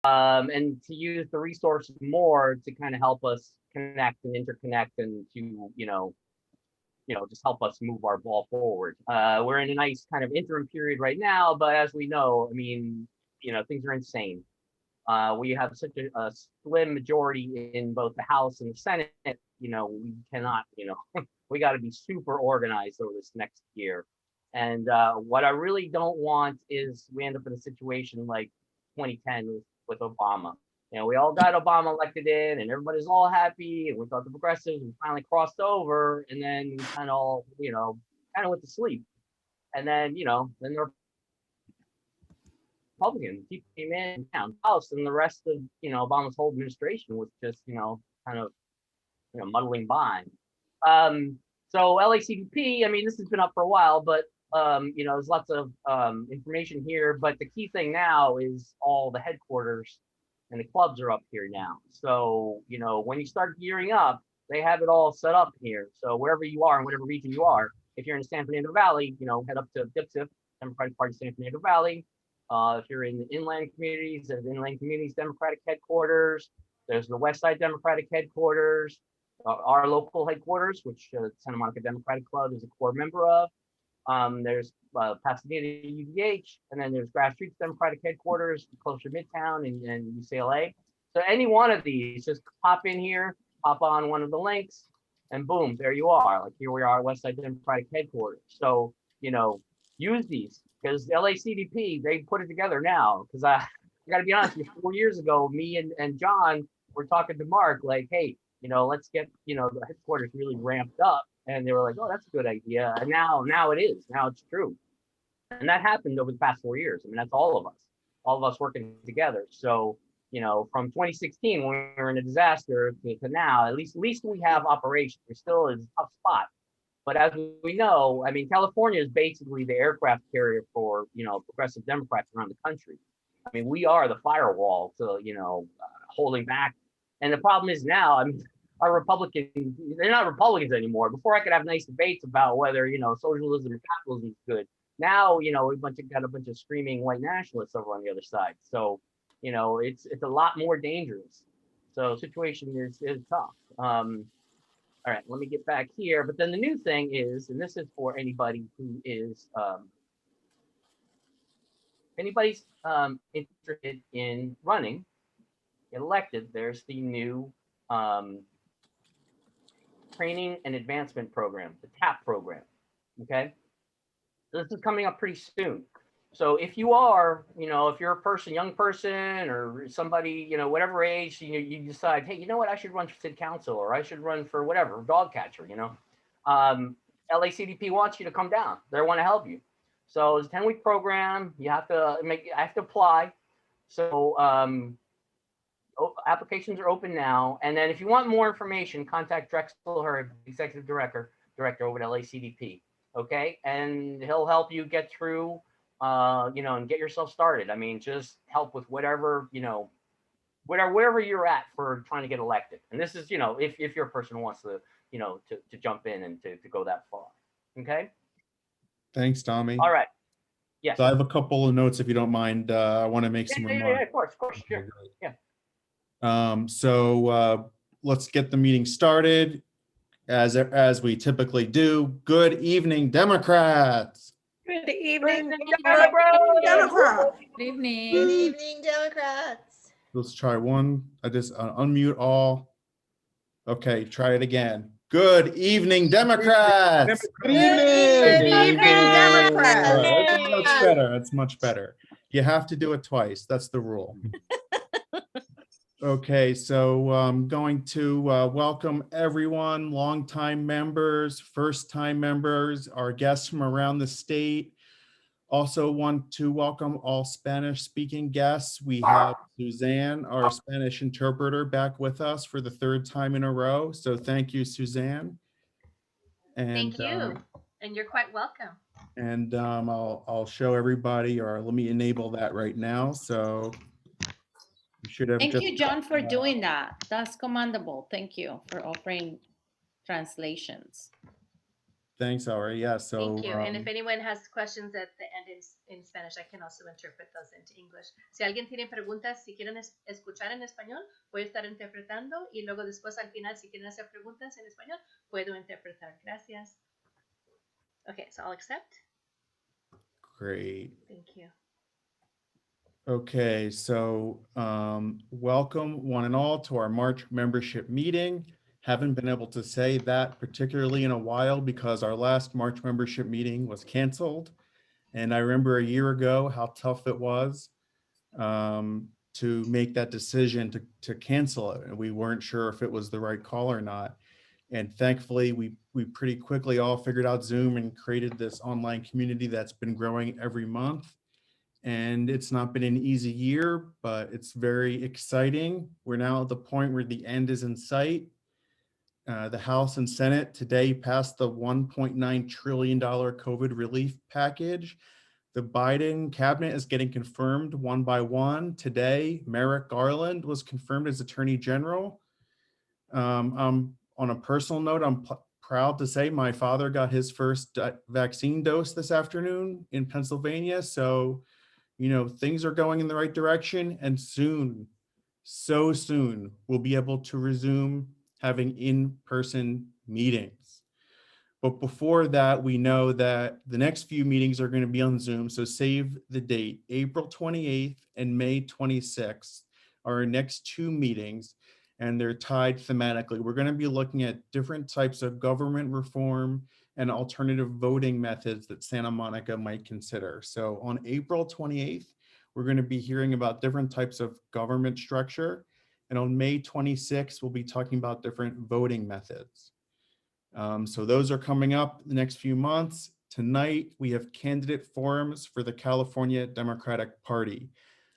and to use the resources more to kind of help us connect and interconnect and to, just help us move our ball forward. We're in a nice kind of interim period right now, but as we know, I mean, things are insane. We have such a slim majority in both the House and the Senate. We cannot, we got to be super organized over this next year. And what I really don't want is we end up in a situation like 2010 with Obama. We all got Obama elected in, and everybody's all happy, and we thought the progressives we finally crossed over, and then we kind of all, kind of went to sleep. And then, then the Republican he came in down House, and the rest of Obama's whole administration was just kind of muddling by. So LACDP, I mean, this has been up for a while, but there's lots of information here. But the key thing now is all the headquarters and the clubs are up here now. So when you start gearing up, they have it all set up here. So wherever you are in whatever region you are, if you're in the San Fernando Valley, head up to DIPSIF, Democratic Party San Fernando Valley. If you're in the inland communities, there's Inland Communities Democratic Headquarters. There's the West Side Democratic Headquarters. Our local headquarters, which Santa Monica Democratic Club is a core member of. There's Pasadena UDH, and then there's Grassroots Democratic Headquarters, closer to Midtown and UCLA. So any one of these, just pop in here, pop on one of the links, and boom, there you are. Like here we are at West Side Democratic Headquarters. So, use these because LACDP, they put it together now. Because I got to be honest with you, 4 years ago, me and John were talking to Mark, like, hey, let's get, the headquarters really ramped up. And they were like, oh, that's a good idea. And now it is. Now it's true. And that happened over the past 4 years. I mean, that's all of us working together. So, from 2016, when we were in a disaster to now, at least we have operations. We're still in a tough spot. But as we know, I mean, California is basically the aircraft carrier for, progressive Democrats around the country. I mean, we are the firewall to, holding back. And the problem is now, I mean, our Republicans, they're not Republicans anymore. Before I could have nice debates about whether, socialism or capitalism is good. Now, we got a bunch of screaming white nationalists over on the other side. So, it's a lot more dangerous. So situation is tough. All right, let me get back here. But then the new thing is, and this is for anybody who is anybody's interested in running, elected, there's the new training and advancement program, the TAP program. Okay, this is coming up pretty soon. So if you are, if you're a young person or somebody, whatever age, you decide, hey, you know what, I should run for city council or I should run for whatever, dog catcher, LACDP wants you to come down. They want to help you. So it's a 10-week program. I have to apply. So applications are open now. And then if you want more information, contact Drexel, her executive director over at LACDP. Okay. And he'll help you get through and get yourself started. I mean, just help with whatever, wherever you're at for trying to get elected. And this is, if your person wants to, to jump in and to go that far. Okay. Thanks, Tommy. All right. Yes. So I have a couple of notes, if you don't mind. I want to make some remarks. Yeah, of course, sure. Yeah. So let's get the meeting started as we typically do. Good evening, Democrats. Good evening, Democrats. Good evening. Good evening, Democrats. Let's try one. I just unmute all. Okay, try it again. Good evening, Democrats. Good evening, Democrats. That's much better. That's much better. You have to do it twice. That's the rule. Okay, so I'm going to welcome everyone, longtime members, first-time members, our guests from around the state. Also want to welcome all Spanish-speaking guests. We have Suzanne, our Spanish interpreter, back with us for the third time in a row. So thank you, Suzanne. And, thank you, and you're quite welcome. And I'll show everybody, or let me enable that right now. So you should have. Thank you, John, for doing that. That's commendable. Thank you for offering translations. Thanks, Aura. Yeah, so Thank you. And if anyone has questions at the end in Spanish, I can also interpret those into English. Si alguien tiene preguntas, si quieren escuchar en español, voy a estar interpretando y luego después al final, si quieren hacer preguntas en español, puedo interpretar. Gracias. Okay, so I'll accept. great. Thank you. Okay, so welcome one and all to our March membership meeting. Haven't been able to say that particularly in a while because our last March membership meeting was canceled. And I remember a year ago how tough it was to make that decision to cancel it. And we weren't sure if it was the right call or not. And thankfully, we pretty quickly all figured out Zoom and created this online community that's been growing every month. And it's not been an easy year, but it's very exciting. We're now at the point where the end is in sight. The House and Senate today passed the $1.9 trillion COVID relief package. The Biden cabinet is getting confirmed one by one. Today, Merrick Garland was confirmed as Attorney General. On a personal note, I'm proud to say my father got his first vaccine dose this afternoon in Pennsylvania. So, you know, things are going in the right direction, and soon, so soon, we'll be able to resume having in-person meetings. But before that, we know that the next few meetings are going to be on Zoom. So save the date. April 28th and May 26th are our next two meetings, and they're tied thematically. We're going to be looking at different types of government reform and alternative voting methods that Santa Monica might consider. So on April 28th, we're going to be hearing about different types of government structure. And on May 26th, we'll be talking about different voting methods. So those are coming up the next few months. Tonight, we have candidate forums for the California Democratic Party.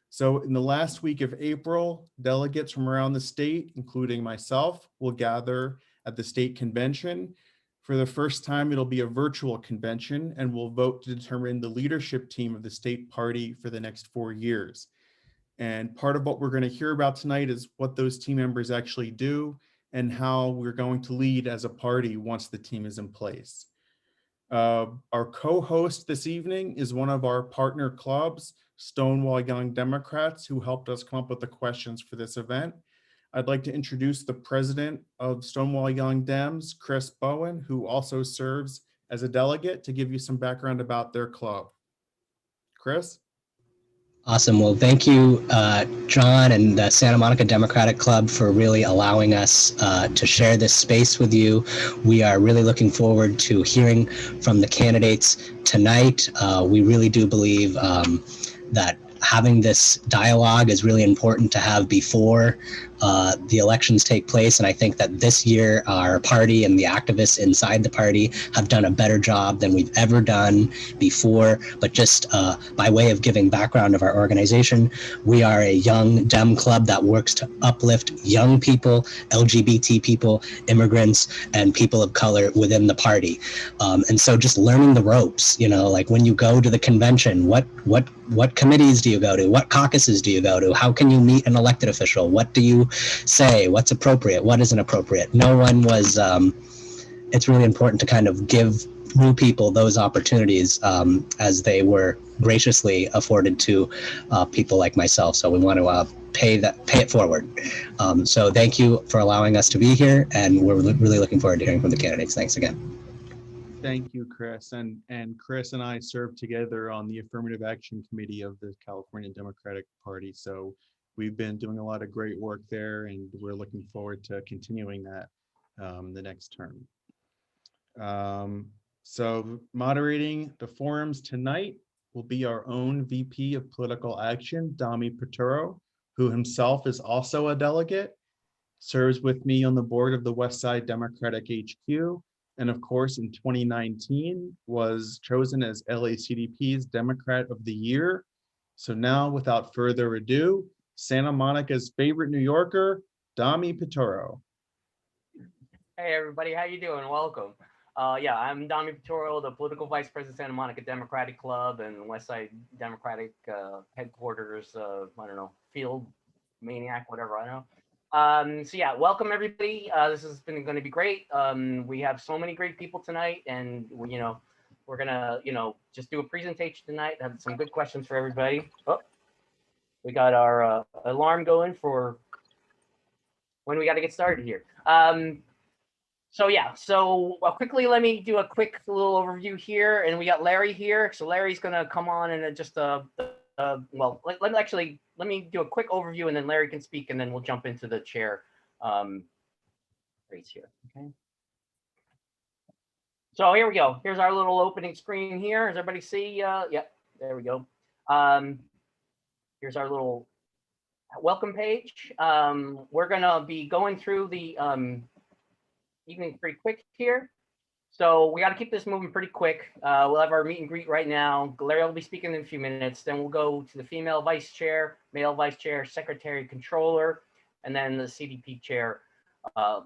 So in the last week of April, delegates from around the state, including myself, will gather at the state convention. For the first time, it'll be a virtual convention, and we'll vote to determine the leadership team of the state party for the next 4 years. And part of what we're going to hear about tonight is what those team members actually do and how we're going to lead as a party once the team is in place. Our co-host this evening is one of our partner clubs, Stonewall Young Democrats, who helped us come up with the questions for this event. I'd like to introduce the president of Stonewall Young Dems, Chris Bowen, who also serves as a delegate, to give you some background about their club. Chris? Awesome. Well, thank you, John and the Santa Monica Democratic Club for really allowing us to share this space with you. We are really looking forward to hearing from the candidates tonight. We really do believe that having this dialogue is really important to have before the elections take place. And I think that this year, our party and the activists inside the party have done a better job than we've ever done before. But just by way of giving background of our organization, we are a young Dem club that works to uplift young people, LGBT people, immigrants, and people of color within the party. And so just learning the ropes, you know, like when you go to the convention, what committees do you go to? What caucuses do you go to? How can you meet an elected official? What do you say? What's appropriate? What isn't appropriate? No one was, it's really important to kind of give new people those opportunities as they were graciously afforded to people like myself. So we want to pay it forward. So thank you for allowing us to be here, and we're really looking forward to hearing from the candidates. Thanks again. Thank you, Chris. And Chris and I served together on the Affirmative Action Committee of the California Democratic Party. So we've been doing a lot of great work there, and we're looking forward to continuing that the next term. So moderating the forums tonight will be our own VP of Political Action, Dami Pituro, who himself is also a delegate, serves with me on the board of the West Side Democratic HQ, and of course in 2019 was chosen as LACDP's Democrat of the Year. So now, without further ado, Santa Monica's favorite New Yorker, Dami Pituro. Hey everybody, how you doing? Welcome. Yeah, I'm Dami Pituro, the political vice president, Santa Monica Democratic Club and West Side Democratic headquarters. I don't know, field maniac, whatever I know. So yeah, welcome everybody. This has been going to be great. We have so many great people tonight, and we're gonna just do a presentation tonight. Have some good questions for everybody. Oh, we got our alarm going for when we got to get started here. So yeah, so quickly let me do a quick little overview here, and we got Larry here. So Larry's gonna come on and just well, let me do a quick overview, and then Larry can speak, and then we'll jump into the chair rates here. Okay. So here we go. Here's our little opening screen here. Does everybody see? Yep, there we go. Here's our little welcome page. We're gonna be going through the evening pretty quick here. So we got to keep this moving pretty quick. We'll have our meet and greet right now. Larry will be speaking in a few minutes. Then we'll go to the female vice chair, male vice chair, secretary, controller, and then the CDP chair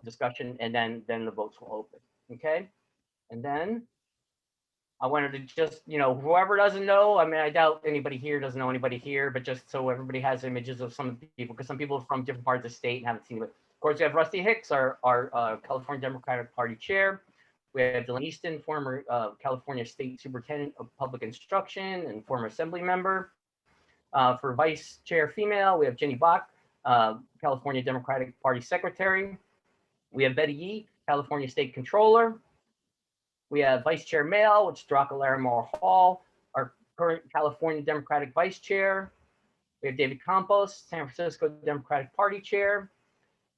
discussion, and then the votes will open. Okay. And then I wanted to just, whoever doesn't know, I mean, I doubt anybody here doesn't know anybody here, but just so everybody has images of some people, because some people are from different parts of the state and haven't seen it. Of course, we have Rusty Hicks, our California Democratic Party chair. We have Delaine, Eastin, former California State Superintendent of Public Instruction and former Assembly member. For Vice Chair female, we have Jenny Bach, California Democratic Party Secretary. We have Betty Yee, California State Controller. We have Vice Chair male, which is Daraka Laramore-Hall, our current California Democratic Vice Chair. We have David Campos, San Francisco Democratic Party Chair.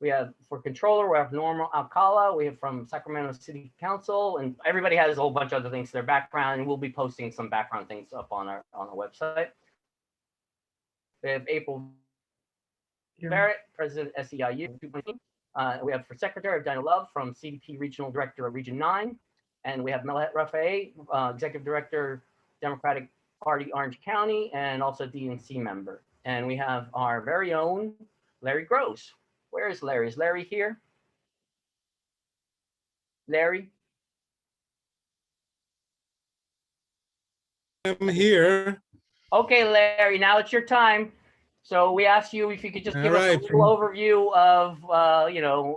We have for controller, we have Norma Alcala. We have from Sacramento City Council, and everybody has a whole bunch of other things to their background, and we'll be posting some background things up on our website. We have April Verritt, President SEIU. We have for secretary of Dinah Love from CDP Regional Director of Region 9. And we have Melahat Rafiei, Executive Director, Democratic Party, Orange County, and also DNC member. And we have our very own Larry Gross. Where is Larry? Is Larry here? Larry? I'm here. Okay, Larry, now it's your time. So we asked you if you could just give us a little overview of,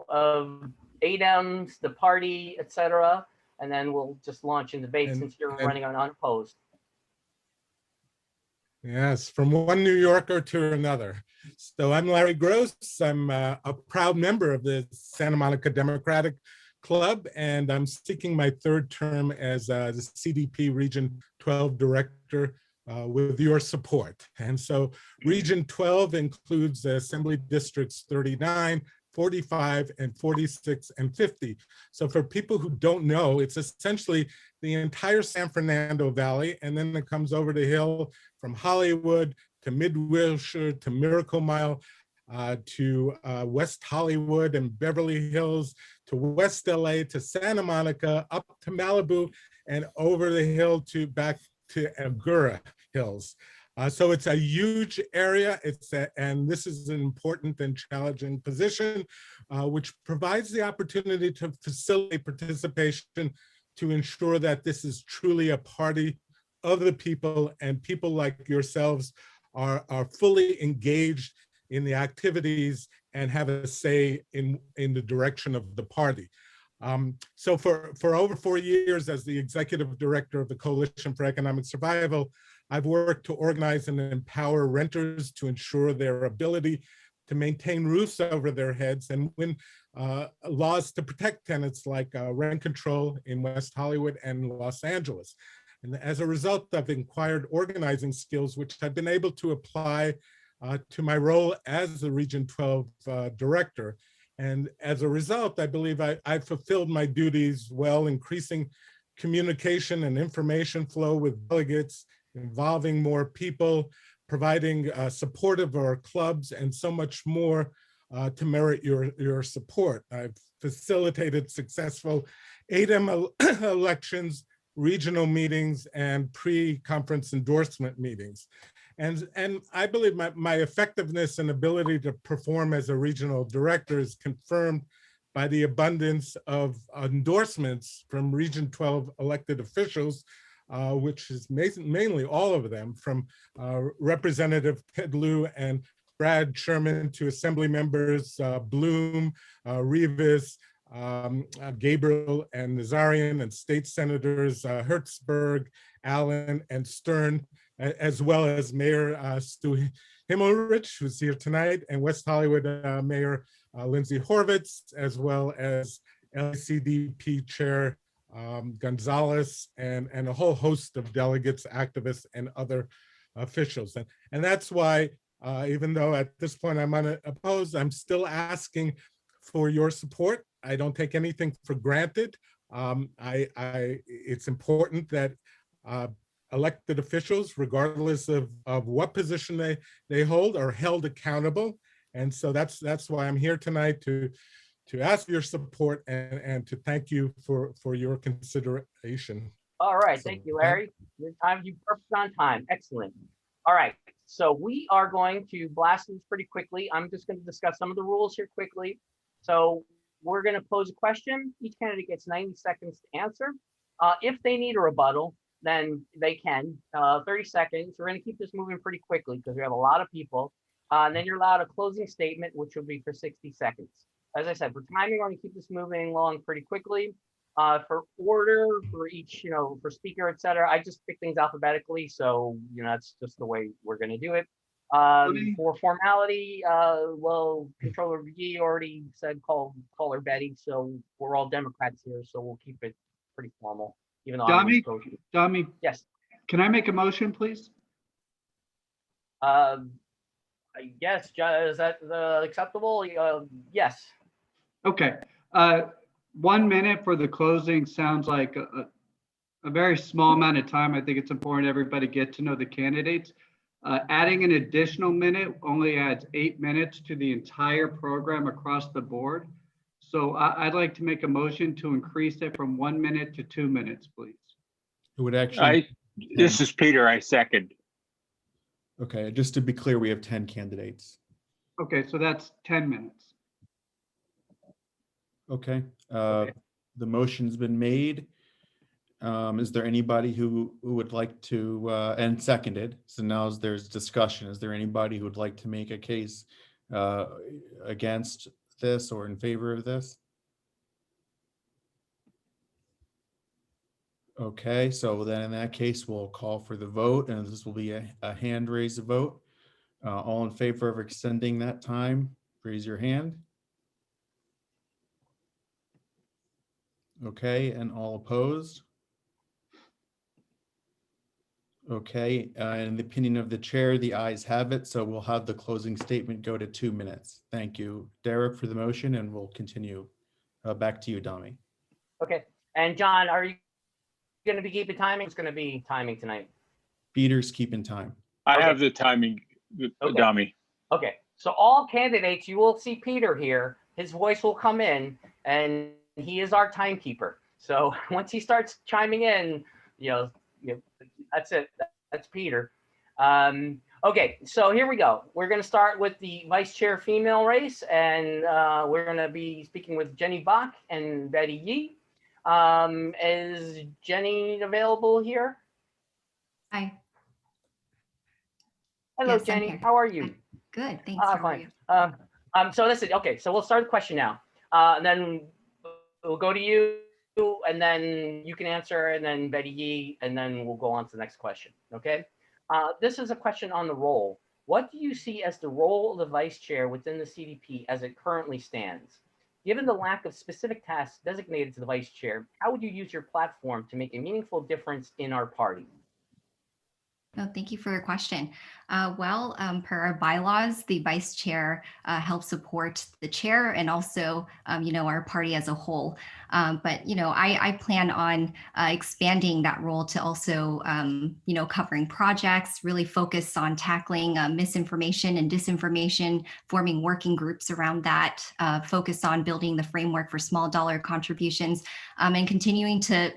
of ADEMS, the party, etc. And then we'll just launch in debate since you're running on unopposed. Yes, from one New Yorker to another. So I'm Larry Gross. I'm a proud member of the Santa Monica Democratic Club, and I'm seeking my third term as the CDP Region 12 Director with your support. And so Region 12 includes Assembly Districts 39, 45, and 46, and 50. So for people who don't know, it's essentially the entire San Fernando Valley, and then it comes over the hill from Hollywood to Mid-Wilshire to Miracle Mile to West Hollywood and Beverly Hills to West LA to Santa Monica, up to Malibu, and over the hill to back to Agoura Hills. So it's a huge area, and this is an important and challenging position, which provides the opportunity to facilitate participation to ensure that this is truly a party of the people, and people like yourselves are fully engaged in the activities and have a say in the direction of the party. So for over 4 years as the executive director of the Coalition for Economic Survival, I've worked to organize and empower renters to ensure their ability to maintain roofs over their heads and win laws to protect tenants like rent control in West Hollywood and Los Angeles. And as a result, I've acquired organizing skills, which I've been able to apply to my role as the Region 12 director. And as a result, I believe I've fulfilled my duties well, increasing communication and information flow with delegates, involving more people, providing support of our clubs, and so much more to merit your support. I've facilitated successful ADEM elections, regional meetings, and pre-conference endorsement meetings. And I believe my effectiveness and ability to perform as a regional director is confirmed by the abundance of endorsements from Region 12 elected officials, which is mainly all of them, from Representative Ted Lieu and Brad Sherman to Assembly members Bloom, Rivas, Gabriel and Nazarian, and state senators Hertzberg, Allen, and Stern, as well as Mayor Stu Himmelrich, who's here tonight, and West Hollywood Mayor Lindsay Horvitz, as well as LCDP Chair Gonzalez, and a whole host of delegates, activists, and other officials. And that's why, even though at this point I'm unopposed, I'm still asking for your support. I don't take anything for granted. It's important that elected officials, regardless of what position they hold, are held accountable. And so that's why I'm here tonight, to ask for your support and to thank you for your consideration. All right, So, thank you, Larry. Your time, you perfect on time. Excellent. All right, so we are going to blast this pretty quickly. I'm just going to discuss some of the rules here quickly. So we're going to pose a question. Each candidate gets 90 seconds to answer. If they need a rebuttal, then they can. 30 seconds. We're going to keep this moving pretty quickly because we have a lot of people. And then you're allowed a closing statement, which will be for 60 seconds. As I said, for timing, we're going to keep this moving along pretty quickly. For order, for each, for speaker, etc., I just pick things alphabetically. So, that's just the way we're going to do it. For formality, well, Controller Yee already said call her Betty. So we're all Democrats here. So we'll keep it pretty formal, even though Dami, yes. can I make a motion, please? I guess, is that acceptable? Yes. Okay. 1 minute for the closing sounds like a very small amount of time. I think it's important everybody get to know the candidates. Adding an additional minute only adds 8 minutes to the entire program across the board. So I'd like to make a motion to increase it from 1 minute to 2 minutes, please. It would actually. This is Peter, I second. Okay, just to be clear, we have 10 candidates. Okay, so that's 10 minutes. Okay, the motion's been made. Is there anybody who would like to, and seconded, so now there's discussion. Is there anybody who would like to make a case against this or in favor of this? Okay, so then in that case, we'll call for the vote, and this will be a hand raise vote. All in favor of extending that time, raise your hand. Okay, and all opposed? Okay, in the opinion of the chair, the ayes have it, so we'll have the closing statement go to 2 minutes. Thank you, Derek, for the motion, and we'll continue. Back to you, Dami. Okay, and John, are you going to be keeping timing? It's going to be timing tonight. Peter's keeping time. I Okay. have the timing, Dami. Okay, so all candidates, you will see Peter here. His voice will come in, and he is our timekeeper. So once he starts chiming in, that's it. That's Peter. Okay, so here we go. We're going to start with the vice chair female race, and we're going to be speaking with Jenny Bach and Betty Yee. Is Jenny available here? Hi. Hello, Yes, I'm Jenny. here. How are you? Good, thanks. How are Fine. you? So listen, okay, so we'll start the question now. And then we'll go to you, and then you can answer, and then Betty Yee, and then we'll go on to the next question, okay? This is a question on the role. What do you see as the role of the vice chair within the CDP as it currently stands? Given the lack of specific tasks designated to the vice chair, how would you use your platform to make a meaningful difference in our party? No, thank you for your question. Per our bylaws, the vice chair helps support the chair and also, our party as a whole. I plan on expanding that role to also, covering projects, really focus on tackling misinformation and disinformation, forming working groups around that, focus on building the framework for small dollar contributions, and continuing to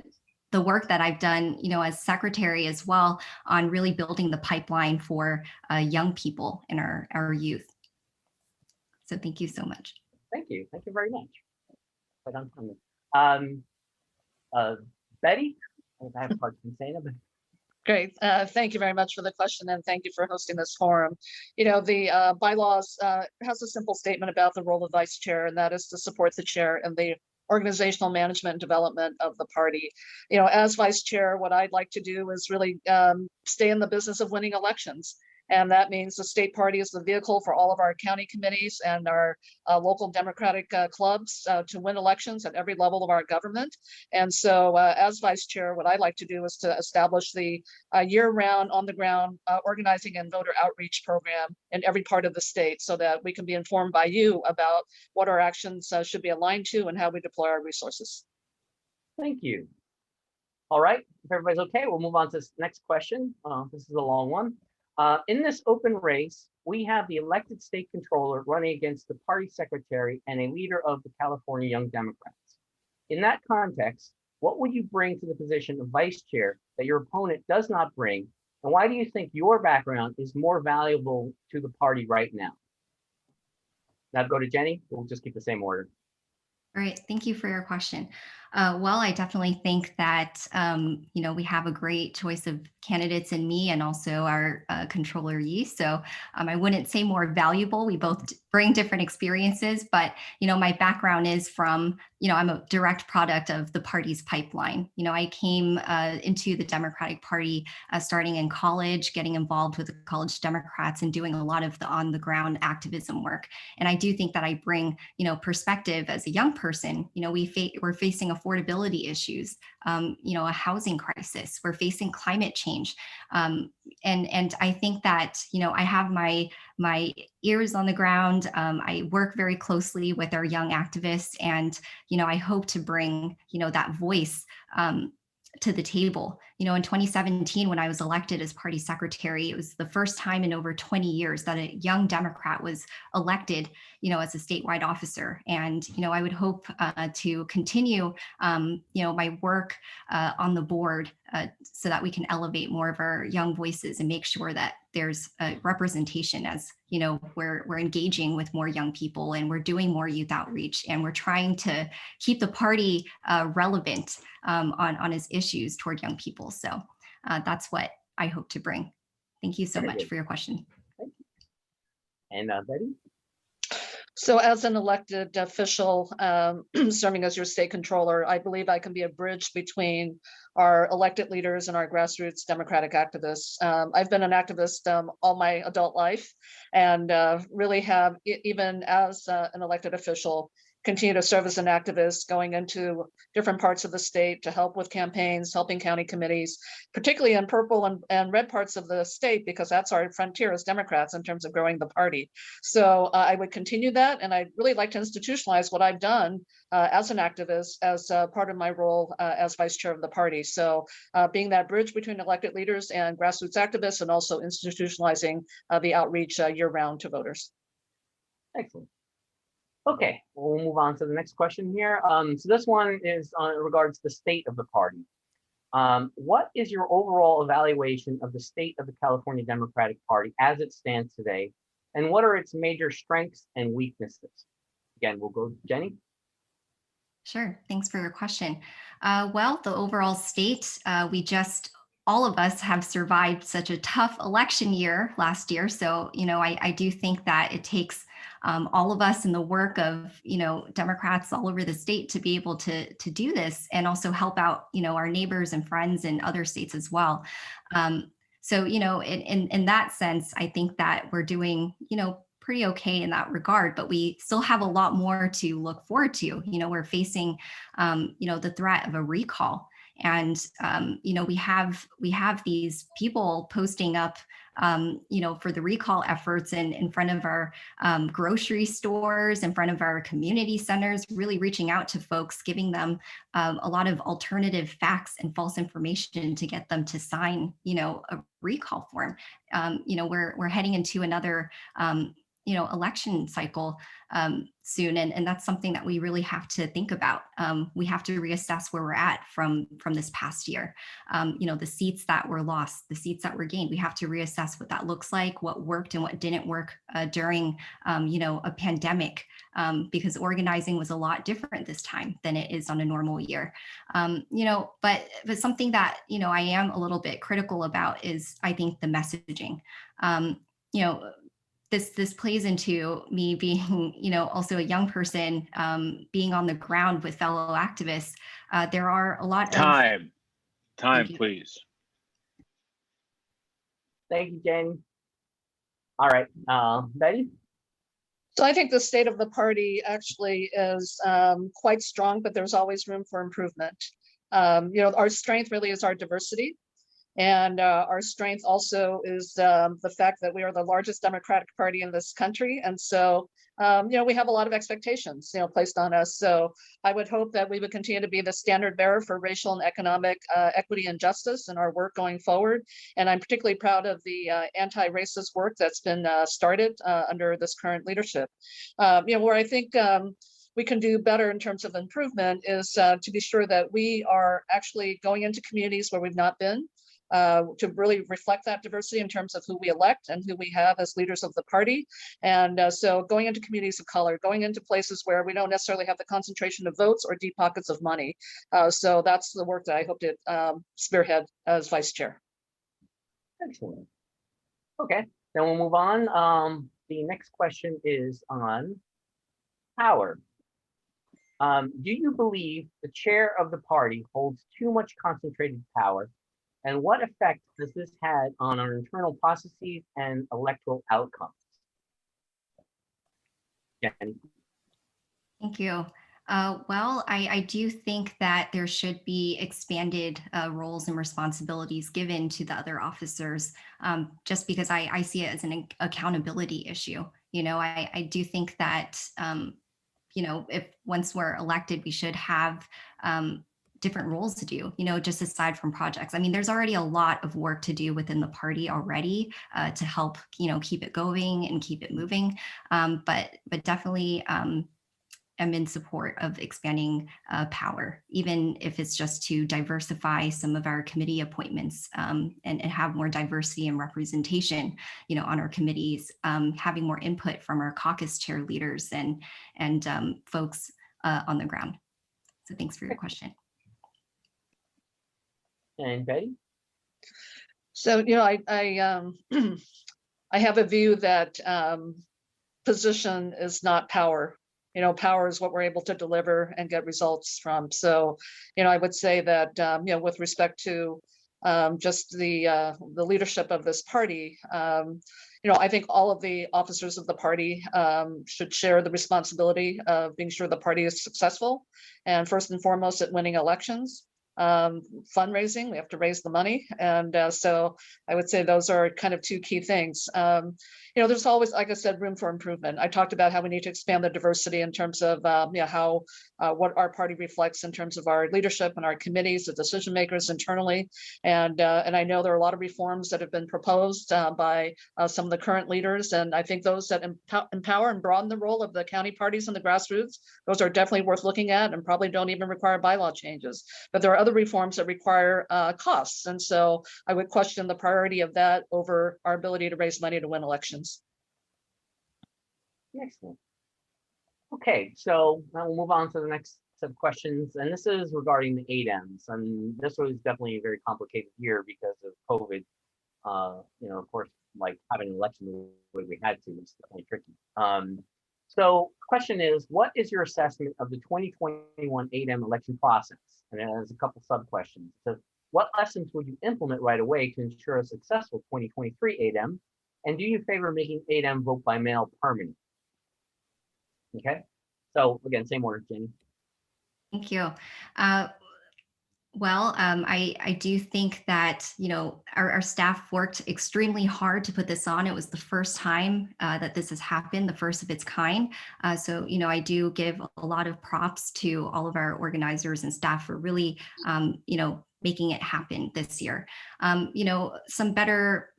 the work that I've done, as secretary as well, on really building the pipeline for young people and our youth. So thank you so much. Thank you. Thank you very much. Right on time. Betty, I have a hard time saying it, but Great. Thank you very much for the question, and thank you for hosting this forum. You know, the bylaws has a simple statement about the role of vice chair, and that is to support the chair and the organizational management and development of the party. You know, as vice chair, what I'd like to do is really stay in the business of winning elections. And that means the state party is the vehicle for all of our county committees and our local Democratic clubs to win elections at every level of our government. And so as vice chair, what I like to do is to establish the year-round, on-the-ground organizing and voter outreach program in every part of the state so that we can be informed by you about what our actions should be aligned to and how we deploy our resources. Thank you. All right, if everybody's okay, we'll move on to this next question. This is a long one. In this open race, we have the elected state controller running against the party secretary and a leader of the California Young Democrats. In that context, what would you bring to the position of vice chair that your opponent does not bring? And why do you think your background is more valuable to the party right now? Now go to Jenny. We'll just keep the same order. Great. Thank you for your question. Well, I definitely think that, you know, we have a great choice of candidates in me and also our controller Yi. So I wouldn't say more valuable. We both bring different experiences, but, you know, my background is from, you know, I'm a direct product of the party's pipeline. You know, I came into the Democratic Party starting in college, getting involved with the College Democrats and doing a lot of the on the ground activism work. And I do think that I bring, you know, perspective as a young person. You know, we're facing affordability issues, you know, a housing crisis. We're facing climate change. And I think that, you know, I have my ears on the ground. I work very closely with our young activists, and, you know, I hope to bring, you know, that voice to the table. You know, in 2017, when I was elected as party secretary, it was the first time in over 20 years that a young Democrat was elected, you know, as a statewide officer. And, you know, I would hope to continue, you know, my work on the board so that we can elevate more of our young voices and make sure that there's a representation as, you know, we're engaging with more young people and we're doing more youth outreach and we're trying to keep the party relevant on its issues toward young people. So that's what I hope to bring. Thank you so much for your question. Thank you. And Betty? So as an elected official serving as your state controller, I believe I can be a bridge between our elected leaders and our grassroots Democratic activists. I've been an activist all my adult life and really have, even as an elected official, continue to serve as an activist, going into different parts of the state to help with campaigns, helping county committees, particularly in purple and red parts of the state, because that's our frontier as Democrats in terms of growing the party. So I would continue that. And I'd really like to institutionalize what I've done as an activist as part of my role as vice chair of the party. So being that bridge between elected leaders and grassroots activists, and also institutionalizing the outreach year round to voters. Excellent. Okay, we'll move on to the next question here. So this one is in regards to the state of the party. What is your overall evaluation of the state of the California Democratic Party as it stands today? And what are its major strengths and weaknesses? Again, we'll go to Jenny. Sure, thanks for your question. Well, the overall state, all of us have survived such a tough election year last year. So, you know, I do think that it takes all of us in the work of, you know, Democrats all over the state to be able to do this and also help out, you know, our neighbors and friends in other states as well. So, you know, in that sense, I think that we're doing, you know, pretty okay in that regard, but we still have a lot more to look forward to. You know, we're facing, you know, the threat of a recall. And, you know, we have these people posting up, you know, for the recall efforts in front of our grocery stores, in front of our community centers, really reaching out to folks, giving them a lot of alternative facts and false information to get them to sign, you know, a recall form. You know, we're heading into another, you know, election cycle soon. And that's something that we really have to think about. We have to reassess where we're at from this past year. You know, the seats that were lost, the seats that were gained, we have to reassess what that looks like, what worked and what didn't work during, you know, a pandemic because organizing was a lot different this time than it is on a normal year. But something that, I am a little bit critical about is, I think, the messaging. This plays into me being, also a young person, being on the ground with fellow activists. There are a lot of Time, Thank you. please. Thank you, Jenny. All right, Betty? So I think the state of the party actually is quite strong, but there's always room for improvement. Our strength really is our diversity. And our strength also is the fact that we are the largest Democratic Party in this country. And so, we have a lot of expectations, placed on us. So I would hope that we would continue to be the standard bearer for racial and economic equity and justice in our work going forward. And I'm particularly proud of the anti-racist work that's been started under this current leadership. Where I think we can do better in terms of improvement is to be sure that we are actually going into communities where we've not been, to really reflect that diversity in terms of who we elect and who we have as leaders of the party. And so going into communities of color, going into places where we don't necessarily have the concentration of votes or deep pockets of money. So that's the work that I hope to spearhead as vice chair. Excellent. Okay, then we'll move on. The next question is on power. Do you believe the chair of the party holds too much concentrated power? And what effect has this had on our internal processes and electoral outcomes? Jenny. Thank you. Well, I do think that there should be expanded roles and responsibilities given to the other officers, just because I see it as an accountability issue. I do think that, if once we're elected, we should have different roles to do, just aside from projects. I mean, there's already a lot of work to do within the party already to help, keep it going and keep it moving. But definitely I'm in support of expanding power, even if it's just to diversify some of our committee appointments and have more diversity and representation, on our committees, having more input from our caucus chair leaders and folks on the ground. So thanks for your question. And Betty? So, I have a view that position is not power. Power is what we're able to deliver and get results from. So, I would say that, with respect to just the leadership of this party, I think all of the officers of the party should share the responsibility of being sure the party is successful, and first and foremost at winning elections. Fundraising, we have to raise the money. And so I would say those are kind of two key things. There's always, like I said, room for improvement. I talked about how we need to expand the diversity in terms of how what our party reflects in terms of our leadership and our committees, the decision makers internally. And I know there are a lot of reforms that have been proposed by some of the current leaders. And I think those that empower and broaden the role of the county parties and the grassroots, those are definitely worth looking at and probably don't even require bylaw changes. But there are other reforms that require costs. And so I would question the priority of that over our ability to raise money to win elections. Excellent. Okay, so now we'll move on to the next set of questions, and this is regarding the ADEMs. And this was definitely a very complicated year because of COVID. Of course, like having an election the way we had to is definitely tricky. So question is, what is your assessment of the 2021 ADEM election process? And it has a couple sub-questions. So what lessons would you implement right away to ensure a successful 2023 ADEM? And do you favor making ADEM vote by mail permanent? Okay, so again, same order, Jenny. Thank you. I do think that, our staff worked extremely hard to put this on. It was the first time that this has happened, the first of its kind. So, I do give a lot of props to all of our organizers and staff for really, making it happen this year. Some better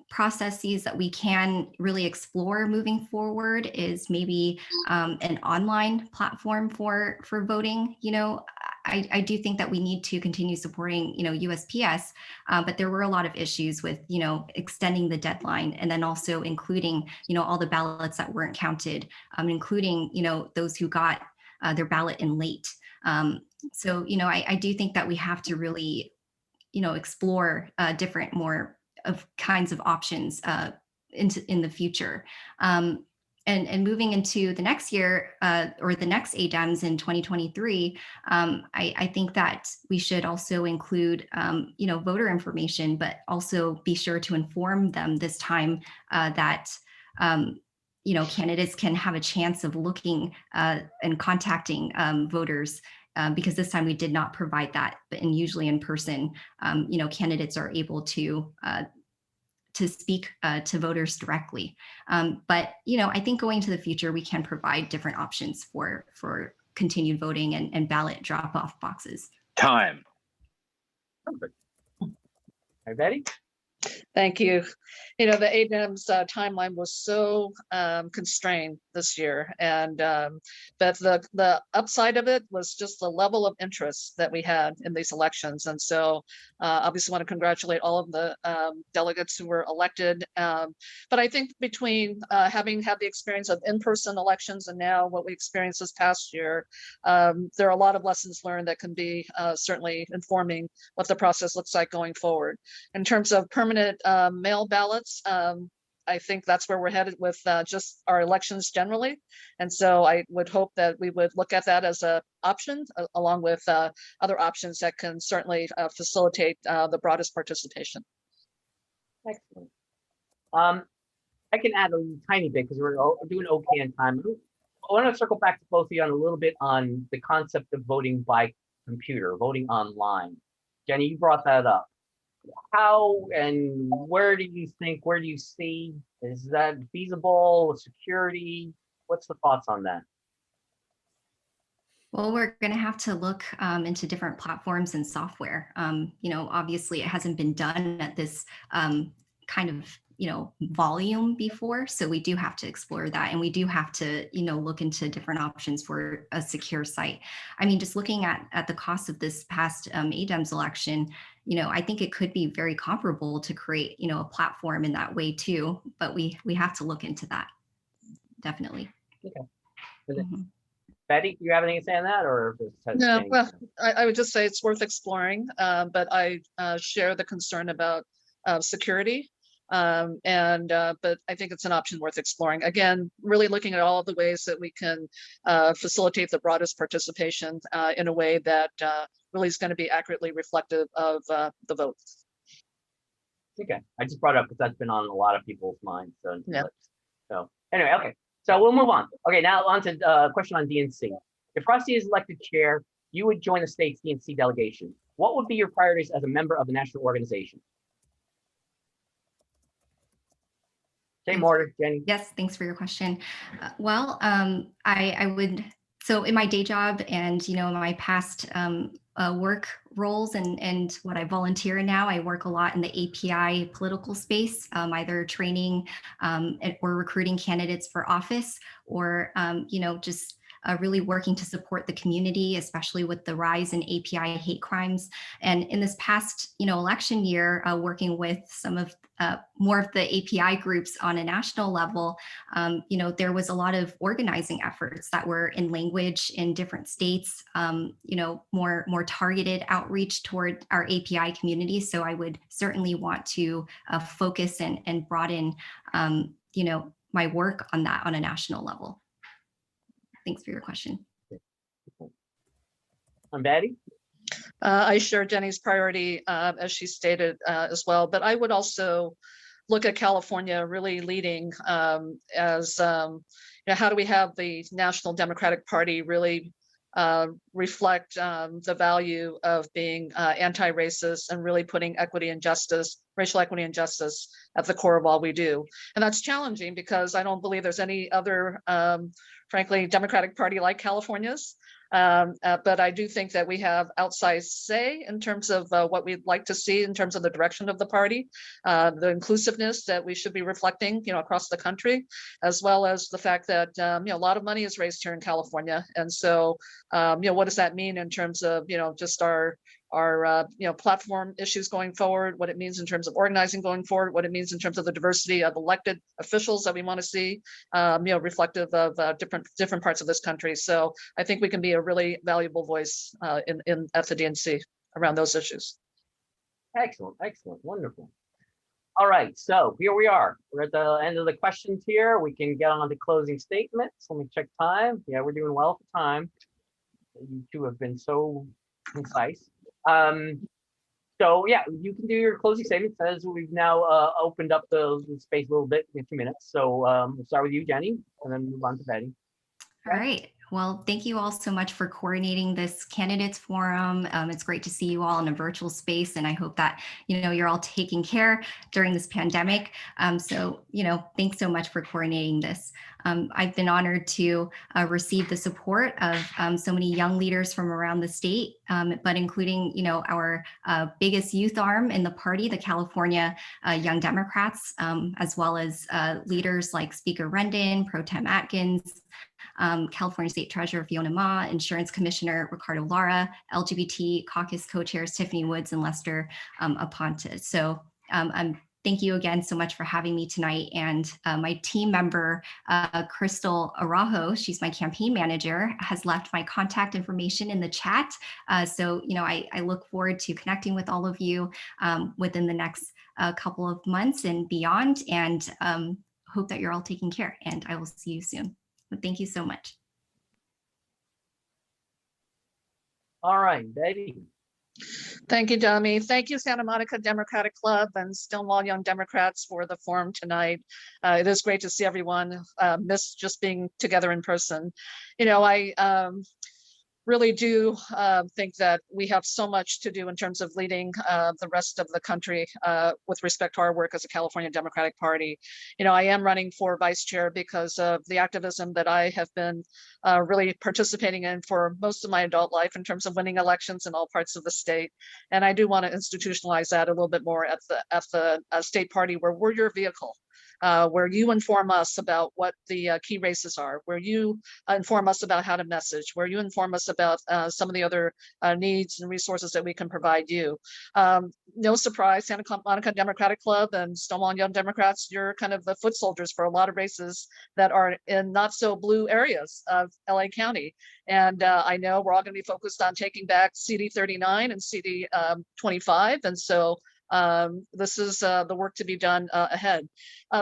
processes that we can really explore moving forward is maybe an online platform for voting. I do think that we need to continue supporting, USPS, but there were a lot of issues with, extending the deadline and then also including, all the ballots that weren't counted, including, those who got their ballot in late. So, I do think that we have to really, explore different more of kinds of options in the future. And moving into the next year or the next ADEMS in 2023, I think that we should also include, voter information, but also be sure to inform them this time that, candidates can have a chance of looking and contacting voters. Because this time we did not provide that, and usually in person, candidates are able to speak to voters directly. But, I think going to the future, we can provide different options for continued voting and ballot drop-off boxes. Time. Perfect. Hi, Betty. Thank you. The ADEMS timeline was so constrained this year, and but the upside of it was just the level of interest that we had in these elections. And so obviously want to congratulate all of the delegates who were elected. But I think between having had the experience of in-person elections and now what we experienced this past year, there are a lot of lessons learned that can be certainly informing what the process looks like going forward. In terms of permanent mail ballots, I think that's where we're headed with just our elections generally. And so I would hope that we would look at that as an option along with other options that can certainly facilitate the broadest participation. Excellent. I can add a tiny bit because we're doing okay on time. I want to circle back to both of you on a little bit on the concept of voting by computer, voting online. Jenny, you brought that up. How and where do you see, is that feasible? Security? What's the thoughts on that? Well, we're going to have to look into different platforms and software. Obviously it hasn't been done at this kind of, volume before. So we do have to explore that. And we do have to, look into different options for a secure site. I mean, just looking at the cost of this past ADEMS election, I think it could be very comparable to create, a platform in that way too. But we have to look into that. Definitely. Okay. Betty, do you have anything to say on that, or no? Well, I would just say it's worth exploring, but I share the concern about security. But I think it's an option worth exploring. Again, really looking at all of the ways that we can facilitate the broadest participation in a way that really is going to be accurately reflective of the votes. Okay, I just brought it up because that's been on a lot of people's minds. Yeah. So anyway, okay, so we'll move on. Okay, now on to a question on DNC. If Rusty is elected chair, you would join the state's DNC delegation. What would be your priorities as a member of the national organization? Say more, Jenny. Yes, thanks for your question. I would, so in my day job and, in my past work roles and what I volunteer in now, I work a lot in the API political space, either training or recruiting candidates for office or, just really working to support the community, especially with the rise in API hate crimes. And in this past, election year, working with some of more of the API groups on a national level, there was a lot of organizing efforts that were in language in different states, more targeted outreach toward our API community. So I would certainly want to focus and broaden, my work on that on a national level. Thanks for your question. And Betty? I share Jenny's priority, as she stated as well, but I would also look at California really leading as, how do we have the National Democratic Party really reflect the value of being anti-racist and really putting equity and justice, racial equity and justice at the core of all we do. And that's challenging because I don't believe there's any other, frankly, Democratic Party like California's. But I do think that we have outsized say in terms of what we'd like to see in terms of the direction of the party, the inclusiveness that we should be reflecting, across the country, as well as the fact that, a lot of money is raised here in California. And so, what does that mean in terms of, just our platform issues going forward, what it means in terms of organizing going forward, what it means in terms of the diversity of elected officials that we want to see, reflective of different parts of this country. So I think we can be a really valuable voice at the DNC around those issues. Excellent, excellent, wonderful. All right, so here we are. We're at the end of the questions here. We can get on to closing statements. Let me check time. Yeah, we're doing well for time. You two have been so concise. So yeah, you can do your closing statements as we've now opened up the space a little bit in 2 minutes. So we'll start with you, Jenny, and then move on to Betty. All right. Well, thank you all so much for coordinating this candidates forum. It's great to see you all in a virtual space, and I hope that you're all taking care during this pandemic. So thanks so much for coordinating this. I've been honored to receive the support of so many young leaders from around the state, but including our biggest youth arm in the party, the California Young Democrats, as well as leaders like Speaker Rendon, Pro Tem Atkins, California State Treasurer Fiona Ma, Insurance Commissioner Ricardo Lara, LGBT caucus co-chairs Tiffany Woods and Lester Aponte. So thank you again so much for having me tonight. And my team member, Crystal Araujo, she's my campaign manager, has left my contact information in the chat. So I look forward to connecting with all of you within the next couple of months and beyond, and hope that you're all taking care, and I will see you soon. But thank you so much. All right, Betty. Thank you, Dami. Thank you, Santa Monica Democratic Club and Stonewall Young Democrats for the forum tonight. It is great to see everyone. Miss just being together in person. I really do think that we have so much to do in terms of leading the rest of the country with respect to our work as a California Democratic Party. I am running for vice chair because of the activism that I have been really participating in for most of my adult life in terms of winning elections in all parts of the state. And I do want to institutionalize that a little bit more at the state party, where we're your vehicle. Where you inform us about what the key races are, where you inform us about how to message, where you inform us about some of the other needs and resources that we can provide you. No surprise, Santa Monica Democratic Club and Stonewall Young Democrats, you're kind of the foot soldiers for a lot of races that are in not so blue areas of LA County. And I know we're all going to be focused on taking back CD 39 and CD 25. And so this is the work to be done ahead.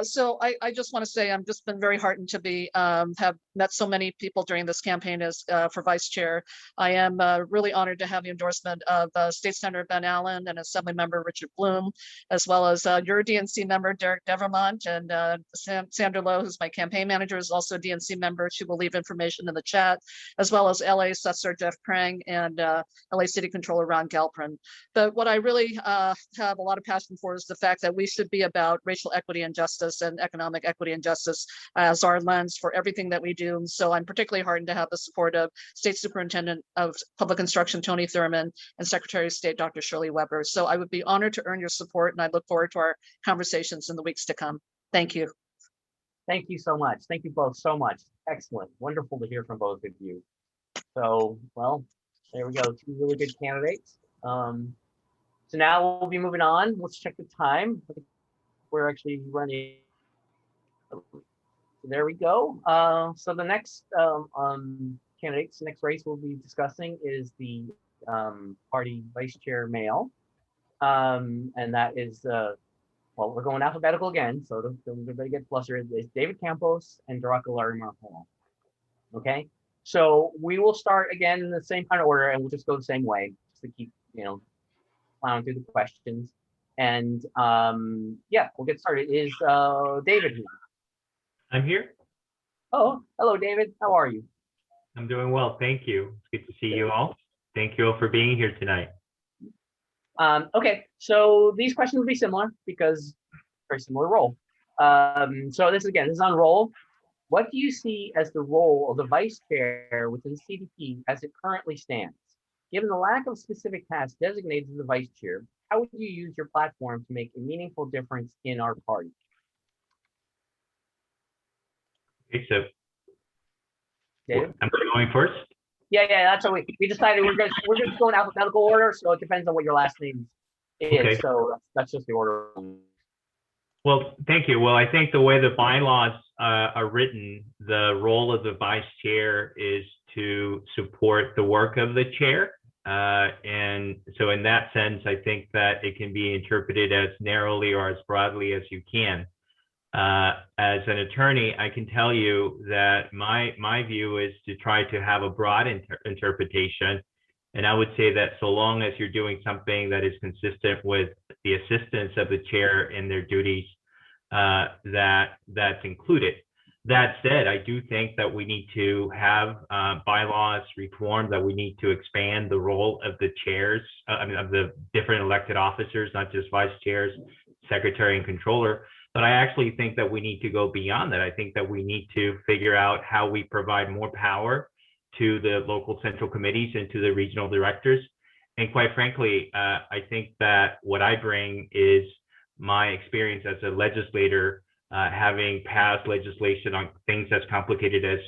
So I just want to say I've just been very heartened to be have met so many people during this campaign as for vice chair. I am really honored to have the endorsement of State Senator Ben Allen and Assembly Member Richard Bloom, as well as your DNC member Derek Devermont, and Sandra Lowe, who's my campaign manager, is also a DNC member. She will leave information in the chat, as well as LA Assessor Jeff Prang and LA City Controller Ron Galprin. But what I really have a lot of passion for is the fact that we should be about racial equity and justice and economic equity and justice as our lens for everything that we do. So I'm particularly heartened to have the support of State Superintendent of Public Instruction Tony Thurman and Secretary of State Dr. Shirley Weber. So I would be honored to earn your support, and I look forward to our conversations in the weeks to come. Thank you. Thank you so much. Thank you both so much. Excellent. Wonderful to hear from both of you. So, well, there we go. Two really good candidates. So now we'll be moving on. Let's check the time. I think we're actually running. There we go. So the next candidates, the next race we'll be discussing is the party vice chair male. And that is, well, we're going alphabetical again. So everybody get flustered. It's David Campos and Daraka Laramore-Hall. Okay. So we will start again in the same kind of order, and we'll just go the same way just to keep, plowing through the questions. And yeah, we'll get started. Is David here? I'm here. Oh, hello, David. How are you? I'm doing well. Thank you. It's good to see you all. Thank you all for being here tonight. Okay, so these questions will be similar because very similar role. So this is on roll. What do you see as the role of the vice chair within CDP as it currently stands? Given the lack of specific tasks designated to the vice chair, how would you use your platform to make a meaningful difference in our party? Okay, so David? am I going first? Yeah, that's how we decided we're just going alphabetical order, so it depends on what your last name is. Okay. So that's just the order. Well, thank you. Well, I think the way the bylaws are written, the role of the vice chair is to support the work of the chair. And so in that sense, I think that it can be interpreted as narrowly or as broadly as you can. As an attorney, I can tell you that my view is to try to have a broad interpretation. And I would say that so long as you're doing something that is consistent with the assistance of the chair in their duties, that's included. That said, I do think that we need to have bylaws reform, that we need to expand the role of the chairs, of the different elected officers, not just vice chairs, secretary and controller. But I actually think that we need to go beyond that. I think that we need to figure out how we provide more power to the local central committees and to the regional directors. And quite frankly, I think that what I bring is my experience as a legislator, having passed legislation on things as complicated as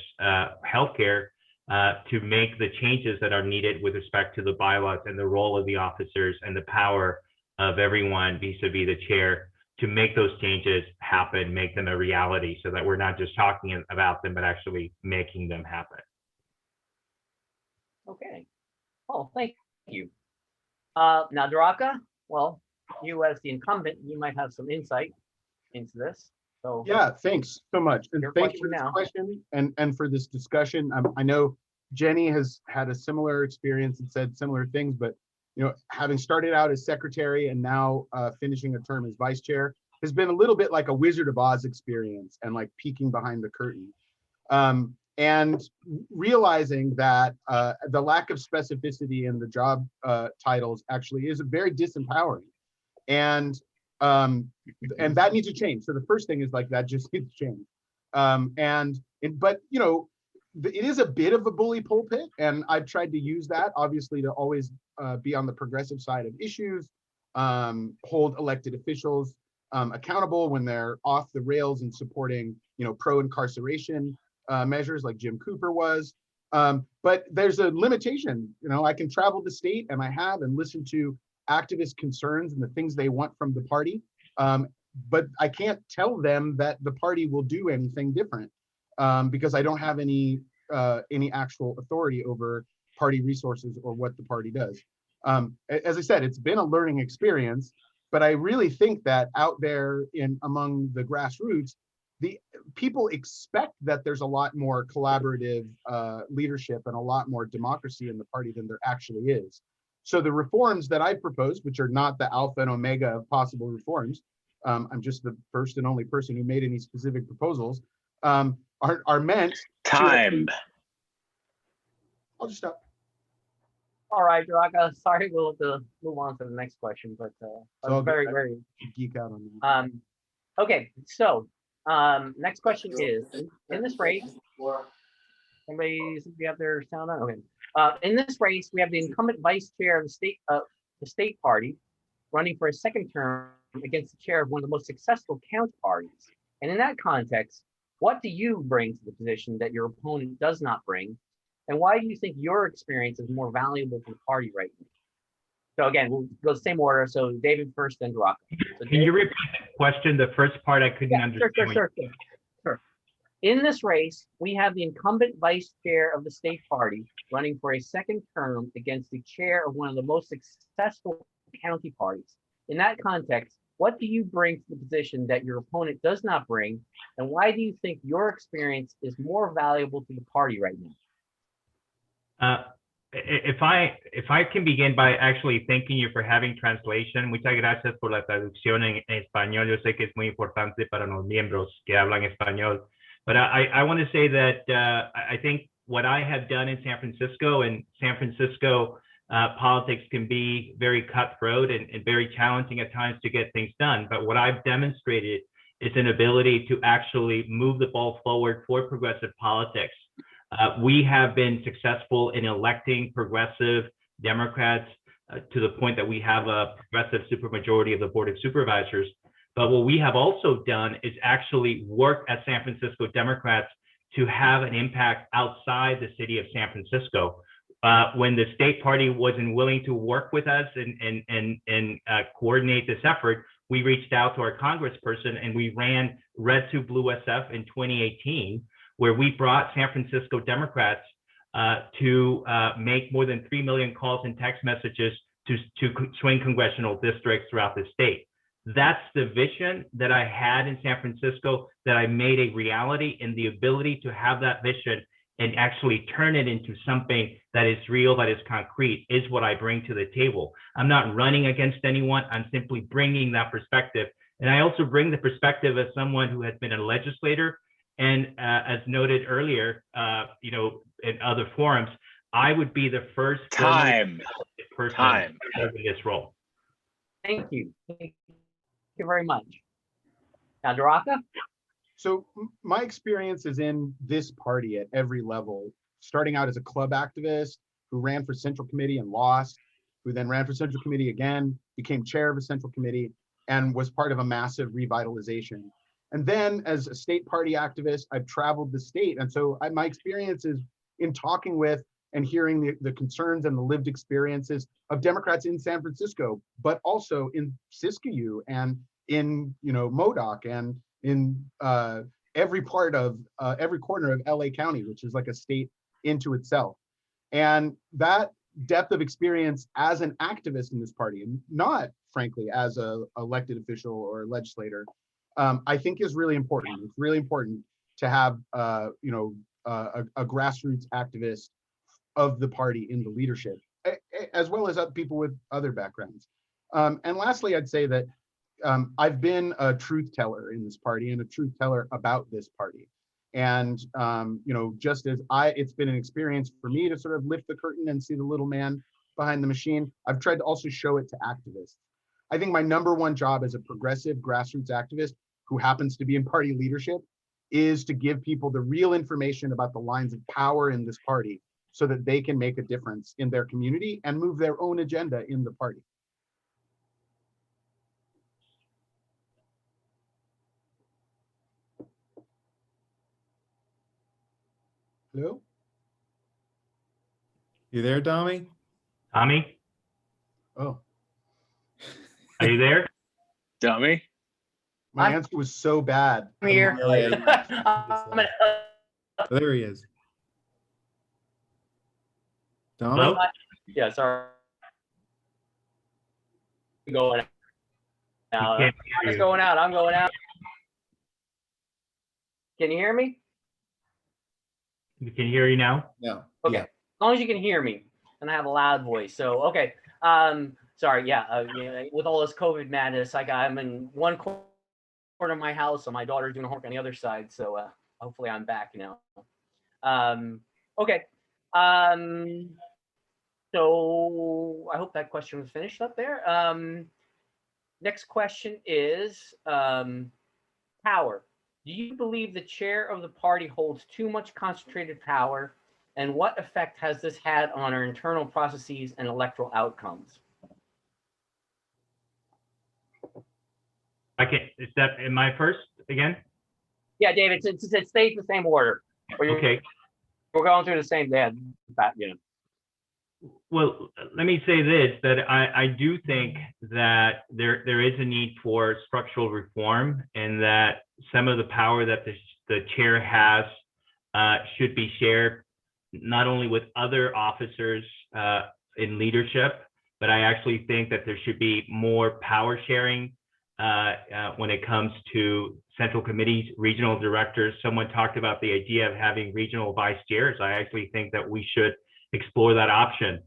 healthcare, to make the changes that are needed with respect to the bylaws and the role of the officers and the power of everyone vis-a-vis the chair, to make those changes happen, make them a reality, so that we're not just talking about them, but actually making them happen. Okay. Oh, thank you. Now, Daraka, well, you as the incumbent, you might have some insight into this. So Yeah, thanks so much. And Your thank you for question this now. question and for this discussion. I know Jenny has had a similar experience and said similar things, but having started out as secretary and now finishing a term as vice chair has been a little bit like a Wizard of Oz experience and like peeking behind the curtain. And realizing that the lack of specificity in the job titles actually is very disempowering. And that needs to change. So the first thing is like that just needs to change. But it is a bit of a bully pulpit, and I've tried to use that obviously to always be on the progressive side of issues, hold elected officials accountable when they're off the rails and supporting pro-incarceration measures like Jim Cooper was. But there's a limitation. I can travel the state, and I have, and listen to activist concerns and the things they want from the party. But I can't tell them that the party will do anything different because I don't have any actual authority over party resources or what the party does. As I said, it's been a learning experience, but I really think that out there among the grassroots, the people expect that there's a lot more collaborative leadership and a lot more democracy in the party than there actually is. So the reforms that I proposed, which are not the alpha and omega of possible reforms, I'm just the first and only person who made any specific proposals, are meant Time. I'll just stop. all right, Daraka, sorry, we'll have to move on to the next question, but I'm very geek out on that. Okay, so next question is, in this race, somebody have their sound on? Okay. In this race, we have the incumbent vice chair of the state party running for a second term against the chair of one of the most successful county parties. And in that context, what do you bring to the position that your opponent does not bring? And why do you think your experience is more valuable to the party right now? So again, we'll go the same order. So David first, then Daraka. So Can you repeat the question? The first part I couldn't understand. Sure. In this race, we have the incumbent vice chair of the state party running for a second term against the chair of one of the most successful county parties. In that context, what do you bring to the position that your opponent does not bring? And why do you think your experience is more valuable to the party right now? If I can begin by actually thanking you for having translation. Muchas gracias por la traducción en español. Yo sé que es muy importante para los miembros que hablan español. But I want to say that I think what I have done in San Francisco, politics can be very cutthroat and very challenging at times to get things done. But what I've demonstrated is an ability to actually move the ball forward for progressive politics. We have been successful in electing progressive Democrats to the point that we have a progressive supermajority of the Board of Supervisors. But what we have also done is actually work as San Francisco Democrats to have an impact outside the city of San Francisco. When the state party wasn't willing to work with us and coordinate this effort, we reached out to our congressperson and we ran Red to Blue SF in 2018, where we brought San Francisco Democrats to make more than 3 million calls and text messages to swing congressional districts throughout the state. That's the vision that I had in San Francisco that I made a reality, and the ability to have that vision and actually turn it into something that is real, that is concrete, is what I bring to the table. I'm not running against anyone. I'm simply bringing that perspective. And I also bring the perspective as someone who has been a legislator. And as noted earlier, in other forums, I would be the first person in this role. Thank you. Thank you very much. Now, Daraka? So my experience is in this party at every level, starting out as a club activist who ran for Central Committee and lost, who then ran for Central Committee again, became chair of a Central Committee, and was part of a massive revitalization. And then as a state party activist, I've traveled the state. And so my experience is in talking with and hearing the concerns and the lived experiences of Democrats in San Francisco, but also in Siskiyou and in Modoc and in every part of every corner of LA County, which is like a state into itself. And that depth of experience as an activist in this party, and not frankly as a elected official or legislator, I think is really important. It's really important to have a grassroots activist of the party in the leadership, as well as people with other backgrounds. And lastly, I'd say that I've been a truth teller in this party and a truth teller about this party. And just as it's been an experience for me to sort of lift the curtain and see the little man behind the machine, I've tried to also show it to activists. I think my number one job as a progressive grassroots activist who happens to be in party leadership is to give people the real information about the lines of power in this party so that they can make a difference in their community and move their own agenda in the party. Hello? You there, Dami? Tommy? Oh. Are you there? Dummy? My answer was so bad. I'm here. There he is. Dami? Hello? Yeah, sorry. Going out. Can't hear I'm you. going out. I'm going out. Can you hear me? We can hear you now. No. Okay. Yeah. As long as you can hear me, and I have a loud voice. So okay. Sorry. Yeah. With all this COVID madness, I'm in one corner of my house, and my daughter's doing homework on the other side. So hopefully, I'm back now. Okay. So I hope that question was finished up there. Next question is power. Do you believe the chair of the party holds too much concentrated power? And what effect has this had on our internal processes and electoral outcomes? Am I first again? Yeah, David, it stays the same order. Okay. We're going through the same day. Well, let me say this, that I do think that there is a need for structural reform, and that some of the power that the chair has should be shared not only with other officers in leadership, but I actually think that there should be more power sharing when it comes to central committees, regional directors. Someone talked about the idea of having regional vice chairs. I actually think that we should explore that option.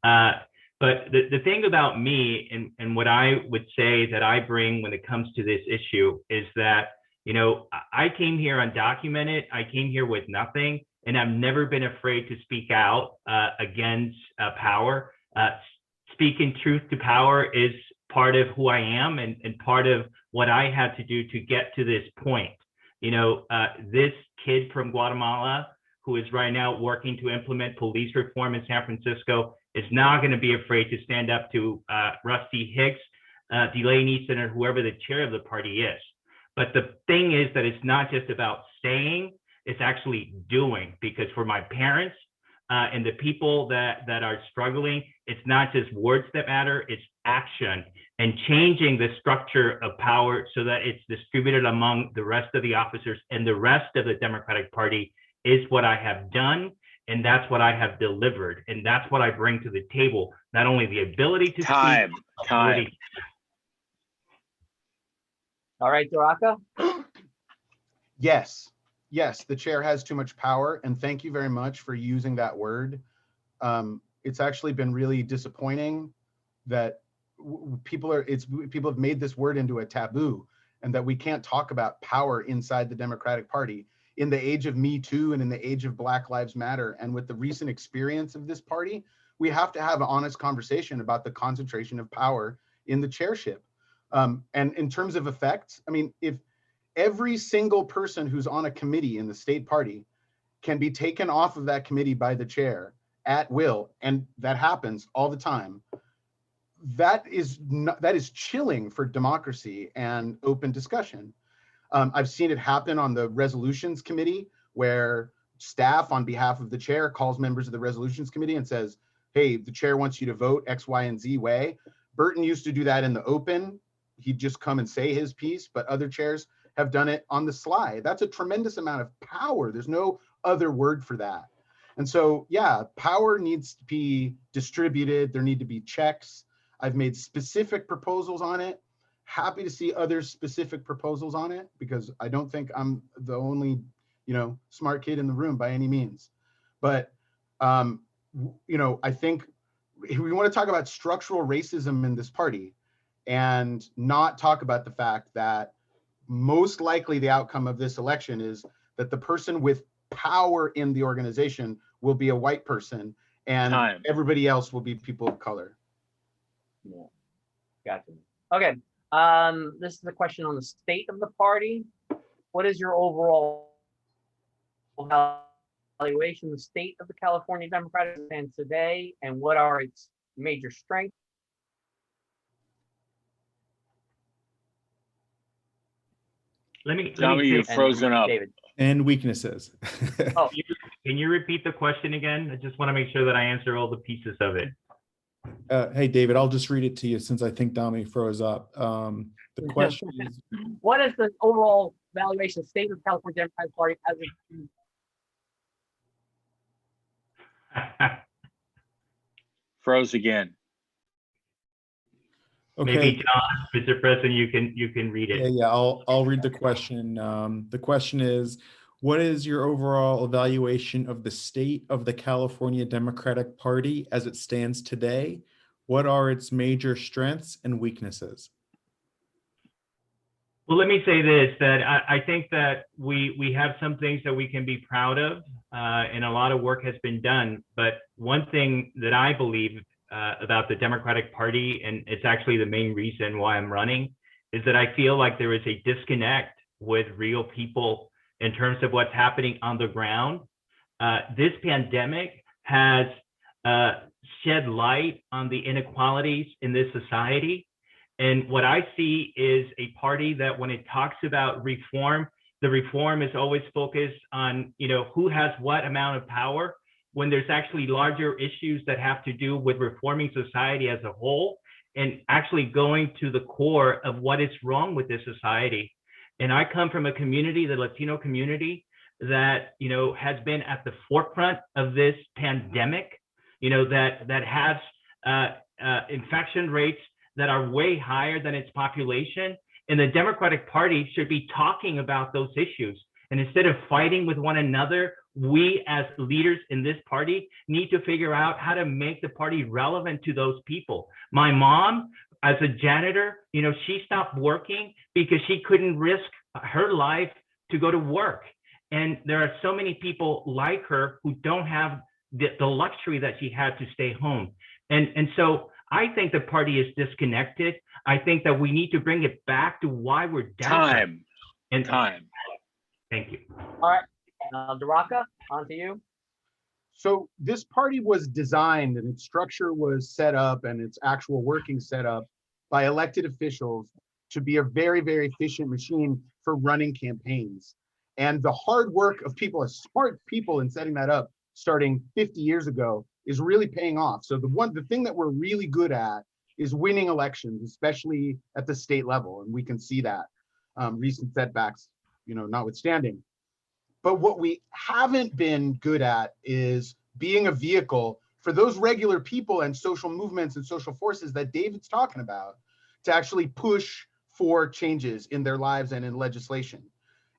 But the thing about me and what I would say that I bring when it comes to this issue is that, I came here undocumented. I came here with nothing, and I've never been afraid to speak out against power. Speaking truth to power is part of who I am and part of what I had to do to get to this point. This kid from Guatemala who is right now working to implement police reform in San Francisco is not going to be afraid to stand up to Rusty Hicks, Delaine, Eastin, or whoever the chair of the party is. But the thing is that it's not just about saying, it's actually doing, because for my parents and the people that are struggling, it's not just words that matter, it's action and changing the structure of power so that it's distributed among the rest of the officers and the rest of the Democratic Party is what I have done. And that's what I have delivered. And that's what I bring to the table. Not only the ability to Time. All right, Daraka. Yes, the chair has too much power, and thank you very much for using that word. It's actually been really disappointing that people have made this word into a taboo, and that we can't talk about power inside the Democratic Party. In the age of Me Too and in the age of Black Lives Matter, and with the recent experience of this party, we have to have an honest conversation about the concentration of power in the chairship. And in terms of effects, I mean, if every single person who's on a committee in the state party can be taken off of that committee by the chair at will, and that happens all the time, that is chilling for democracy and open discussion. I've seen it happen on the resolutions committee, where staff on behalf of the chair calls members of the resolutions committee and says, hey, the chair wants you to vote X, Y, and Z way. Burton used to do that in the open. He'd just come and say his piece, but other chairs have done it on the sly. That's a tremendous amount of power. There's no other word for that. And so, yeah, power needs to be distributed. There need to be checks. I've made specific proposals on it. Happy to see other specific proposals on it, because I don't think I'm the only, smart kid in the room by any means. But, I think we want to talk about structural racism in this party and not talk about the fact that most likely the outcome of this election is that the person with power in the organization will be a white person, and everybody else will be people of color. Yeah. Gotcha. Okay. This is a question on the state of the party. What is your overall evaluation of the state of the California Democratic stand today, and what are its major strengths? Tommy, you're frozen up. David. And weaknesses. Oh, can you repeat the question again? I just want to make sure that I answer all the pieces of it. Hey, David, I'll just read it to you since I think Dami froze up. The question is, what is the overall valuation of the state of the California Democratic Party as a Froze again. okay. Maybe John, Mr. President, you can read it. Yeah, I'll read the question. The question is, what is your overall evaluation of the state of the California Democratic Party as it stands today? What are its major strengths and weaknesses? Well, let me say this, that I think that we have some things that we can be proud of, and a lot of work has been done. But one thing that I believe about the Democratic Party, and it's actually the main reason why I'm running, is that I feel like there is a disconnect with real people in terms of what's happening on the ground. This pandemic has shed light on the inequalities in this society. And what I see is a party that when it talks about reform, the reform is always focused on, who has what amount of power, when there's actually larger issues that have to do with reforming society as a whole and actually going to the core of what is wrong with this society. And I come from a community, the Latino community, that, has been at the forefront of this pandemic, that has infection rates that are way higher than its population. And the Democratic Party should be talking about those issues. And instead of fighting with one another, we as leaders in this party need to figure out how to make the party relevant to those people. My mom, as a janitor, she stopped working because she couldn't risk her life to go to work. And there are so many people like her who don't have the luxury that she had to stay home. And so I think the party is disconnected. I think that we need to bring it back to why we're Democrats. Time. Thank you. All right, Daraka, on to you. So this party was designed and its structure was set up and its actual working set up by elected officials to be a very, very efficient machine for running campaigns. And the hard work of people, as smart people in setting that up, starting 50 years ago, is really paying off. So the thing that we're really good at is winning elections, especially at the state level. And we can see that recent setbacks, notwithstanding. But what we haven't been good at is being a vehicle for those regular people and social movements and social forces that David's talking about to actually push for changes in their lives and in legislation.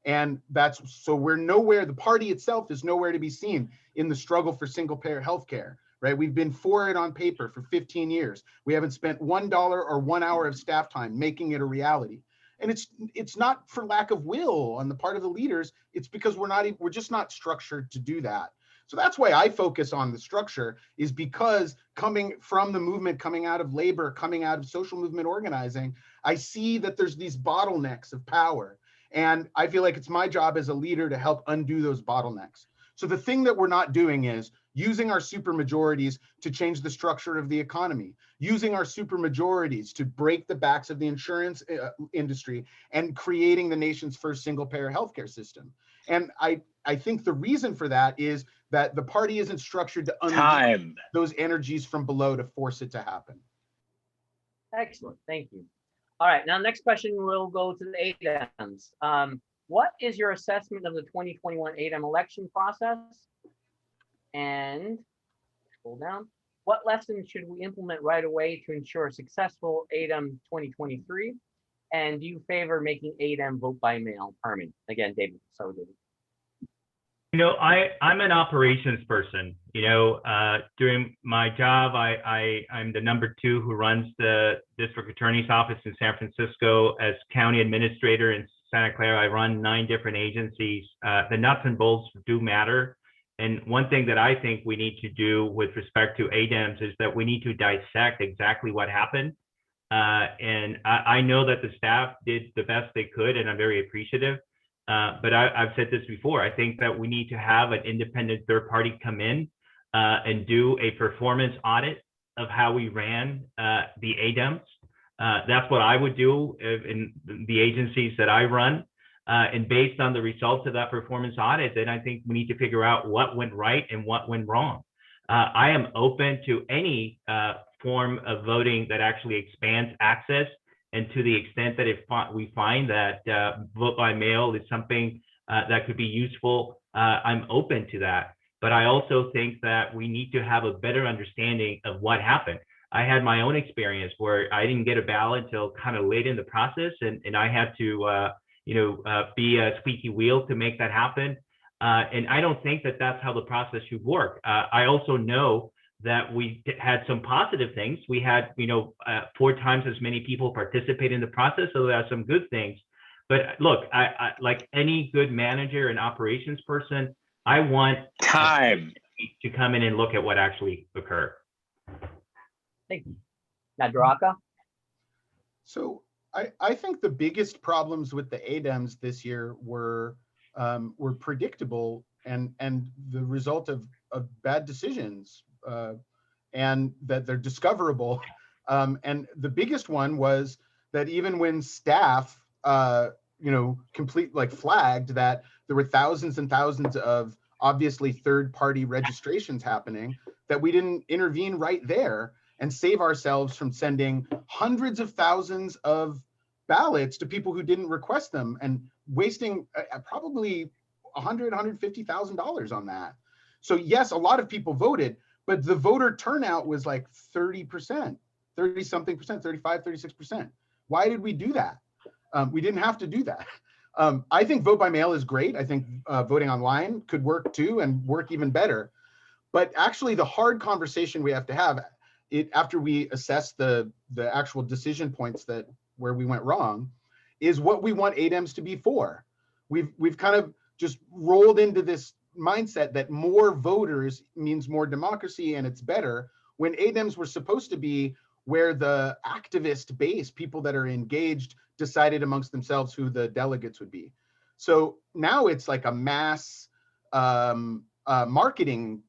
And so we're nowhere, the party itself is nowhere to be seen in the struggle for single payer healthcare, right? We've been for it on paper for 15 years. We haven't spent $1 or 1 hour of staff time making it a reality. And it's not for lack of will on the part of the leaders. It's because we're just not structured to do that. So that's why I focus on the structure, is because coming from the movement, coming out of labor, coming out of social movement organizing, I see that there's these bottlenecks of power. And I feel like it's my job as a leader to help undo those bottlenecks. So the thing that we're not doing is using our supermajorities to change the structure of the economy, using our supermajorities to break the backs of the insurance industry and creating the nation's first single payer healthcare system. And I think the reason for that is that the party isn't structured to unleash those energies from below to force it to happen. Excellent, thank you. All right, now next question will go to the ADEMs. What is your assessment of the 2021 ADEM election process? And scroll down. What lessons should we implement right away to ensure a successful ADEM 2023? And do you favor making ADEM vote by mail permanent? Again, David, so David. I'm an operations person. During my job, I'm the #2 who runs the district attorney's office in San Francisco. As county administrator in Santa Clara, I run 9 different agencies. The nuts and bolts do matter. And one thing that I think we need to do with respect to ADEMs is that we need to dissect exactly what happened. And I know that the staff did the best they could, and I'm very appreciative. But I've said this before. I think that we need to have an independent third party come in and do a performance audit of how we ran the ADEMs. That's what I would do in the agencies that I run. And based on the results of that performance audit, then I think we need to figure out what went right and what went wrong. I am open to any form of voting that actually expands access. And to the extent that if we find that vote by mail is something that could be useful, I'm open to that. But I also think that we need to have a better understanding of what happened. I had my own experience where I didn't get a ballot until kind of late in the process, and I had to be a squeaky wheel to make that happen. And I don't think that that's how the process should work. I also know that we had some positive things. We had, 4 times as many people participate in the process, so there are some good things. But look, I like any good manager and operations person, I want time to come in and look at what actually occurred. Thank you. Now, Daraka? So I think the biggest problems with the ADEMs this year were predictable and the result of bad decisions. And that they're discoverable. And the biggest one was that even when staff, flagged that there were thousands and thousands of obviously third-party registrations happening, that we didn't intervene right there and save ourselves from sending hundreds of thousands of ballots to people who didn't request them and wasting probably $100,000, $150,000 on that. So yes, a lot of people voted, but the voter turnout was like 30%, 30-something percent, 35, 36%. Why did we do that? We didn't have to do that. I think vote by mail is great. I think voting online could work too and work even better. But actually the hard conversation we have to have after we assess the actual decision points where we went wrong is what we want ADEMs to be for. We've kind of just rolled into this mindset that more voters means more democracy and it's better, when ADEMs were supposed to be where the activist base, people that are engaged, decided amongst themselves who the delegates would be. So now it's like a mass marketing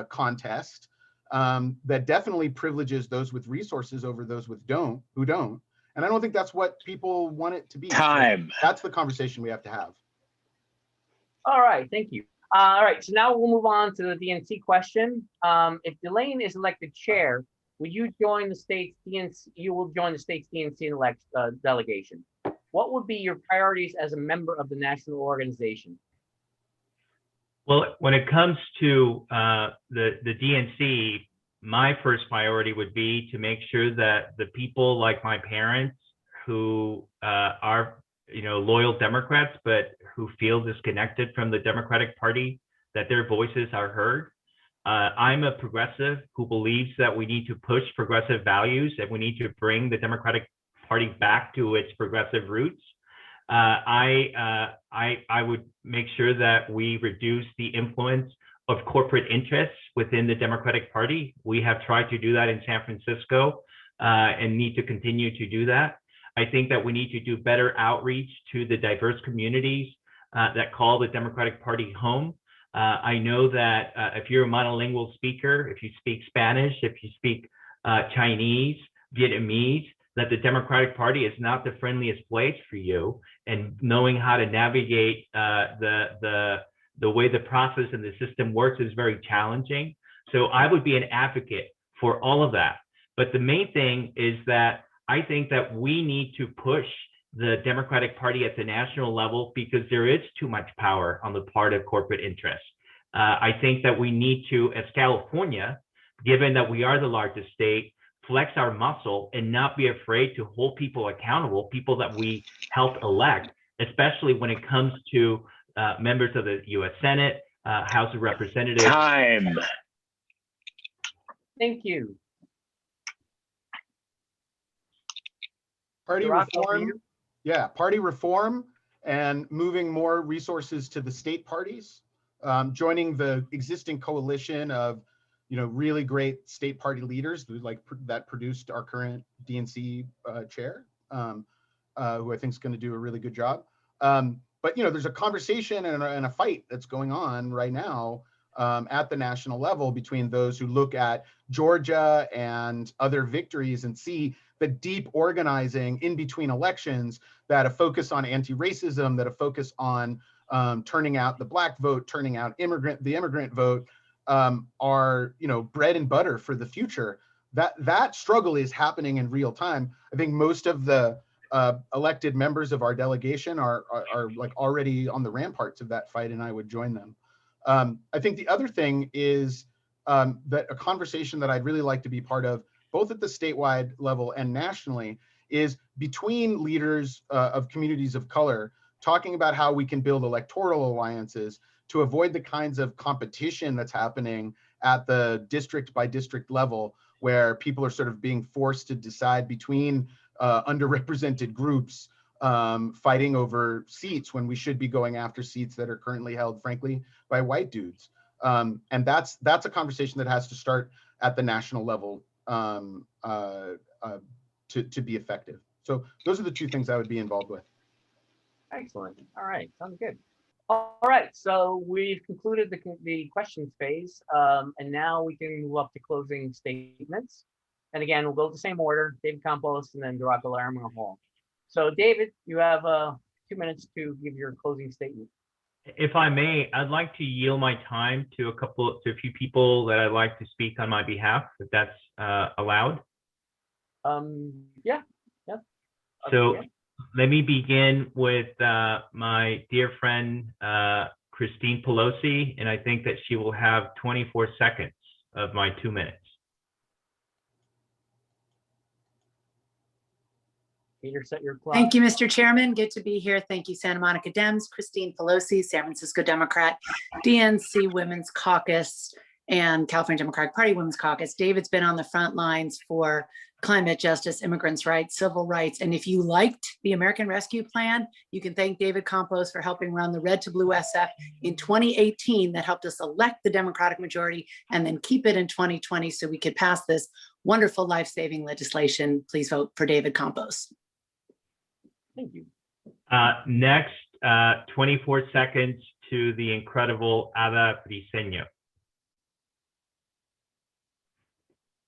contest that definitely privileges those with resources over those who don't. And I don't think that's what people want it to be. Time. So that's the conversation we have to have. All right, thank you. All right, so now we'll move on to the DNC question. If Delaine is elected chair, will you join the state's DNC? You will join the state's DNC delegation. What would be your priorities as a member of the national organization? Well, when it comes to the DNC, my first priority would be to make sure that the people like my parents who are loyal Democrats, but who feel disconnected from the Democratic Party, that their voices are heard. I'm a progressive who believes that we need to push progressive values and we need to bring the Democratic Party back to its progressive roots. I would make sure that we reduce the influence of corporate interests within the Democratic Party. We have tried to do that in San Francisco and need to continue to do that. I think that we need to do better outreach to the diverse communities that call the Democratic Party home. I know that if you're a monolingual speaker, if you speak Spanish, if you speak Chinese, Vietnamese, that the Democratic Party is not the friendliest place for you, and knowing how to navigate the way the process and the system works is very challenging. So I would be an advocate for all of that. But the main thing is that I think that we need to push the Democratic Party at the national level because there is too much power on the part of corporate interests. I think that we need to, as California, given that we are the largest state, flex our muscle and not be afraid to hold people accountable, people that we helped elect, especially when it comes to members of the U.S. Senate, House of Representatives. Time. Thank you. Party Daraka, over reform, you. yeah, party reform and moving more resources to the state parties, joining the existing coalition of, really great state party leaders who that produced our current DNC chair, who I think is going to do a really good job. But there's a conversation and a fight that's going on right now at the national level between those who look at Georgia and other victories and see the deep organizing in between elections, that a focus on anti-racism, that a focus on turning out the Black vote, turning out the immigrant vote, are bread and butter for the future. That struggle is happening in real time. I think most of the elected members of our delegation are already on the ramparts of that fight, and I would join them. I think the other thing is that a conversation that I'd really like to be part of, both at the statewide level and nationally, is between leaders of communities of color, talking about how we can build electoral alliances to avoid the kinds of competition that's happening at the district by district level, where people are sort of being forced to decide between underrepresented groups fighting over seats when we should be going after seats that are currently held, frankly, by white dudes. And that's a conversation that has to start at the national level to be effective. So those are the two things I would be involved with. Excellent. All right, sounds good. All right, so we've concluded the questions phase, and now we can move up to closing statements. And again, we'll go the same order: David Campos and then Daraka, Laramore-Hall. So David, you have 2 minutes to give your closing statement. If I may, I'd like to yield my time to a few people that I'd like to speak on my behalf, if that's allowed. Yeah. So let me begin with my dear friend, Christine Pelosi, and I think that she will have 24 seconds of my 2 minutes. Peter, set your clock. Thank you, Mr. Chairman. Good to be here. Thank you, Santa Monica Dems, Christine Pelosi, San Francisco Democrat, DNC Women's Caucus, and California Democratic Party Women's Caucus. David's been on the front lines for climate justice, immigrants' rights, civil rights. And if you liked the American Rescue Plan, you can thank David Campos for helping run the Red to Blue SF in 2018 that helped us elect the Democratic majority and then keep it in 2020 so we could pass this wonderful life-saving legislation. Please vote for David Campos. Thank you. Next, 24 seconds to the incredible Ada Briseño.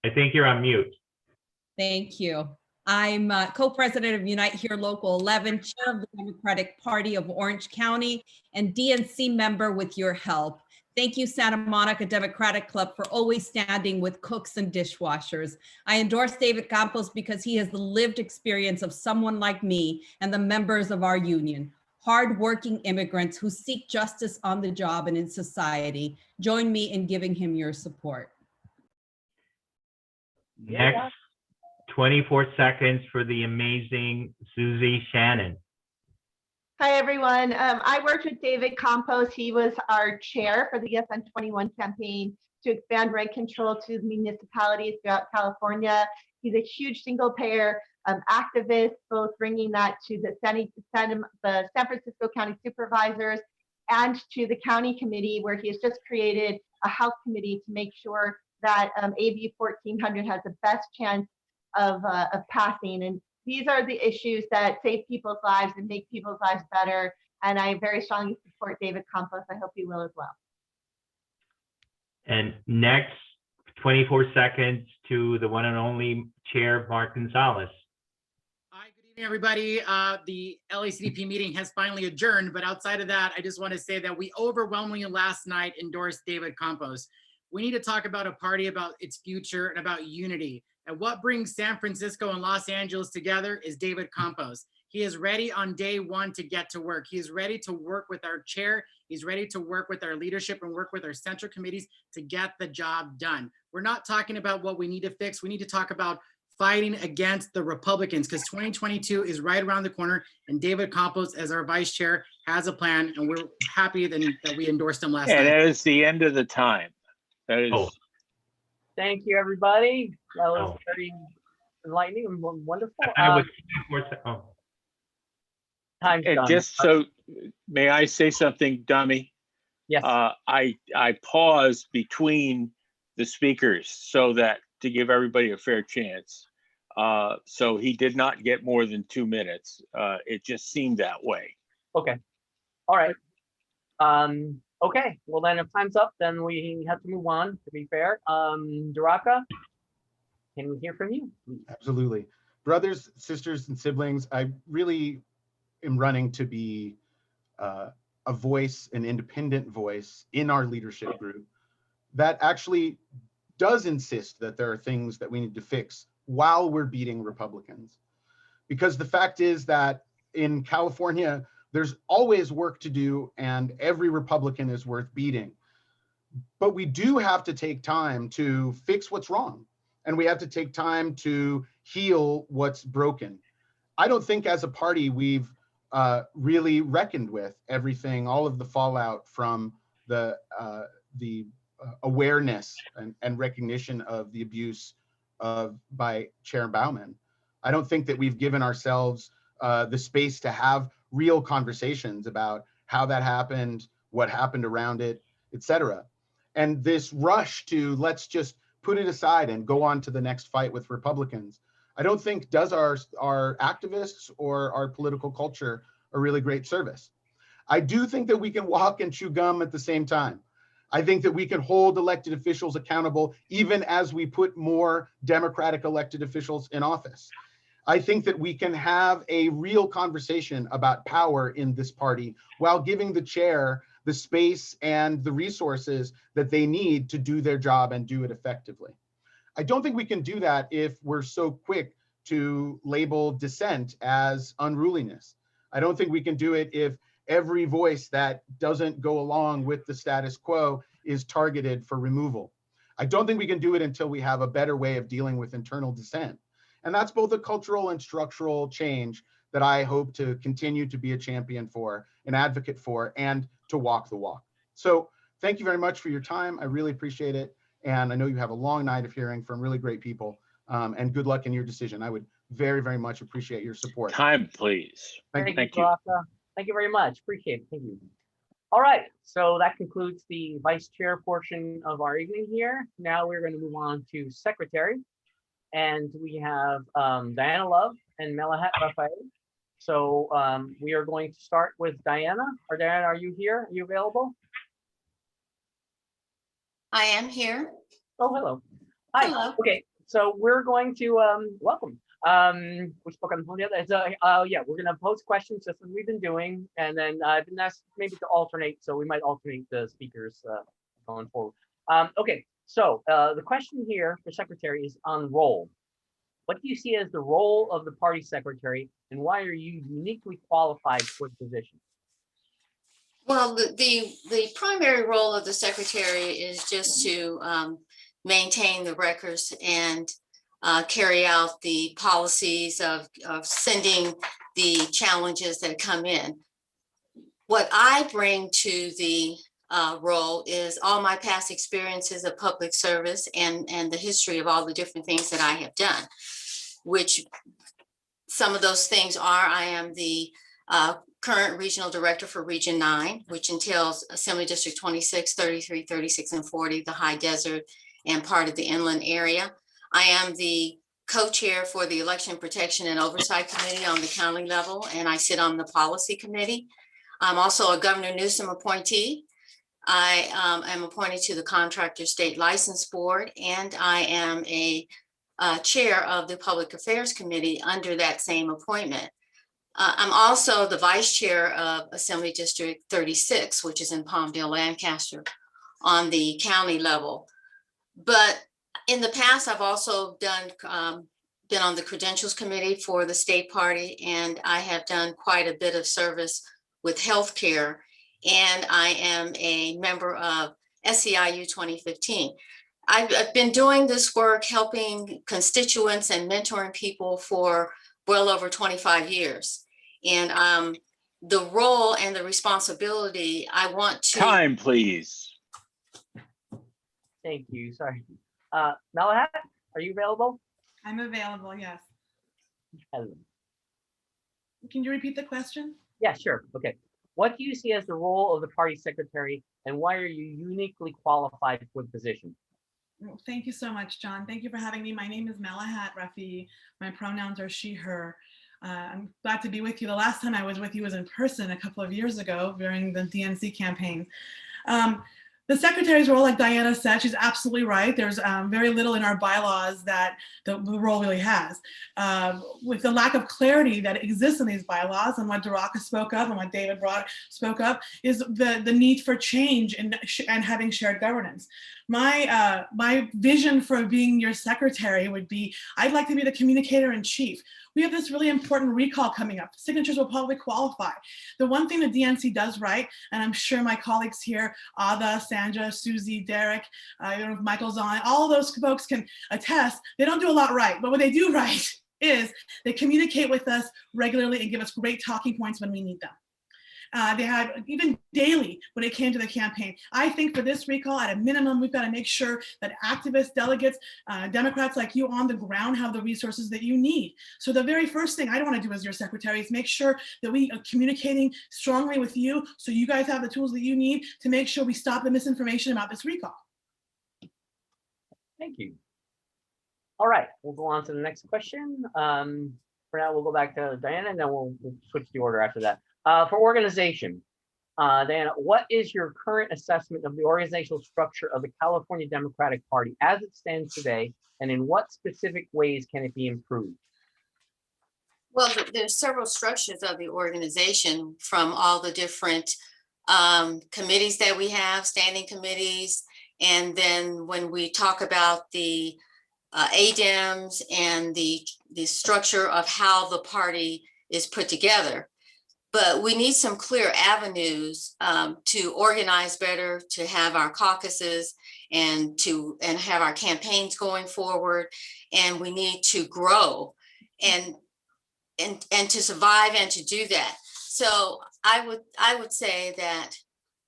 I think you're on mute. Thank you. I'm co-president of Unite Here Local 11, chair of the Democratic Party of Orange County, and DNC member with your help. Thank you, Santa Monica Democratic Club, for always standing with cooks and dishwashers. I endorse David Campos because he has the lived experience of someone like me and the members of our union, hardworking immigrants who seek justice on the job and in society. Join me in giving him your support. Next, 24 seconds for the amazing Susie Shannon. Hi, everyone. I worked with David Campos. He was our chair for the Yes on 21 campaign to expand rent control to municipalities throughout California. He's a huge single payer activist, both bringing that to the San Francisco County Supervisors and to the county committee, where he has just created a House committee to make sure that AB 1400 has the best chance of passing. And these are the issues that save people's lives and make people's lives better. And I very strongly support David Campos. I hope you will as well. And next, 24 seconds to the one and only Chair Mark Gonzalez. Hi, good evening, everybody. The LACDP meeting has finally adjourned, but outside of that, I just want to say that we overwhelmingly last night endorsed David Campos. We need to talk about a party, about its future, and about unity. And what brings San Francisco and Los Angeles together is David Campos. He is ready on day one to get to work. He is ready to work with our chair. He's ready to work with our leadership and work with our central committees to get the job done. We're not talking about what we need to fix. We need to talk about fighting against the Republicans, because 2022 is right around the corner, and David Campos, as our vice chair, has a plan, and we're happy that we endorsed him last night. And that is the end of the time. That is. Thank you, everybody. That was very enlightening and wonderful. And just so, may I say something, dummy? Yes. I paused between the speakers so that to give everybody a fair chance. So he did not get more than 2 minutes. It just seemed that way. Okay. All right. Okay. Well, then if time's up, then we have to move on, to be fair. Daraka, can we hear from you? Absolutely. Brothers, sisters, and siblings, I really am running to be a voice, an independent voice in our leadership group that actually does insist that there are things that we need to fix while we're beating Republicans. Because the fact is that in California, there's always work to do, and every Republican is worth beating. But we do have to take time to fix what's wrong, and we have to take time to heal what's broken. I don't think as a party we've really reckoned with everything, all of the fallout from the awareness and recognition of the abuse by Chair Bauman. I don't think that we've given ourselves the space to have real conversations about how that happened, what happened around it, etc. And this rush to let's just put it aside and go on to the next fight with Republicans, I don't think does our activists or our political culture a really great service. I do think that we can walk and chew gum at the same time. I think that we can hold elected officials accountable even as we put more Democratic elected officials in office. I think that we can have a real conversation about power in this party while giving the chair the space and the resources that they need to do their job and do it effectively. I don't think we can do that if we're so quick to label dissent as unruliness. I don't think we can do it if every voice that doesn't go along with the status quo is targeted for removal. I don't think we can do it until we have a better way of dealing with internal dissent. And that's both a cultural and structural change that I hope to continue to be a champion for, an advocate for, and to walk the walk. So thank you very much for your time. I really appreciate it. And I know you have a long night of hearing from really great people, and good luck in your decision. I would very, very much appreciate your support. Time, please. Thank you. Thank you very much. Appreciate it. Thank you. All right. So that concludes the vice chair portion of our evening here. Now we're going to move on to secretary. and we have Diana Love and Melahat Rafiei. So we are going to start with Diana. Or Diana, are you here? Are you available? I am here. Oh, hello. Hi. Hello. Okay, so we're going to welcome. We spoke on the other. Yeah, we're gonna pose questions just as we've been doing, and then I've been asked maybe to alternate, so we might alternate the speakers going forward. Okay, so the question here for secretary is on role. What do you see as the role of the party secretary, and why are you uniquely qualified for the position? Well, the primary role of the secretary is just to maintain the records and carry out the policies of sending the challenges that come in. What I bring to the role is all my past experiences of public service and the history of all the different things that I have done, which some of those things are, I am the current regional director for Region 9, which entails Assembly District 26, 33, 36, and 40, the high desert and part of the inland area. I am the co-chair for the Election Protection and Oversight Committee on the county level, and I sit on the policy committee. I'm also a Governor Newsom appointee. I am appointed to the Contractor State License Board, and I am a chair of the Public Affairs Committee under that same appointment. I'm also the vice chair of Assembly District 36, which is in Palmdale, Lancaster, on the county level. But in the past, I've also been on the credentials committee for the state party, and I have done quite a bit of service with healthcare, and I am a member of SEIU 2015. I've been doing this work, helping constituents and mentoring people for well over 25 years. And the role and the responsibility, I want to— Time, please. Thank you, sorry. Melahat, are you available? I'm available, yes. Hello. Can you repeat the question? Yeah, sure, okay. What do you see as the role of the party secretary, and why are you uniquely qualified for the position? Well, thank you so much, John. Thank you for having me. My name is Melahat Rafiei. My pronouns are she, her. I'm glad to be with you. The last time I was with you was in person a couple of years ago during the DNC campaign. The secretary's role, like Diana said, she's absolutely right. There's very little in our bylaws that the role really has. With the lack of clarity that exists in these bylaws, and what Daraka spoke of and what David spoke of, is the need for change and having shared governance. My vision for being your secretary would be, I'd like to be the communicator in chief. We have this really important recall coming up. Signatures will probably qualify. The one thing the DNC does right, and I'm sure my colleagues here, Ada, Sandra, Susie, Derek, Michael's on, all of those folks can attest, they don't do a lot right, but what they do right is they communicate with us regularly and give us great talking points when we need them. They had even daily when it came to the campaign. I think for this recall, at a minimum, we've got to make sure that activists, delegates, Democrats like you on the ground have the resources that you need. So the very first thing I want to do as your secretary is make sure that we are communicating strongly with you, so you guys have the tools that you need to make sure we stop the misinformation about this recall. Thank you. All right, we'll go on to the next question. For now, we'll go back to Diana, and then we'll switch the order after that. For organization, Diana, what is your current assessment of the organizational structure of the California Democratic Party as it stands today, and in what specific ways can it be improved? Well, there's several structures of the organization, from all the different committees that we have, standing committees, and then when we talk about the ADEMs and the structure of how the party is put together. But we need some clear avenues to organize better, to have our caucuses and have our campaigns going forward. And we need to grow and to survive and to do that. So I would say that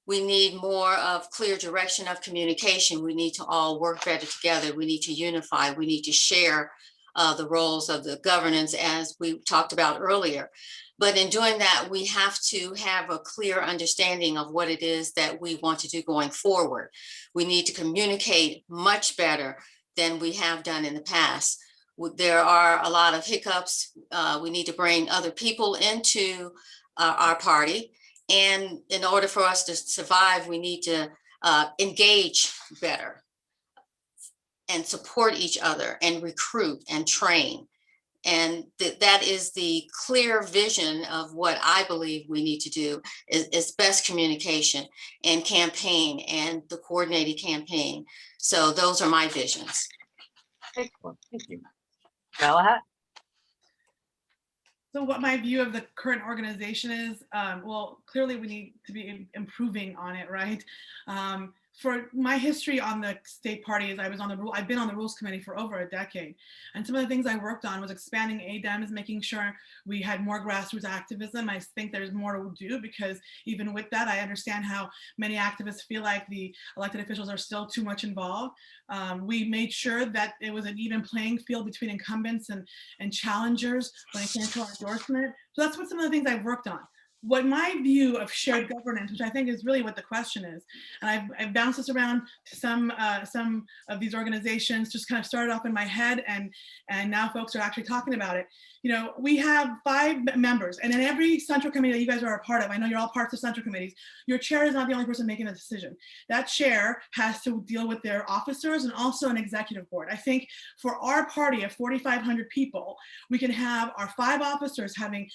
we need more of clear direction of communication. We need to all work better together. We need to unify. We need to share the roles of the governance, as we talked about earlier. But in doing that, we have to have a clear understanding of what it is that we want to do going forward. We need to communicate much better than we have done in the past. There are a lot of hiccups. We need to bring other people into our party. And in order for us to survive, we need to engage better and support each other and recruit and train. And that is the clear vision of what I believe we need to do is best communication and campaign and the coordinated campaign. So those are my visions. Excellent, thank you. Melahat? So what my view of the current organization is, well, clearly we need to be improving on it, right? For my history on the state party is I've been on the rules committee for over a decade. And some of the things I worked on was expanding ADEMs, making sure we had more grassroots activism. I think there's more to do because even with that, I understand how many activists feel like the elected officials are still too much involved. We made sure that it was an even playing field between incumbents and challengers when it came to our endorsement. So that's what some of the things I've worked on. What my view of shared governance, which I think is really what the question is, and I've bounced this around to some of these organizations, just kind of started off in my head, and now folks are actually talking about it. You know, we have 5 members, and in every central committee that you guys are a part of, I know you're all parts of central committees, your chair is not the only person making the decision. That chair has to deal with their officers and also an executive board. I think for our party of 4,500 people, we can have our 5 officers having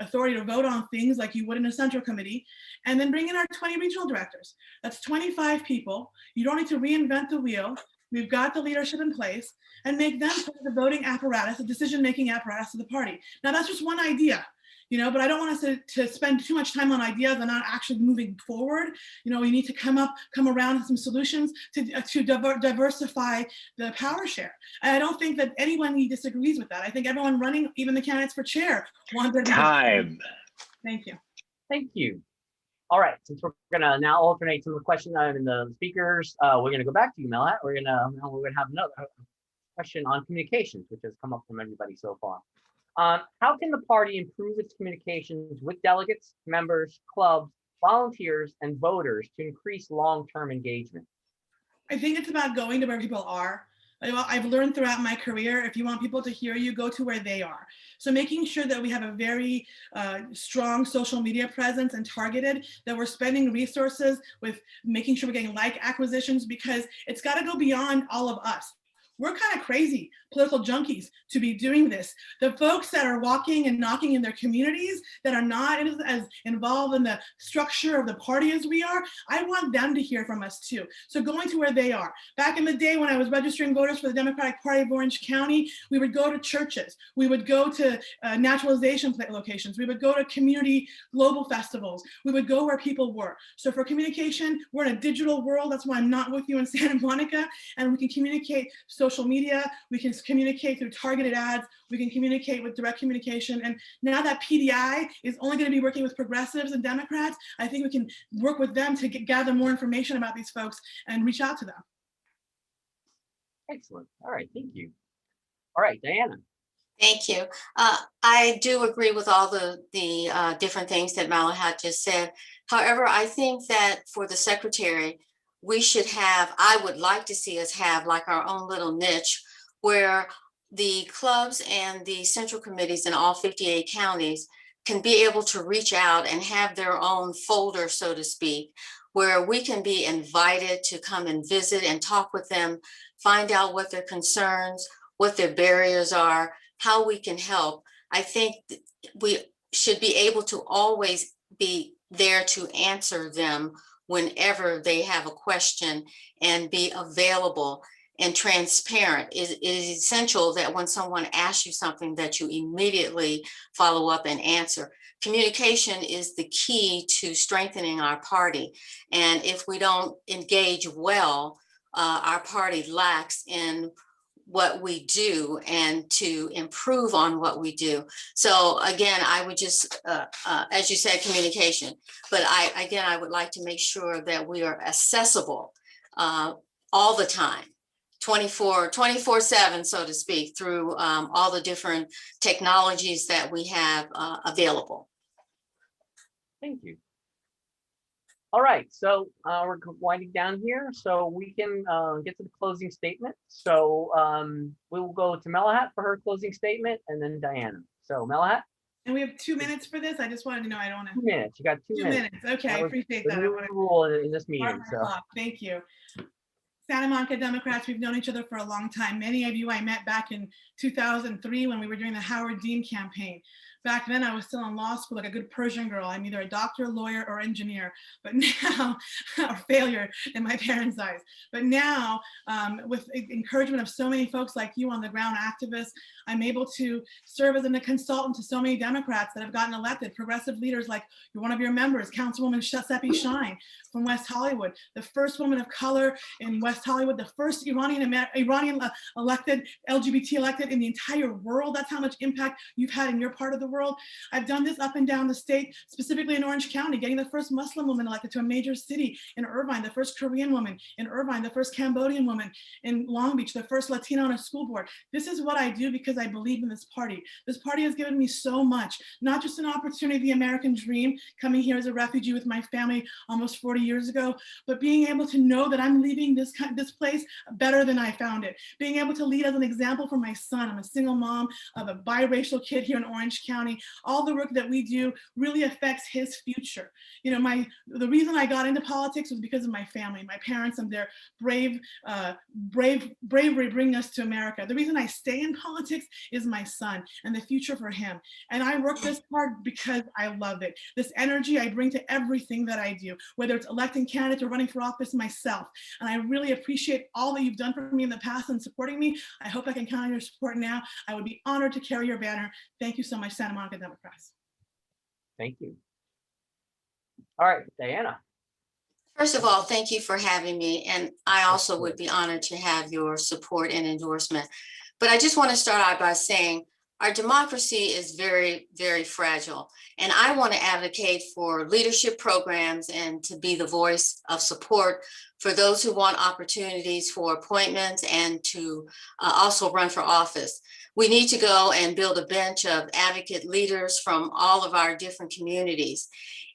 authority to vote on things like you would in a central committee, and then bring in our 20 regional directors. That's 25 people. You don't need to reinvent the wheel. We've got the leadership in place, and make them part of the voting apparatus, the decision-making apparatus of the party. Now that's just one idea, but I don't want us to spend too much time on ideas and not actually moving forward. We need to come around with some solutions to diversify the power share. And I don't think that anyone disagrees with that. I think everyone running, even the candidates for chair, want there to be Time. Thank you. Thank you. All right, since we're gonna now alternate some of the questions and the speakers, we're gonna go back to you, Melahat. We're gonna have another question on communications, which has come up from everybody so far. How can the party improve its communications with delegates, members, clubs, volunteers, and voters to increase long-term engagement? I think it's about going to where people are. I've learned throughout my career, if you want people to hear you, go to where they are. So making sure that we have a very strong social media presence and targeted, that we're spending resources with making sure we're getting like acquisitions, because it's got to go beyond all of us. We're kind of crazy political junkies to be doing this. The folks that are walking and knocking in their communities that are not as involved in the structure of the party as we are, I want them to hear from us too. So going to where they are. Back in the day when I was registering voters for the Democratic Party of Orange County, we would go to churches. We would go to naturalization locations. We would go to community global festivals. We would go where people were. So for communication, we're in a digital world. That's why I'm not with you in Santa Monica. And we can communicate social media, we can communicate through targeted ads, we can communicate with direct communication. And now that PDI is only going to be working with progressives and Democrats, I think we can work with them to gather more information about these folks and reach out to them. Excellent. All right, thank you. All right, Diana. Thank you. I do agree with all the different things that Melahat just said. However, I think that for the secretary, we should have, I would like to see us have like our own little niche where the clubs and the central committees in all 58 counties can be able to reach out and have their own folder, so to speak, where we can be invited to come and visit and talk with them, find out what their concerns, what their barriers are, how we can help. I think we should be able to always be there to answer them whenever they have a question and be available and transparent. It is essential that when someone asks you something that you immediately follow up and answer. Communication is the key to strengthening our party. And if we don't engage well, our party lacks in what we do and to improve on what we do. So again, I would just, as you said, communication, but I would like to make sure that we are accessible all the time, 24/7, so to speak, through all the different technologies that we have available. Thank you. All right, so we're winding down here, so we can get to the closing statement. So we will go to Melahat for her closing statement, and then Diana. So Melahat? And we have 2 minutes for this. I just wanted to know, I don't want to. 2 minutes, you got 2 2 minutes. minutes, okay, I That was appreciate the that. I new want to rule in this meeting, mark my so. clock. Thank you. Santa Monica Democrats, we've known each other for a long time. Many of you I met back in 2003 when we were doing the Howard Dean campaign. Back then I was still in law school like a good Persian girl. I'm either a doctor, lawyer, or engineer, but now, or failure in my parents' eyes. But now, with encouragement of so many folks like you on the ground activists, I'm able to serve as a consultant to so many Democrats that have gotten elected, progressive leaders like one of your members, Councilwoman Seppi Shine from West Hollywood, the first woman of color in West Hollywood, the first Iranian elected, LGBT elected in the entire world. That's how much impact you've had in your part of the world. I've done this up and down the state, specifically in Orange County, getting the first Muslim woman elected to a major city in Irvine, the first Korean woman in Irvine, the first Cambodian woman in Long Beach, the first Latina on a school board. This is what I do because I believe in this party. This party has given me so much, not just an opportunity, the American dream, coming here as a refugee with my family almost 40 years ago, but being able to know that I'm leaving this place better than I found it. Being able to lead as an example for my son. I'm a single mom of a biracial kid here in Orange County. All the work that we do really affects his future. You know, the reason I got into politics was because of my family, my parents and their bravery bringing us to America. The reason I stay in politics is my son and the future for him. And I work this hard because I love it. This energy I bring to everything that I do, whether it's electing candidates or running for office myself. And I really appreciate all that you've done for me in the past and supporting me. I hope I can count on your support now. I would be honored to carry your banner. Thank you so much, Santa Monica Democrats. Thank you. All right, Diana. First of all, thank you for having me. And I also would be honored to have your support and endorsement. But I just want to start out by saying our democracy is very, very fragile. And I want to advocate for leadership programs and to be the voice of support for those who want opportunities for appointments and to also run for office. We need to go and build a bench of advocate leaders from all of our different communities.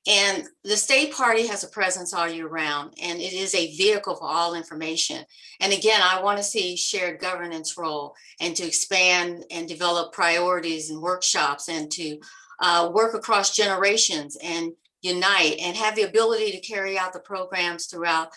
And the state party has a presence all year round, and it is a vehicle for all information. And again, I want to see shared governance role and to expand and develop priorities and workshops and to work across generations and unite and have the ability to carry out the programs throughout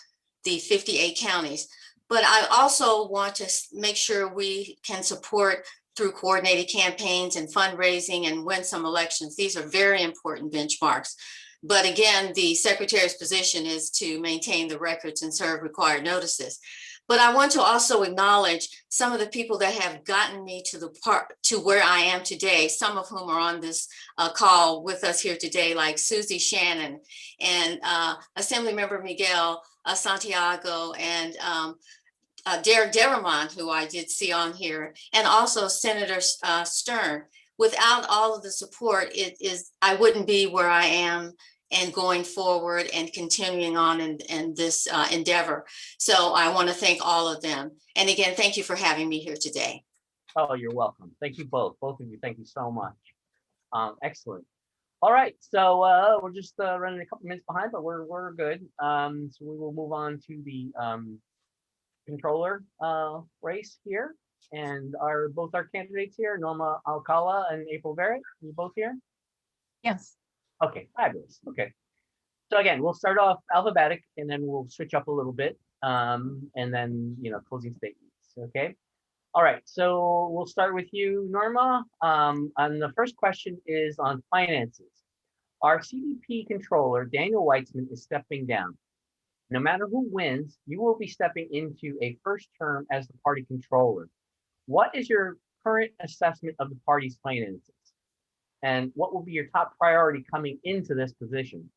the 58 counties. But I also want to make sure we can support through coordinated campaigns and fundraising and win some elections. These are very important benchmarks. But again, the secretary's position is to maintain the records and serve required notices. But I want to also acknowledge some of the people that have gotten me to where I am today, some of whom are on this call with us here today, like Susie Shannon and Assemblymember Miguel Santiago and Derek Devermont, who I did see on here, and also Senator Stern. Without all of the support, I wouldn't be where I am and going forward and continuing on in this endeavor. So I want to thank all of them. And again, thank you for having me here today. Oh, you're welcome. Thank you both of you. Thank you so much. Excellent. All right, so we're just running a couple minutes behind, but we're good. So we will move on to the controller race here. And are both our candidates here, Norma Alcala and April Verritt? Are you both here? Yes. Okay, fabulous. Okay. So again, we'll start off alphabetic and then we'll switch up a little bit. And then, closing statements. Okay. All right. So we'll start with you, Norma. And the first question is on finances. Our CDP controller, Daniel Weitzman, is stepping down. No matter who wins, you will be stepping into a first term as the party controller. What is your current assessment of the party's finances? And what will be your top priority coming into this position?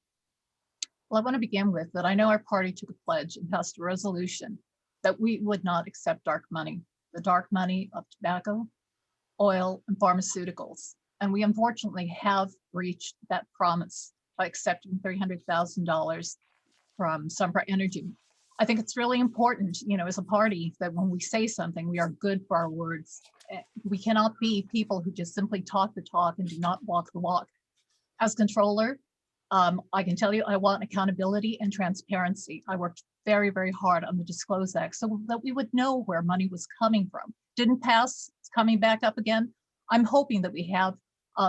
Well, I want to begin with that I know our party took a pledge and passed a resolution that we would not accept dark money, the dark money of tobacco, oil, and pharmaceuticals. And we unfortunately have breached that promise by accepting $300,000 from Sunbright Energy. I think it's really important, as a party, that when we say something, we are good for our words. We cannot be people who just simply talk the talk and do not walk the walk. As controller, I can tell you, I want accountability and transparency. I worked very, very hard on the Disclose Act so that we would know where money was coming from. Didn't pass, it's coming back up again. I'm hoping that we have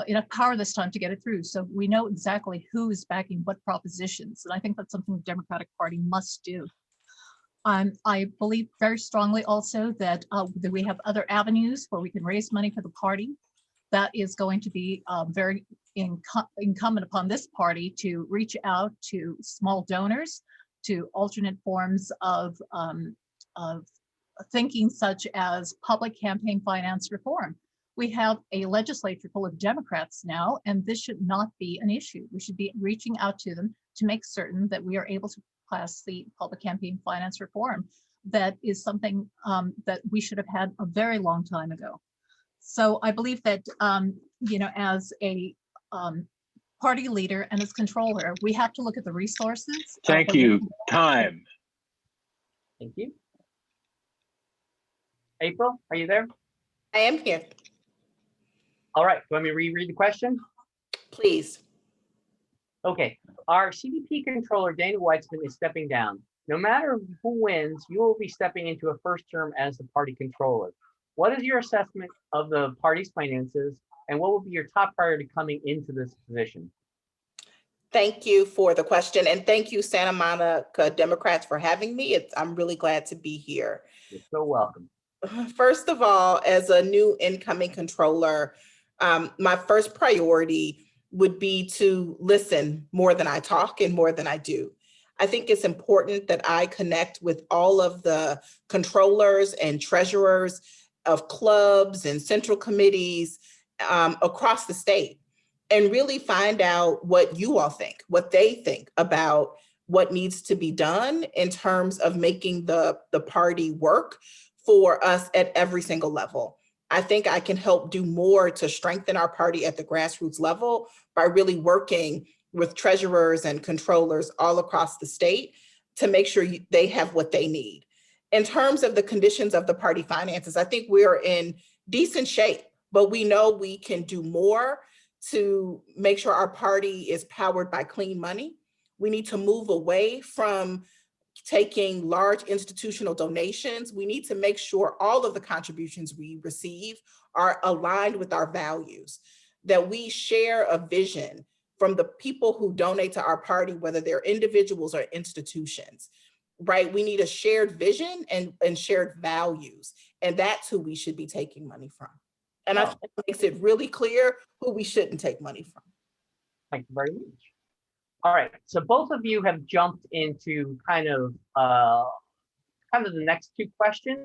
enough power this time to get it through so we know exactly who is backing what propositions. And I think that's something the Democratic Party must do. I believe very strongly also that we have other avenues where we can raise money for the party. That is going to be very incumbent upon this party to reach out to small donors, to alternate forms of thinking, such as public campaign finance reform. We have a legislature full of Democrats now, and this should not be an issue. We should be reaching out to them to make certain that we are able to pass the public campaign finance reform. That is something that we should have had a very long time ago. So I believe that, as a party leader and as controller, we have to look at the resources. Thank you. Time. Thank you. April, are you there? I am here. All right, let me reread the question. Please. Okay, our CDP controller, Dana Weitzman, is stepping down. No matter who wins, you will be stepping into a first term as the party controller. What is your assessment of the party's finances, and what will be your top priority coming into this position? Thank you for the question, and thank you, Santa Monica Democrats, for having me. I'm really glad to be here. You're so welcome. First of all, as a new incoming controller, my first priority would be to listen more than I talk and more than I do. I think it's important that I connect with all of the controllers and treasurers of clubs and central committees across the state and really find out what you all think, what they think about what needs to be done in terms of making the party work for us at every single level. I think I can help do more to strengthen our party at the grassroots level by really working with treasurers and controllers all across the state to make sure they have what they need. In terms of the conditions of the party finances, I think we're in decent shape, but we know we can do more to make sure our party is powered by clean money. We need to move away from taking large institutional donations. We need to make sure all of the contributions we receive are aligned with our values, that we share a vision from the people who donate to our party, whether they're individuals or institutions, right? We need a shared vision and shared values, and that's who we should be taking money from. And I think it makes it really clear who we shouldn't take money from. Thank you very much. All right, so both of you have jumped into kind of the next two questions.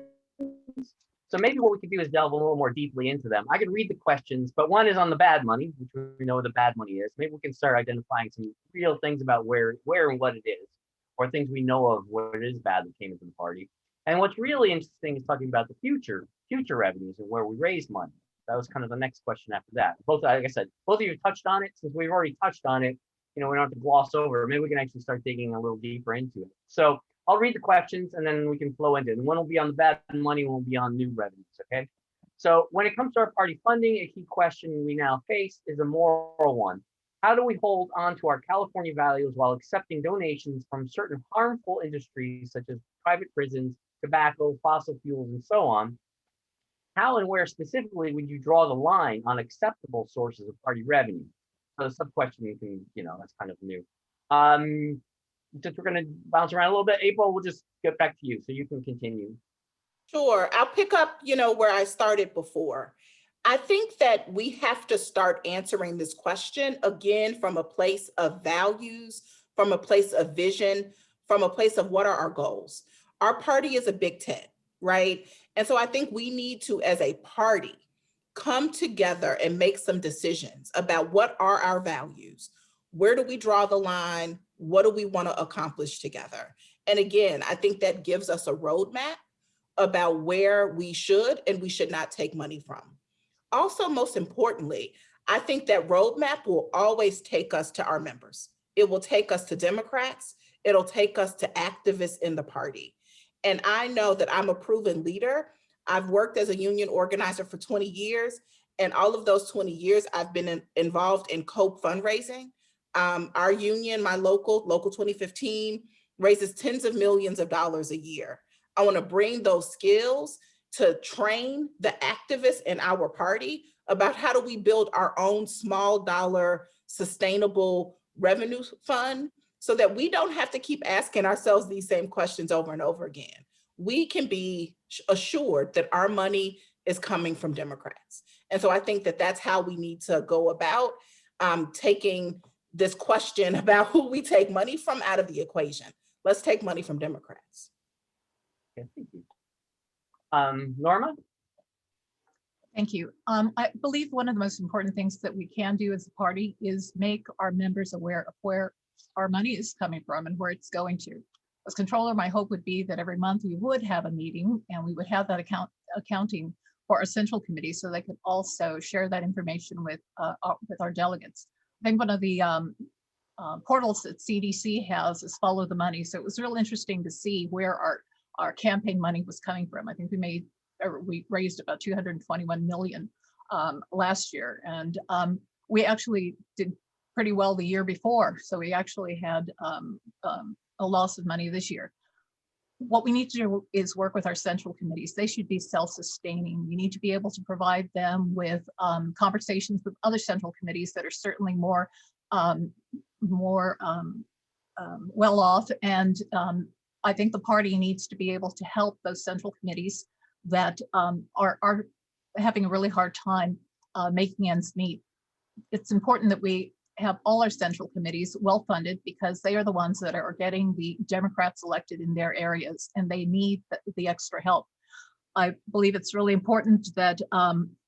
So maybe what we could do is delve a little more deeply into them. I could read the questions, but one is on the bad money, which we know what the bad money is. Maybe we can start identifying some real things about where and what it is, or things we know of where it is bad that came into the party. And what's really interesting is talking about the future revenues and where we raise money. That was kind of the next question after that. Both, like I said, both of you touched on it. Since we've already touched on it, we don't have to gloss over. Maybe we can actually start digging a little deeper into it. So I'll read the questions and then we can flow into it. And one will be on the bad money, one will be on new revenues, okay? So when it comes to our party funding, a key question we now face is a moral one. How do we hold on to our California values while accepting donations from certain harmful industries such as private prisons, tobacco, fossil fuels, and so on? How and where specifically would you draw the line on acceptable sources of party revenue? So the sub-question you can, that's kind of new. Just we're going to bounce around a little bit. April, we'll just get back to you so you can continue. Sure, I'll pick up, where I started before. I think that we have to start answering this question again from a place of values, from a place of vision, from a place of what are our goals. Our party is a big tent, right? And so I think we need to, as a party, come together and make some decisions about what are our values, where do we draw the line, what do we want to accomplish together? And again, I think that gives us a roadmap about where we should and we should not take money from. Also, most importantly, I think that roadmap will always take us to our members. It will take us to Democrats. It'll take us to activists in the party. And I know that I'm a proven leader. I've worked as a union organizer for 20 years, and all of those 20 years I've been involved in COPE fundraising. Our union, my local 2015, raises tens of millions of dollars a year. I want to bring those skills to train the activists in our party about how do we build our own small dollar sustainable revenue fund so that we don't have to keep asking ourselves these same questions over and over again. We can be assured that our money is coming from Democrats. And so I think that that's how we need to go about taking this question about who we take money from out of the equation. Let's take money from Democrats. Okay, thank you. Norma? Thank you. I believe one of the most important things that we can do as a party is make our members aware of where our money is coming from and where it's going to. As controller, my hope would be that every month we would have a meeting and we would have that accounting for our central committee so they could also share that information with our delegates. I think one of the portals that CDC has is Follow the Money. So it was real interesting to see where our campaign money was coming from. I think we raised about 221 million last year, and we actually did pretty well the year before. So we actually had a loss of money this year. What we need to do is work with our central committees. They should be self-sustaining. We need to be able to provide them with conversations with other central committees that are certainly more well off. And I think the party needs to be able to help those central committees that are having a really hard time making ends meet. It's important that we have all our central committees well funded because they are the ones that are getting the Democrats elected in their areas and they need the extra help. I believe it's really important that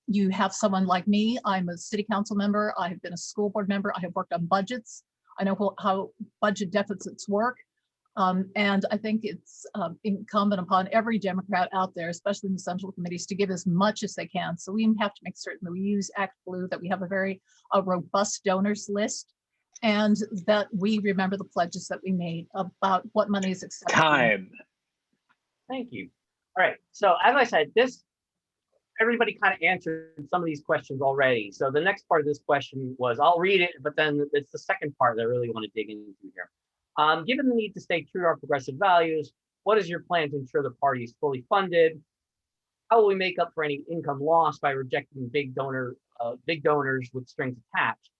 you have someone like me. I'm a city council member. I have been a school board member. I have worked on budgets. I know how budget deficits work. And I think it's incumbent upon every Democrat out there, especially in the central committees, to give as much as they can. So we have to make certain that we use Act Blue, that we have a very robust donors list, and that we remember the pledges that we made about what money is acceptable. Time. Thank you. All right. So as I said, everybody kind of answered some of these questions already. So the next part of this question was, I'll read it, but then it's the second part that I really want to dig into here. Given the need to stay true to our progressive values, what is your plan to ensure the party is fully funded? How will we make up for any income lost by rejecting big donors with strings attached?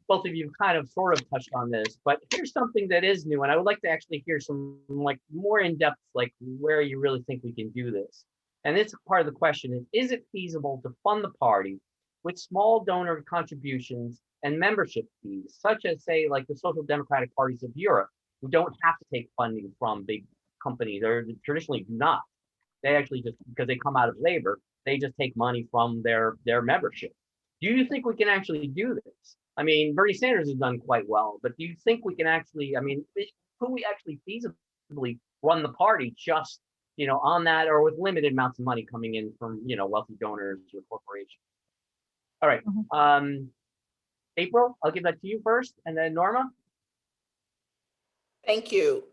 Both of you kind of sort of touched on this, but here's something that is new, and I would like to actually hear some more in-depth, where you really think we can do this. And this part of the question is it feasible to fund the party with small donor contributions and membership fees, such as, say, like the social democratic parties of Europe, who don't have to take funding from big companies, or traditionally do not. They actually just, because they come out of labor, they just take money from their membership. Do you think we can actually do this? I mean, Bernie Sanders has done quite well, but do you think we can actually, could we actually feasibly run the party just, on that, or with limited amounts of money coming in from, wealthy donors or corporations? All right. April, I'll give that to you first, and then Norma. Thank you.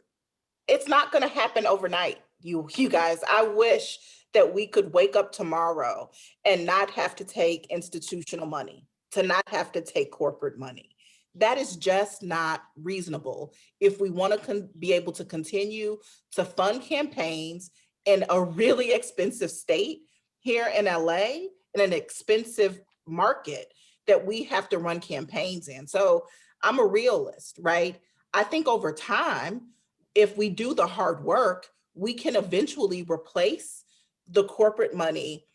It's not going to happen overnight, you guys. I wish that we could wake up tomorrow and not have to take institutional money, to not have to take corporate money. That is just not reasonable if we want to be able to continue to fund campaigns in a really expensive state here in LA, in an expensive market that we have to run campaigns in. So I'm a realist, right? I think over time, if we do the hard work, we can eventually replace the corporate money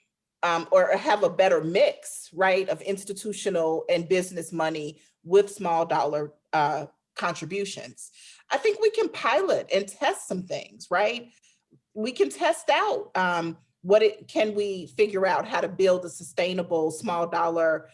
or have a better mix, right, of institutional and business money with small dollar contributions. I think we can pilot and test some things, right? We can test out can we figure out how to build a sustainable small dollar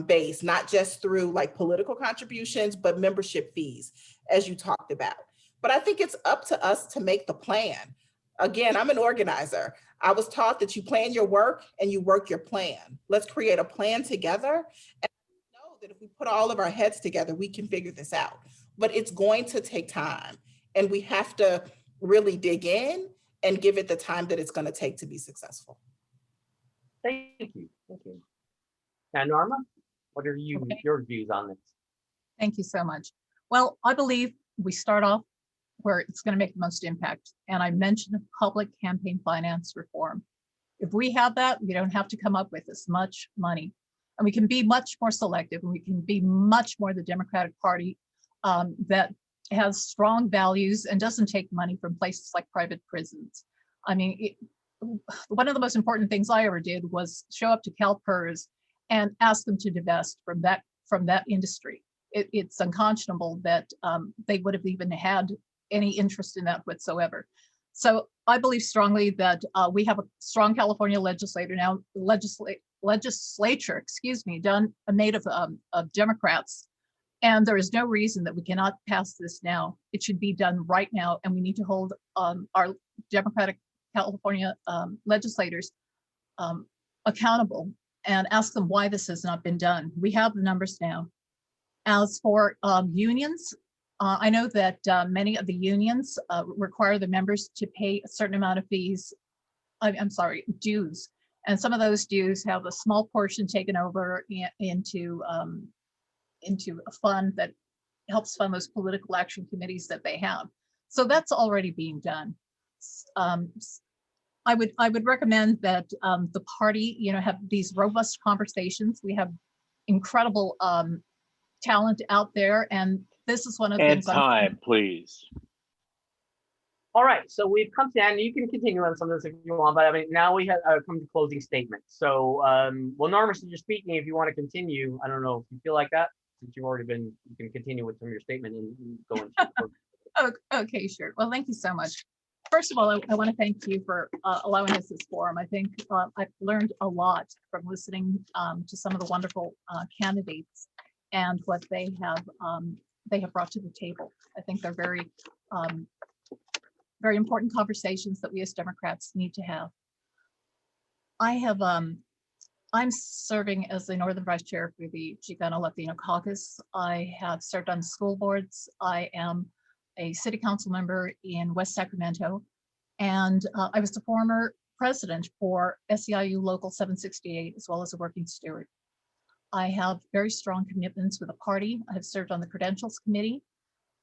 base, not just through political contributions, but membership fees, as you talked about. But I think it's up to us to make the plan. Again, I'm an organizer. I was taught that you plan your work and you work your plan. Let's create a plan together and know that if we put all of our heads together, we can figure this out. But it's going to take time, and we have to really dig in and give it the time that it's going to take to be successful. Thank you. Thank you. Now, Norma, what are your views on this? Thank you so much. Well, I believe we start off where it's going to make the most impact. And I mentioned public campaign finance reform. If we have that, we don't have to come up with as much money. And we can be much more selective, and we can be much more the Democratic Party that has strong values and doesn't take money from places like private prisons. I mean, one of the most important things I ever did was show up to CalPERS and ask them to divest from that industry. It's unconscionable that they would have even had any interest in that whatsoever. So I believe strongly that we have a strong California legislature, made of Democrats. And there is no reason that we cannot pass this now. It should be done right now. And we need to hold our Democratic California legislators accountable and ask them why this has not been done. We have the numbers now. As for unions, I know that many of the unions require the members to pay a certain amount of fees, dues. And some of those dues have a small portion taken over into a fund that helps fund those political action committees that they have. So that's already being done. I would recommend that the party, have these robust conversations. We have incredible talent out there, and this is one of the And things. time, please. All right, so we've come to the end. You can continue on some of this if you want, but I mean, now we have come to closing statements. So, well, Norma, since you're speaking, if you want to continue, I don't know if you feel like that, since you've already been, you can continue with some of your statement and go into. Okay, sure. Well, thank you so much. First of all, I want to thank you for allowing us this forum. I think I've learned a lot from listening to some of the wonderful candidates and what they have brought to the table. I think they're very important conversations that we as Democrats need to have. I'm serving as the Northern Vice Chair for the Chicano Latino Caucus. I have served on school boards. I am a city council member in West Sacramento, and I was the former president for SEIU Local 768, as well as a working steward. I have very strong commitments with the party. I have served on the Credentials Committee,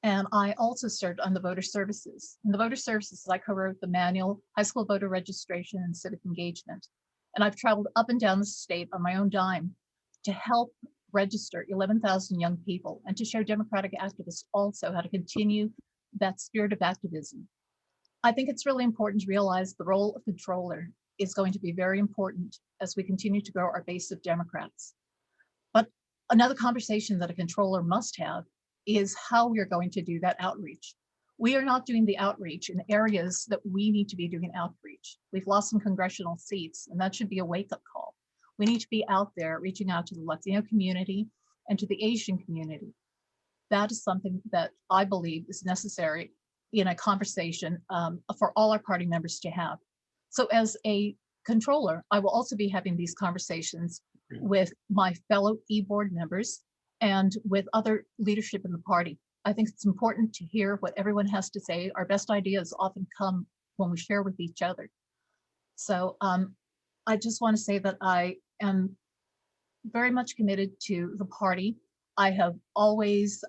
and I also served on the Voter Services. In the Voter Services, I co-wrote the manual, high school voter registration and civic engagement. And I've traveled up and down the state on my own dime to help register 11,000 young people and to show Democratic activists also how to continue that spirit of activism. I think it's really important to realize the role of controller is going to be very important as we continue to grow our base of Democrats. But another conversation that a controller must have is how we're going to do that outreach. We are not doing the outreach in areas that we need to be doing outreach. We've lost some congressional seats, and that should be a wake-up call. We need to be out there reaching out to the Latino community and to the Asian community. That is something that I believe is necessary in a conversation for all our party members to have. So as a controller, I will also be having these conversations with my fellow e-board members and with other leadership in the party. I think it's important to hear what everyone has to say. Our best ideas often come when we share with each other. So I just want to say that I am very much committed to the party. I have always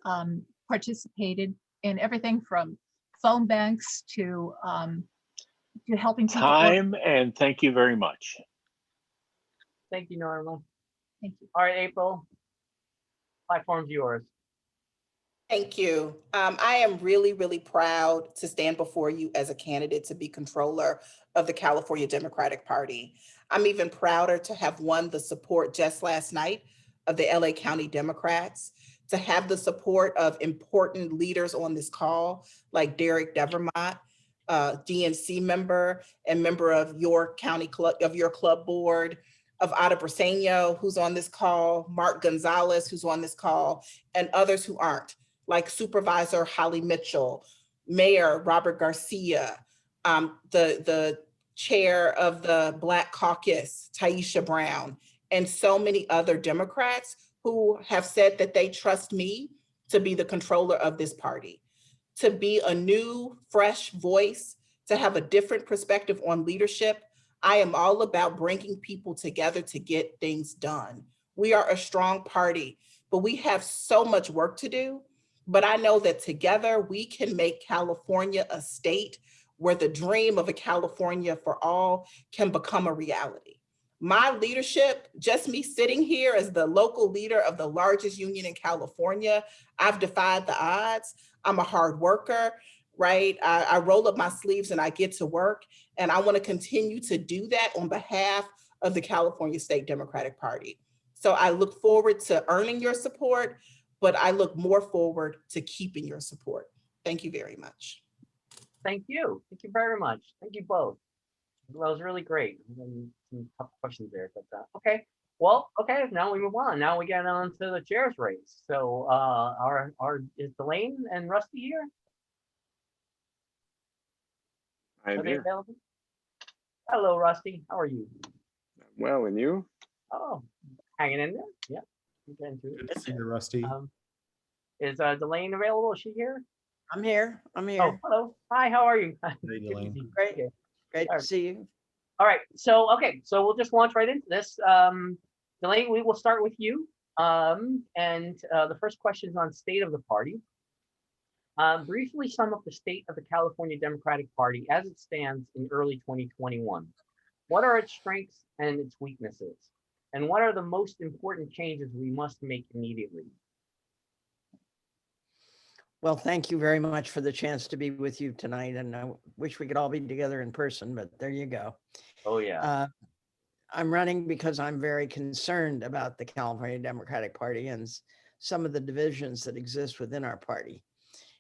participated in everything from phone banks to helping people. Time, and thank you very much. Thank you, Norma. Thank you. All right, April. Platform's yours. Thank you. I am really, really proud to stand before you as a candidate to be controller of the California Democratic Party. I'm even prouder to have won the support just last night of the LA County Democrats, to have the support of important leaders on this call, like Derek Devermont, DNC member and member of your county club, of your club board, of Ada Briseño, who's on this call, Mark Gonzalez, who's on this call, and others who aren't, like Supervisor Holly Mitchell, Mayor Robert Garcia, the chair of the Black Caucus, Taisha Brown, and so many other Democrats who have said that they trust me to be the controller of this party, to be a new, fresh voice, to have a different perspective on leadership. I am all about bringing people together to get things done. We are a strong party, but we have so much work to do. But I know that together we can make California a state where the dream of a California for all can become a reality. My leadership, just me sitting here as the local leader of the largest union in California, I've defied the odds. I'm a hard worker, right? I roll up my sleeves and I get to work. And I want to continue to do that on behalf of the California State Democratic Party. So I look forward to earning your support, but I look more forward to keeping your support. Thank you very much. Thank you. Thank you very much. Thank you both. That was really great. Some tough questions there, but okay. Well, okay. Now we move on. Now we get on to the chair's race. So, is Delaine and Rusty here? I'm Are they here. available? Hello, Rusty. How are you? Well, and you? Oh, hanging in there. Yeah. Good to see you, Rusty. Is Delaine available? Is she here? I'm here. I'm here. Oh, hello. Hi. How are you? Hey, Delaine. Great. Great All to see you. All right. So, okay. So we'll just launch right into this. Delaine, we will start with you. The first question is on state of the party. Briefly sum up the state of the California Democratic Party as it stands in early 2021. What are its strengths and its weaknesses? And what are the most important changes we must make immediately? Well, thank you very much for the chance to be with you tonight. And I wish we could all be together in person, but there you go. Oh, yeah. I'm running because I'm very concerned about the California Democratic Party and some of the divisions that exist within our party.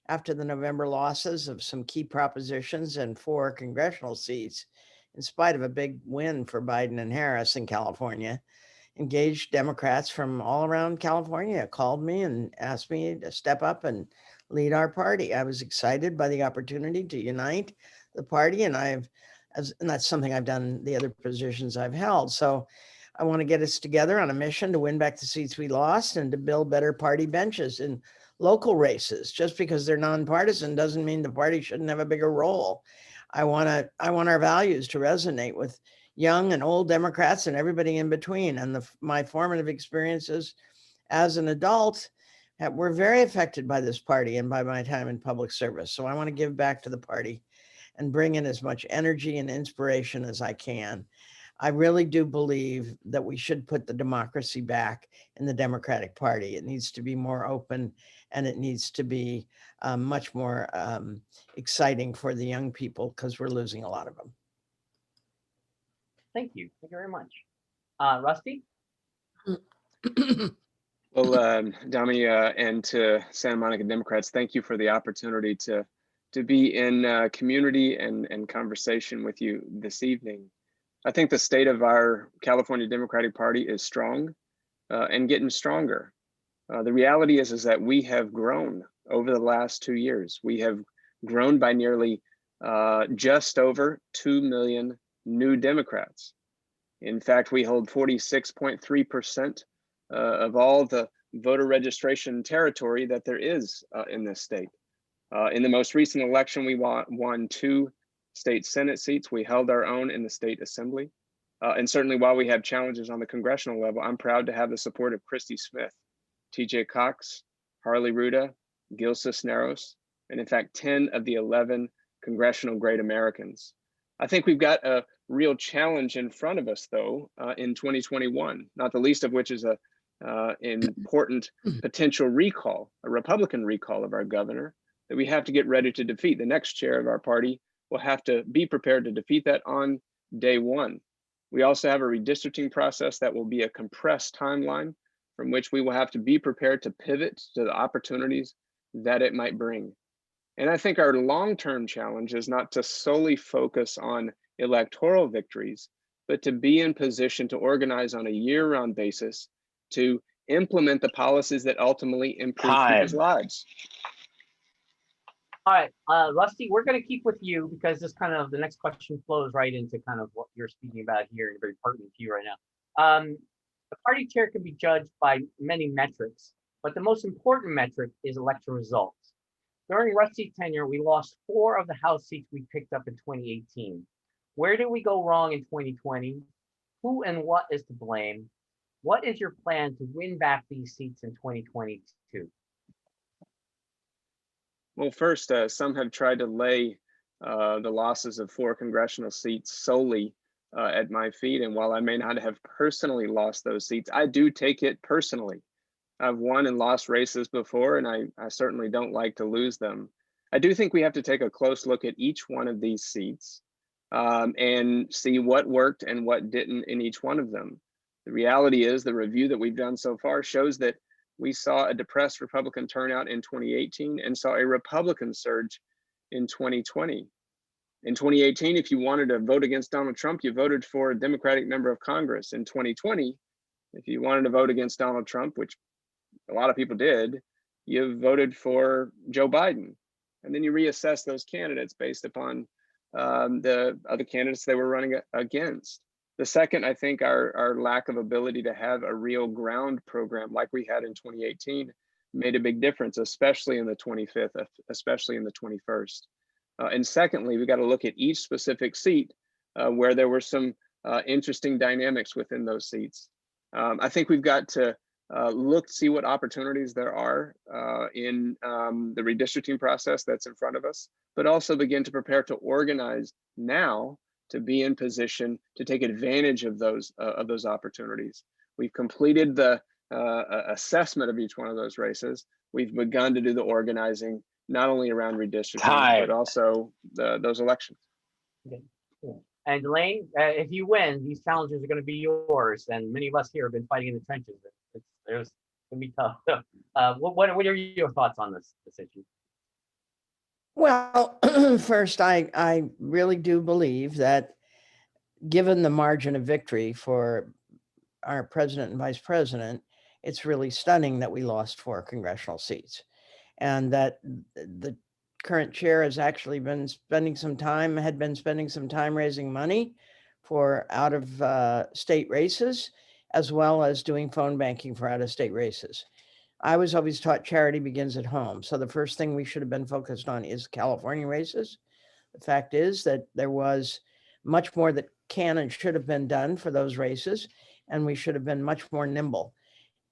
After the November losses of some key propositions and 4 congressional seats, in spite of a big win for Biden and Harris in California, engaged Democrats from all around California called me and asked me to step up and lead our party. I was excited by the opportunity to unite the party, and and that's something I've done in the other positions I've held. So I want to get us together on a mission to win back the seats we lost and to build better party benches in local races. Just because they're nonpartisan doesn't mean the party shouldn't have a bigger role. I want our values to resonate with young and old Democrats and everybody in between. And my formative experiences as an adult were very affected by this party and by my time in public service. So I want to give back to the party and bring in as much energy and inspiration as I can. I really do believe that we should put the democracy back in the Democratic Party. It needs to be more open, and it needs to be much more exciting for the young people, because we're losing a lot of them. Thank you. Thank you very much. Rusty? Well, Dami, and to Santa Monica Democrats, thank you for the opportunity to be in community and conversation with you this evening. I think the state of our California Democratic Party is strong and getting stronger. The reality is that we have grown over the last 2 years. We have grown by nearly just over 2 million new Democrats. In fact, we hold 46.3% of all the voter registration territory that there is in this state. In the most recent election, we won 2 state Senate seats. We held our own in the state assembly. And certainly while we have challenges on the congressional level, I'm proud to have the support of Christy Smith, TJ Cox, Harley Ruda, Gil Cisneros, and in fact, 10 of the 11 congressional great Americans. I think we've got a real challenge in front of us though, in 2021, not the least of which is a important potential recall, a Republican recall of our governor that we have to get ready to defeat. The next chair of our party will have to be prepared to defeat that on day one. We also have a redistricting process that will be a compressed timeline from which we will have to be prepared to pivot to the opportunities that it might bring. And I think our long-term challenge is not to solely focus on electoral victories, but to be in position to organize on a year-round basis to implement the policies that ultimately improve people's lives. All right, Rusty, we're going to keep with you because this kind of the next question flows right into kind of what you're speaking about here and very pertinent to you right now. The party chair can be judged by many metrics, but the most important metric is election results. During Rusty's tenure, we lost 4 of the House seats we picked up in 2018. Where did we go wrong in 2020? Who and what is to blame? What is your plan to win back these seats in 2022? Well, first, some have tried to lay the losses of 4 congressional seats solely at my feet. And while I may not have personally lost those seats, I do take it personally. I've won and lost races before, and I certainly don't like to lose them. I do think we have to take a close look at each one of these seats and see what worked and what didn't in each one of them. The reality is the review that we've done so far shows that we saw a depressed Republican turnout in 2018 and saw a Republican surge in 2020. In 2018, if you wanted to vote against Donald Trump, you voted for a Democratic member of Congress. In 2020, if you wanted to vote against Donald Trump, which a lot of people did, you voted for Joe Biden. And then you reassess those candidates based upon the other candidates they were running against. The second, I think our lack of ability to have a real ground program like we had in 2018 made a big difference, especially in the 25th, especially in the 21st. And secondly, we got to look at each specific seat where there were some interesting dynamics within those seats. I think we've got to see what opportunities there are in the redistricting process that's in front of us, but also begin to prepare to organize now to be in position to take advantage of those opportunities. We've completed the assessment of each one of those races. We've begun to do the organizing, not only around redistricting, but also those elections. Okay. And Delaine, if you win, these challenges are going to be yours, and many of us here have been fighting in the trenches. It's going to be tough. What are your thoughts on this issue? Well, first, I really do believe that given the margin of victory for our president and vice president, it's really stunning that we lost 4 congressional seats, and that the current chair has actually been spending some time raising money for out of state races, as well as doing phone banking for out of state races. I was always taught charity begins at home. So the first thing we should have been focused on is California races. The fact is that there was much more that can and should have been done for those races, and we should have been much more nimble.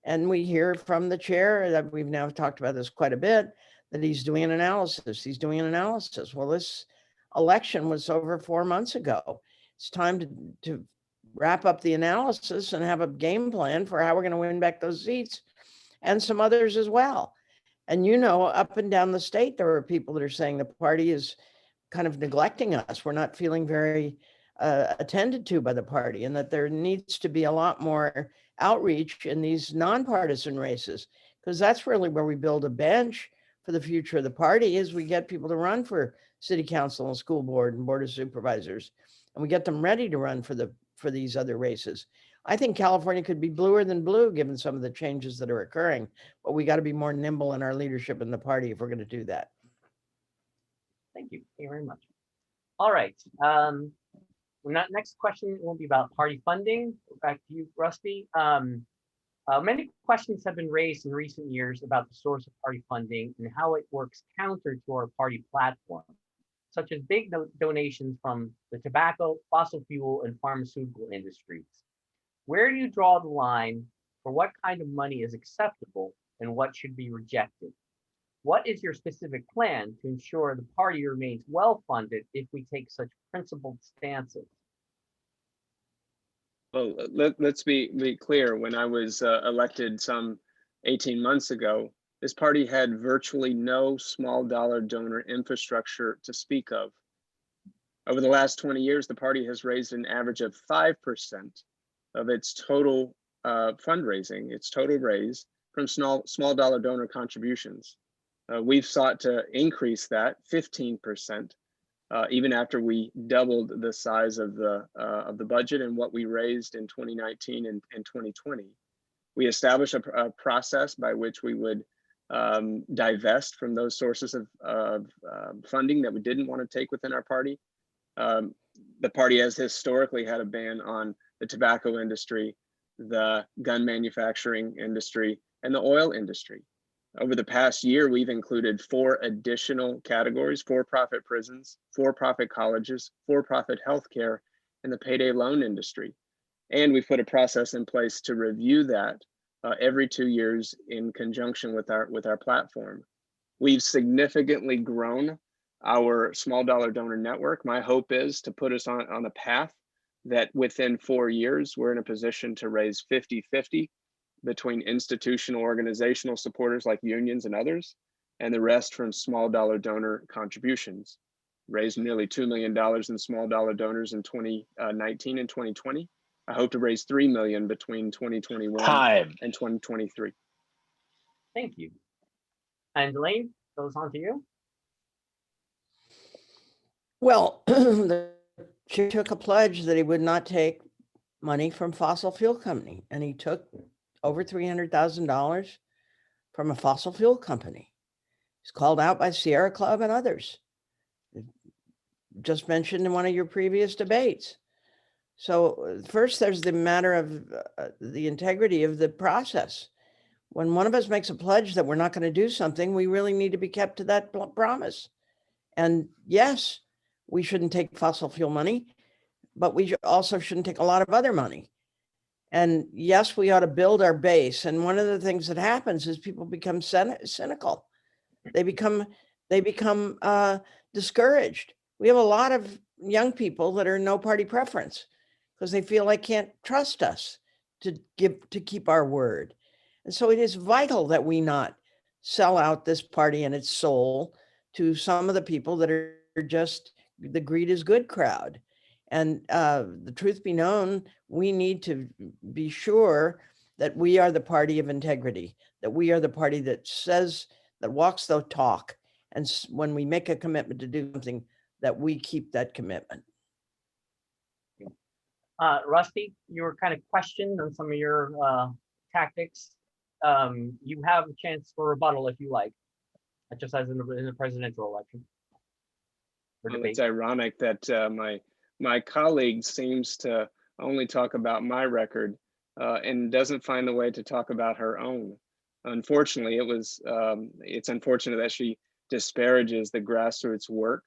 And we hear from the chair that we've now talked about this quite a bit, that he's doing an analysis. He's doing an analysis. Well, this election was over 4 months ago. It's time to wrap up the analysis and have a game plan for how we're going to win back those seats and some others as well. And up and down the state, there are people that are saying the party is kind of neglecting us. We're not feeling very attended to by the party, and that there needs to be a lot more outreach in these nonpartisan races, because that's really where we build a bench for the future of the party, is we get people to run for city council and school board and board of supervisors, and we get them ready to run for these other races. I think California could be bluer than blue given some of the changes that are occurring, but we got to be more nimble in our leadership in the party if we're going to do that. Thank you. Thank you very much. All right. Next question will be about party funding. Back to you, Rusty. Many questions have been raised in recent years about the source of party funding and how it works counter to our party platform, such as big donations from the tobacco, fossil fuel, and pharmaceutical industries. Where do you draw the line for what kind of money is acceptable and what should be rejected? What is your specific plan to ensure the party remains well-funded if we take such principled stances? Well, let's be clear. When I was elected some 18 months ago, this party had virtually no small dollar donor infrastructure to speak of. Over the last 20 years, the party has raised an average of 5% of its total fundraising, its total raise, from small dollar donor contributions. We've sought to increase that 15%, even after we doubled the size of the budget and what we raised in 2019 and 2020. We established a process by which we would divest from those sources of funding that we didn't want to take within our party. The party has historically had a ban on the tobacco industry, the gun manufacturing industry, and the oil industry. Over the past year, we've included 4 additional categories: for-profit prisons, for-profit colleges, for-profit healthcare, and the payday loan industry. And we've put a process in place to review that every 2 years in conjunction with our platform. We've significantly grown our small dollar donor network. My hope is to put us on a path that within 4 years, we're in a position to raise 50-50 between institutional organizational supporters like unions and others, and the rest from small dollar donor contributions. Raised nearly $2 million in small dollar donors in 2019 and 2020. I hope to raise $3 million between 2021 and 2023. Thank you. And Delaine, goes on to you. Well, the chair took a pledge that he would not take money from fossil fuel company, and he took over $300,000 from a fossil fuel company. He's called out by Sierra Club and others, just mentioned in one of your previous debates. So first, there's the matter of the integrity of the process. When one of us makes a pledge that we're not going to do something, we really need to be kept to that promise. And yes, we shouldn't take fossil fuel money, but we also shouldn't take a lot of other money. And yes, we ought to build our base. And one of the things that happens is people become cynical. They become discouraged. We have a lot of young people that are no party preference because they feel they can't trust us to keep our word. And so it is vital that we not sell out this party and its soul to some of the people that are just the greed is good crowd. And the truth be known, we need to be sure that we are the party of integrity, that we are the party that says, that walks the talk. And when we make a commitment to do something, that we keep that commitment. Rusty, you were kind of questioned on some of your tactics. You have a chance for rebuttal if you like, just as in the presidential election. Well, it's ironic that my colleague seems to only talk about my record and doesn't find a way to talk about her own. Unfortunately, it's unfortunate that she disparages the grassroots work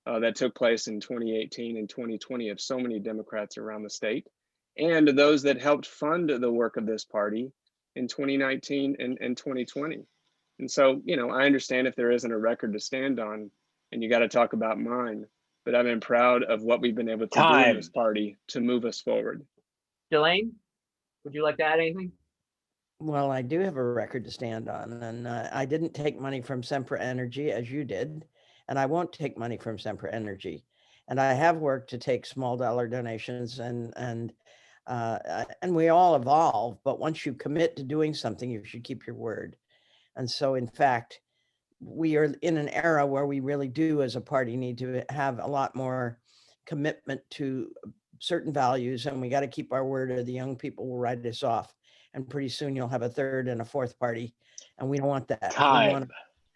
that took place in 2018 and 2020 of so many Democrats around the state, and those that helped fund the work of this party in 2019 and 2020. And so, I understand if there isn't a record to stand on and you got to talk about mine, but I've been proud of what we've been able to do in this party to move us forward. Delaine, would you like to add anything? Well, I do have a record to stand on, and I didn't take money from Sempra Energy as you did, and I won't take money from Sempra Energy. And I have worked to take small dollar donations, and we all evolve, but once you commit to doing something, you should keep your word. And so, in fact, we are in an era where we really do, as a party, need to have a lot more commitment to certain values, and we got to keep our word, or the young people will write us off. And pretty soon you'll have a third and a fourth party, and we don't want that. We want a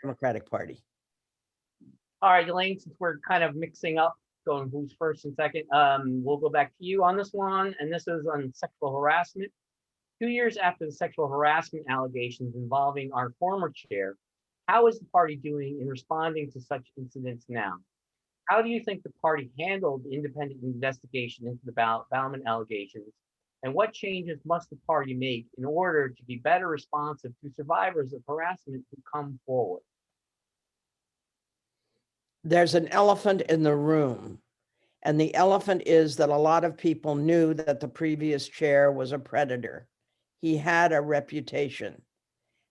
Democratic Party. All right, Delaine, since we're kind of mixing up, going who's first and second, we'll go back to you on this one, and this is on sexual harassment. 2 years after the sexual harassment allegations involving our former chair, how is the party doing in responding to such incidents now? How do you think the party handled the independent investigation into the Bauman allegations? And what changes must the party make in order to be better responsive to survivors of harassment who come forward? There's an elephant in the room, and the elephant is that a lot of people knew that the previous chair was a predator. He had a reputation,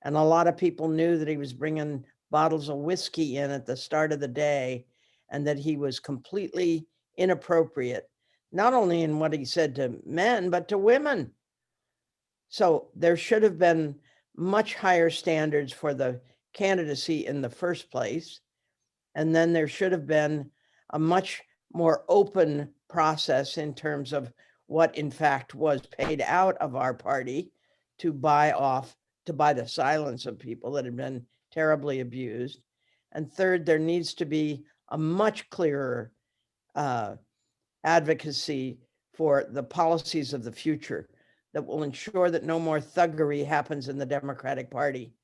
and a lot of people knew that he was bringing bottles of whiskey in at the start of the day, and that he was completely inappropriate, not only in what he said to men, but to women. So there should have been much higher standards for the candidacy in the first place. And then there should have been a much more open process in terms of what in fact was paid out of our party to buy the silence of people that had been terribly abused. And third, there needs to be a much clearer advocacy for the policies of the future that will ensure that no more thuggery happens in the Democratic Party.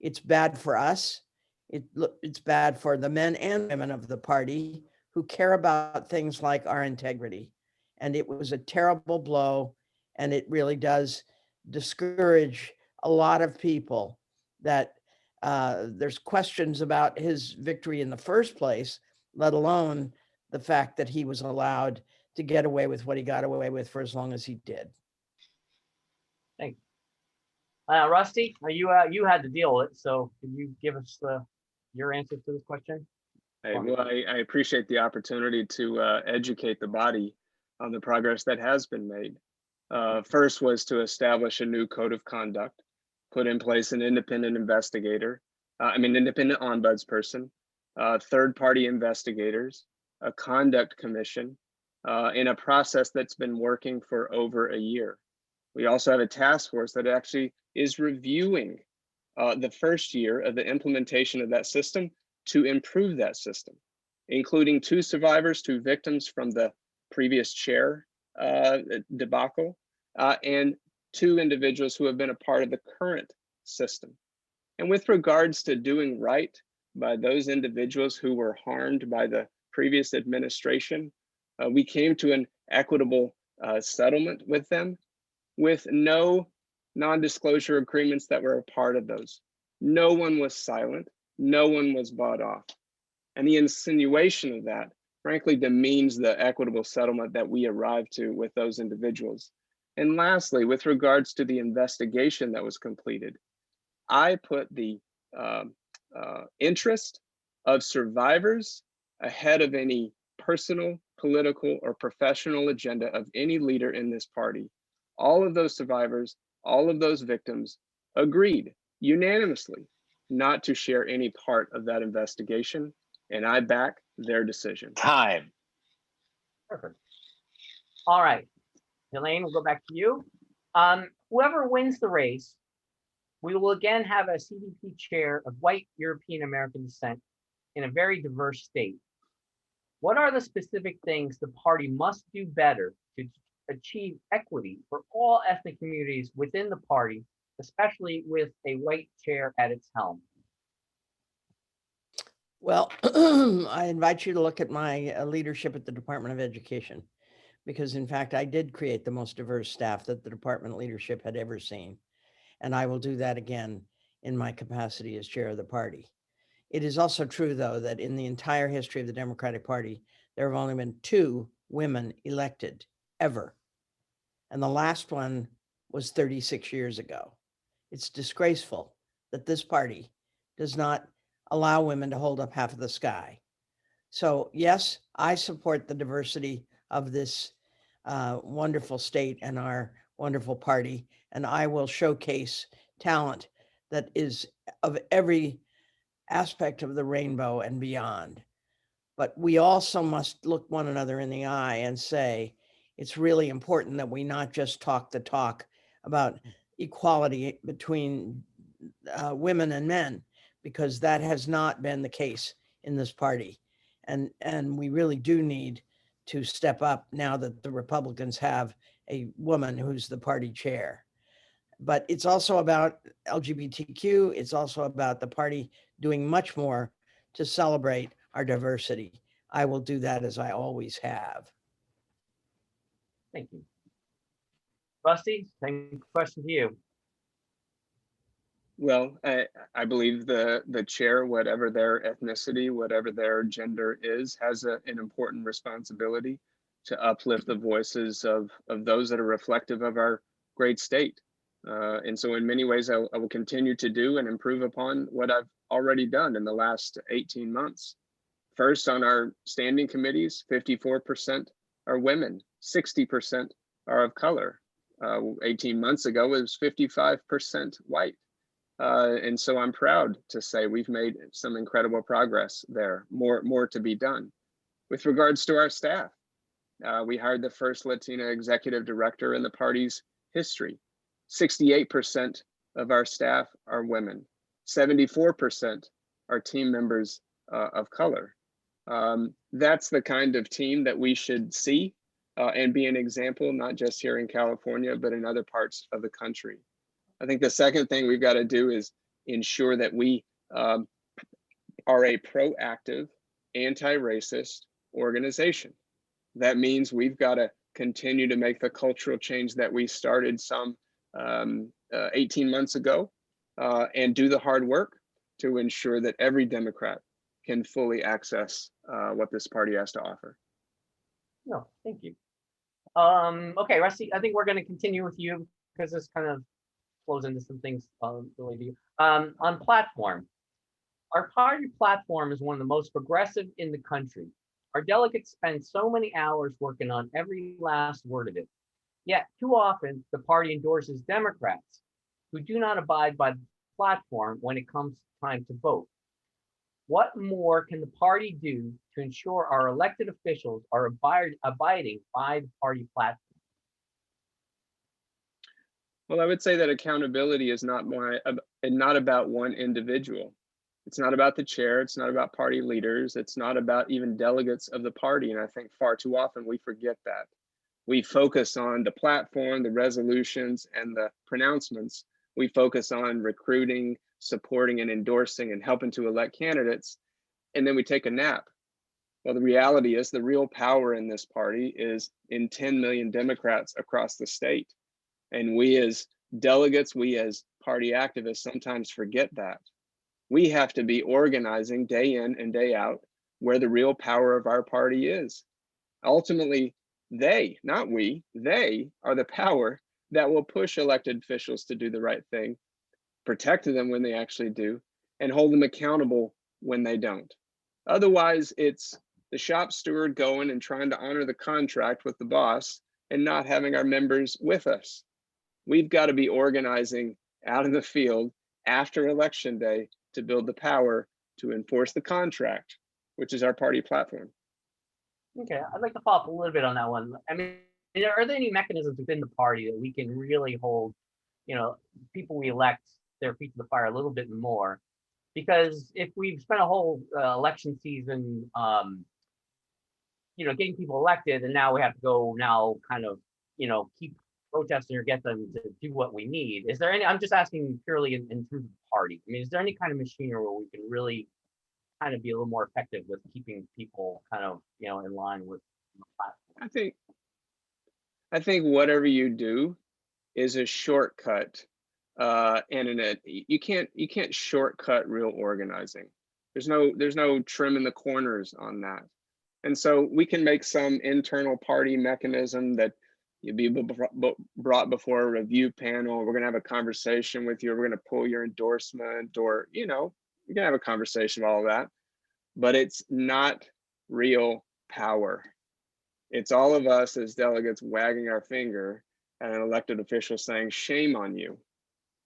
It's bad for us. It's bad for the men and women of the party who care about things like our integrity. And it was a terrible blow. And it really does discourage a lot of people that there's questions about his victory in the first place, let alone the fact that he was allowed to get away with what he got away with for as long as he did. Thanks. Rusty, you had to deal with it, so can you give us your answer to this question? Hey, well, I appreciate the opportunity to educate the body on the progress that has been made. First was to establish a new code of conduct, put in place an independent investigator, independent ombudsperson, third-party investigators, a conduct commission, in a process that's been working for over a year. We also have a task force that actually is reviewing the first year of the implementation of that system to improve that system, including 2 survivors, 2 victims from the previous chair debacle, and 2 individuals who have been a part of the current system. And with regards to doing right by those individuals who were harmed by the previous administration, we came to an equitable settlement with them with no non-disclosure agreements that were a part of those. No one was silent, no one was bought off. And the insinuation of that, frankly, demeans the equitable settlement that we arrived to with those individuals. And lastly, with regards to the investigation that was completed, I put the interest of survivors ahead of any personal, political, or professional agenda of any leader in this party. All of those survivors, all of those victims agreed unanimously not to share any part of that investigation, and I back their decision. Time. Perfect. All right, Delaine, we'll go back to you. Whoever wins the race, we will again have a CDP chair of white European American descent in a very diverse state. What are the specific things the party must do better to achieve equity for all ethnic communities within the party, especially with a white chair at its helm? Well, I invite you to look at my leadership at the Department of Education, because in fact, I did create the most diverse staff that the department leadership had ever seen. And I will do that again in my capacity as chair of the party. It is also true, though, that in the entire history of the Democratic Party, there have only been 2 women elected ever. And the last one was 36 years ago. It's disgraceful that this party does not allow women to hold up half of the sky. So yes, I support the diversity of this wonderful state and our wonderful party, and I will showcase talent that is of every aspect of the rainbow and beyond. But we also must look one another in the eye and say, it's really important that we not just talk the talk about equality between women and men, because that has not been the case in this party. And we really do need to step up now that the Republicans have a woman who's the party chair. But it's also about LGBTQ. It's also about the party doing much more to celebrate our diversity. I will do that as I always have. Thank you. Rusty, same question to you. Well, I believe the chair, whatever their ethnicity, whatever their gender is, has an important responsibility to uplift the voices of those that are reflective of our great state. And so in many ways, I will continue to do and improve upon what I've already done in the last 18 months. First, on our standing committees, 54% are women, 60% are of color. 18 months ago, it was 55% white. And so I'm proud to say we've made some incredible progress there, more to be done. With regards to our staff, we hired the first Latina executive director in the party's history. 68% of our staff are women. 74% are team members of color. That's the kind of team that we should see and be an example, not just here in California, but in other parts of the country. I think the second thing we've got to do is ensure that we are a proactive, anti-racist organization. That means we've got to continue to make the cultural change that we started some 18 months ago, and do the hard work to ensure that every Democrat can fully access what this party has to offer. No, thank you. Okay, Rusty, I think we're going to continue with you because this kind of flows into some things related to you. On platform, our party platform is one of the most progressive in the country. Our delegates spend so many hours working on every last word of it. Yet, too often, the party endorses Democrats who do not abide by the platform when it comes time to vote. What more can the party do to ensure our elected officials are abiding by the party platform? Well, I would say that accountability is not about one individual. It's not about the chair. It's not about party leaders. It's not about even delegates of the party. And I think far too often we forget that. We focus on the platform, the resolutions, and the pronouncements. We focus on recruiting, supporting, and endorsing and helping to elect candidates. And then we take a nap. Well, the reality is the real power in this party is in 10 million Democrats across the state. And we as delegates, we as party activists sometimes forget that. We have to be organizing day in and day out where the real power of our party is. Ultimately, they, not we, they are the power that will push elected officials to do the right thing, protect them when they actually do, and hold them accountable when they don't. Otherwise, it's the shop steward going and trying to honor the contract with the boss and not having our members with us. We've got to be organizing out in the field after election day to build the power to enforce the contract, which is our party platform. Okay, I'd like to follow up a little bit on that one. I mean, are there any mechanisms within the party that we can really hold, people we elect their feet to the fire a little bit more? Because if we've spent a whole election season, getting people elected, and now we have to go keep protesting or get them to do what we need. Is there any? I'm just asking purely in terms of the party. I mean, is there any kind of machinery where we can really kind of be a little more effective with keeping people kind of in line with the platform? I think whatever you do is a shortcut, and you can't shortcut real organizing. There's no trim in the corners on that, and so we can make some internal party mechanism that you'll be brought before a review panel. We're gonna have a conversation with you. We're gonna pull your endorsement, or you're gonna have a conversation about all that, but it's not real power. It's all of us as delegates wagging our finger at an elected official saying, shame on you.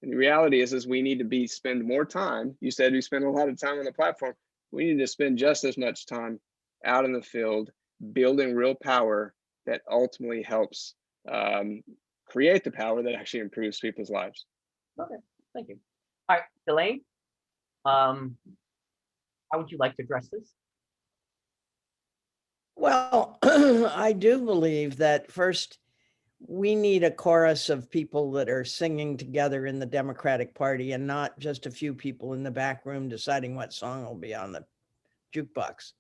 And the reality is we need to spend more time. You said we spend a lot of time on the platform. We need to spend just as much time out in the field, building real power that ultimately helps create the power that actually improves people's lives. Okay, thank you. All right, Delaine, how would you like to address this? Well, I do believe that first, we need a chorus of people that are singing together in the Democratic Party and not just a few people in the back room deciding what song will be on the jukebox.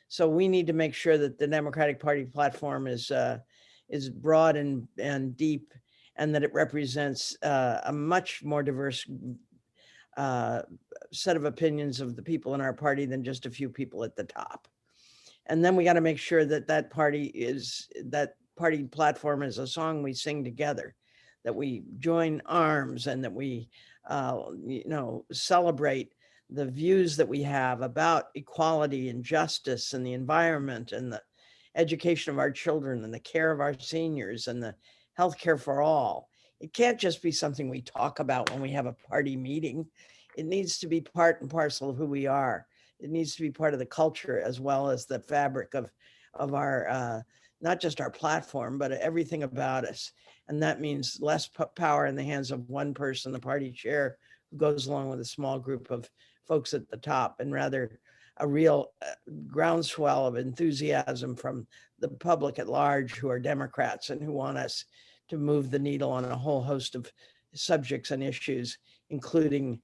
So we need to make sure that the Democratic Party platform is broad and deep, and that it represents a much more diverse set of opinions of the people in our party than just a few people at the top. And then we got to make sure that that party platform is a song we sing together, that we join arms, and that we celebrate the views that we have about equality and justice and the environment and the education of our children and the care of our seniors and the healthcare for all. It can't just be something we talk about when we have a party meeting. It needs to be part and parcel of who we are. It needs to be part of the culture as well as the fabric of our, not just our platform, but everything about us. And that means less power in the hands of one person, the party chair, who goes along with a small group of folks at the top, and rather a real groundswell of enthusiasm from the public at large who are Democrats and who want us to move the needle on a whole host of subjects and issues, including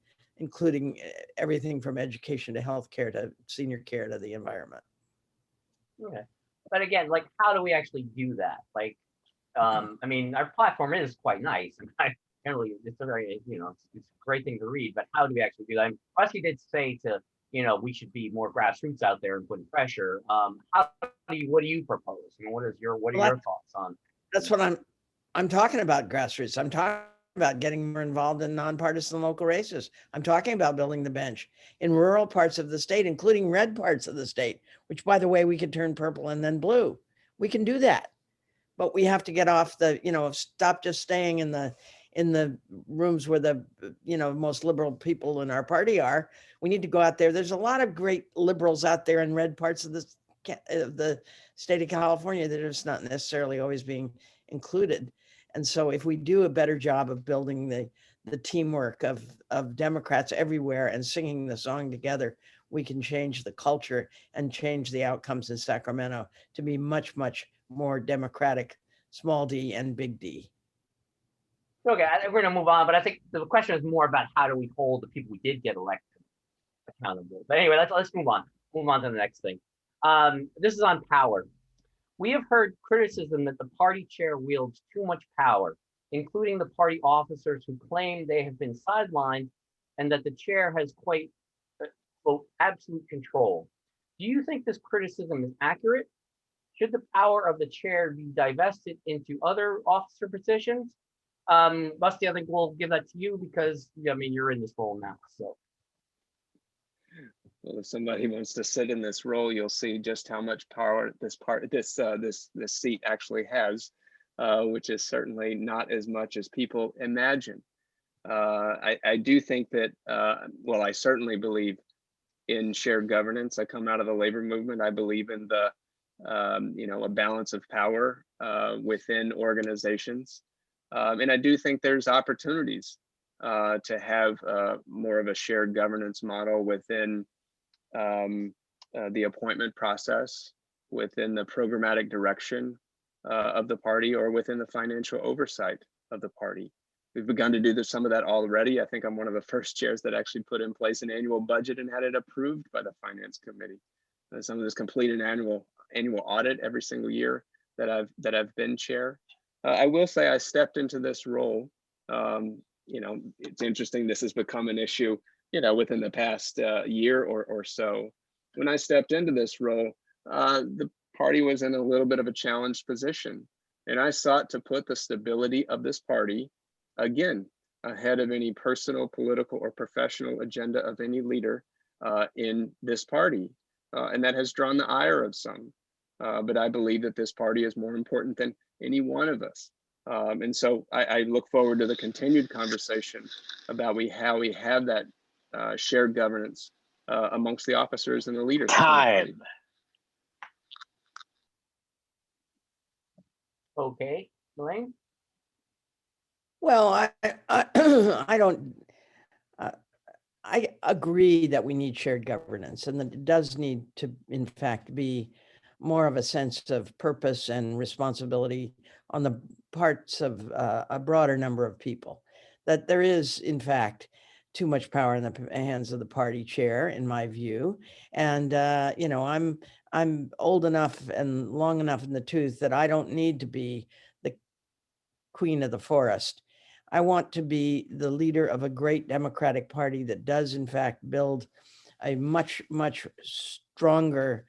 everything from education to healthcare to senior care to the environment. Okay. But again, how do we actually do that? I mean, our platform is quite nice. And generally, it's a very, it's a great thing to read, but how do we actually do that? Rusty did say we should be more grassroots out there and putting pressure. What do you propose? What are your thoughts on? That's what I'm talking about, grassroots. I'm talking about getting more involved in nonpartisan local races. I'm talking about building the bench in rural parts of the state, including red parts of the state, which, by the way, we could turn purple and then blue. We can do that, but we have to get off the, stop just staying in the rooms where the, most liberal people in our party are. We need to go out there. There's a lot of great liberals out there in red parts of the state of California that are just not necessarily always being included. And so if we do a better job of building the teamwork of Democrats everywhere and singing the song together, we can change the culture and change the outcomes in Sacramento to be much, much more democratic, small d and big D. Okay, we're gonna move on, but I think the question is more about how do we hold the people we did get elected accountable. But anyway, let's move on. Move on to the next thing. This is on power. We have heard criticism that the party chair wields too much power, including the party officers who claim they have been sidelined and that the chair has quite, quote, absolute control. Do you think this criticism is accurate? Should the power of the chair be divested into other officer positions? Busty, I think we'll give that to you because, you're in this role now, so. Well, if somebody wants to sit in this role, you'll see just how much power this seat actually has, which is certainly not as much as people imagine. I do think that, I certainly believe in shared governance. I come out of the labor movement. I believe in the, a balance of power within organizations. And I do think there's opportunities to have more of a shared governance model within the appointment process, within the programmatic direction of the party, or within the financial oversight of the party. We've begun to do some of that already. I think I'm one of the first chairs that actually put in place an annual budget and had it approved by the finance committee. Some of this complete an annual audit every single year that I've been chair. I will say I stepped into this role. It's interesting. This has become an issue, within the past year or so. When I stepped into this role, the party was in a little bit of a challenged position. And I sought to put the stability of this party, again, ahead of any personal, political, or professional agenda of any leader in this party. And that has drawn the ire of some. But I believe that this party is more important than any one of us. And so I look forward to the continued conversation about how we have that shared governance amongst the officers and the leaders. Time. Okay, Delaine? Well, I agree that we need shared governance, and that it does need to, in fact, be more of a sense of purpose and responsibility on the parts of a broader number of people. That there is, in fact, too much power in the hands of the party chair, in my view. And I'm old enough and long enough in the tooth that I don't need to be the queen of the forest. I want to be the leader of a great Democratic Party that does, in fact, build a much, much stronger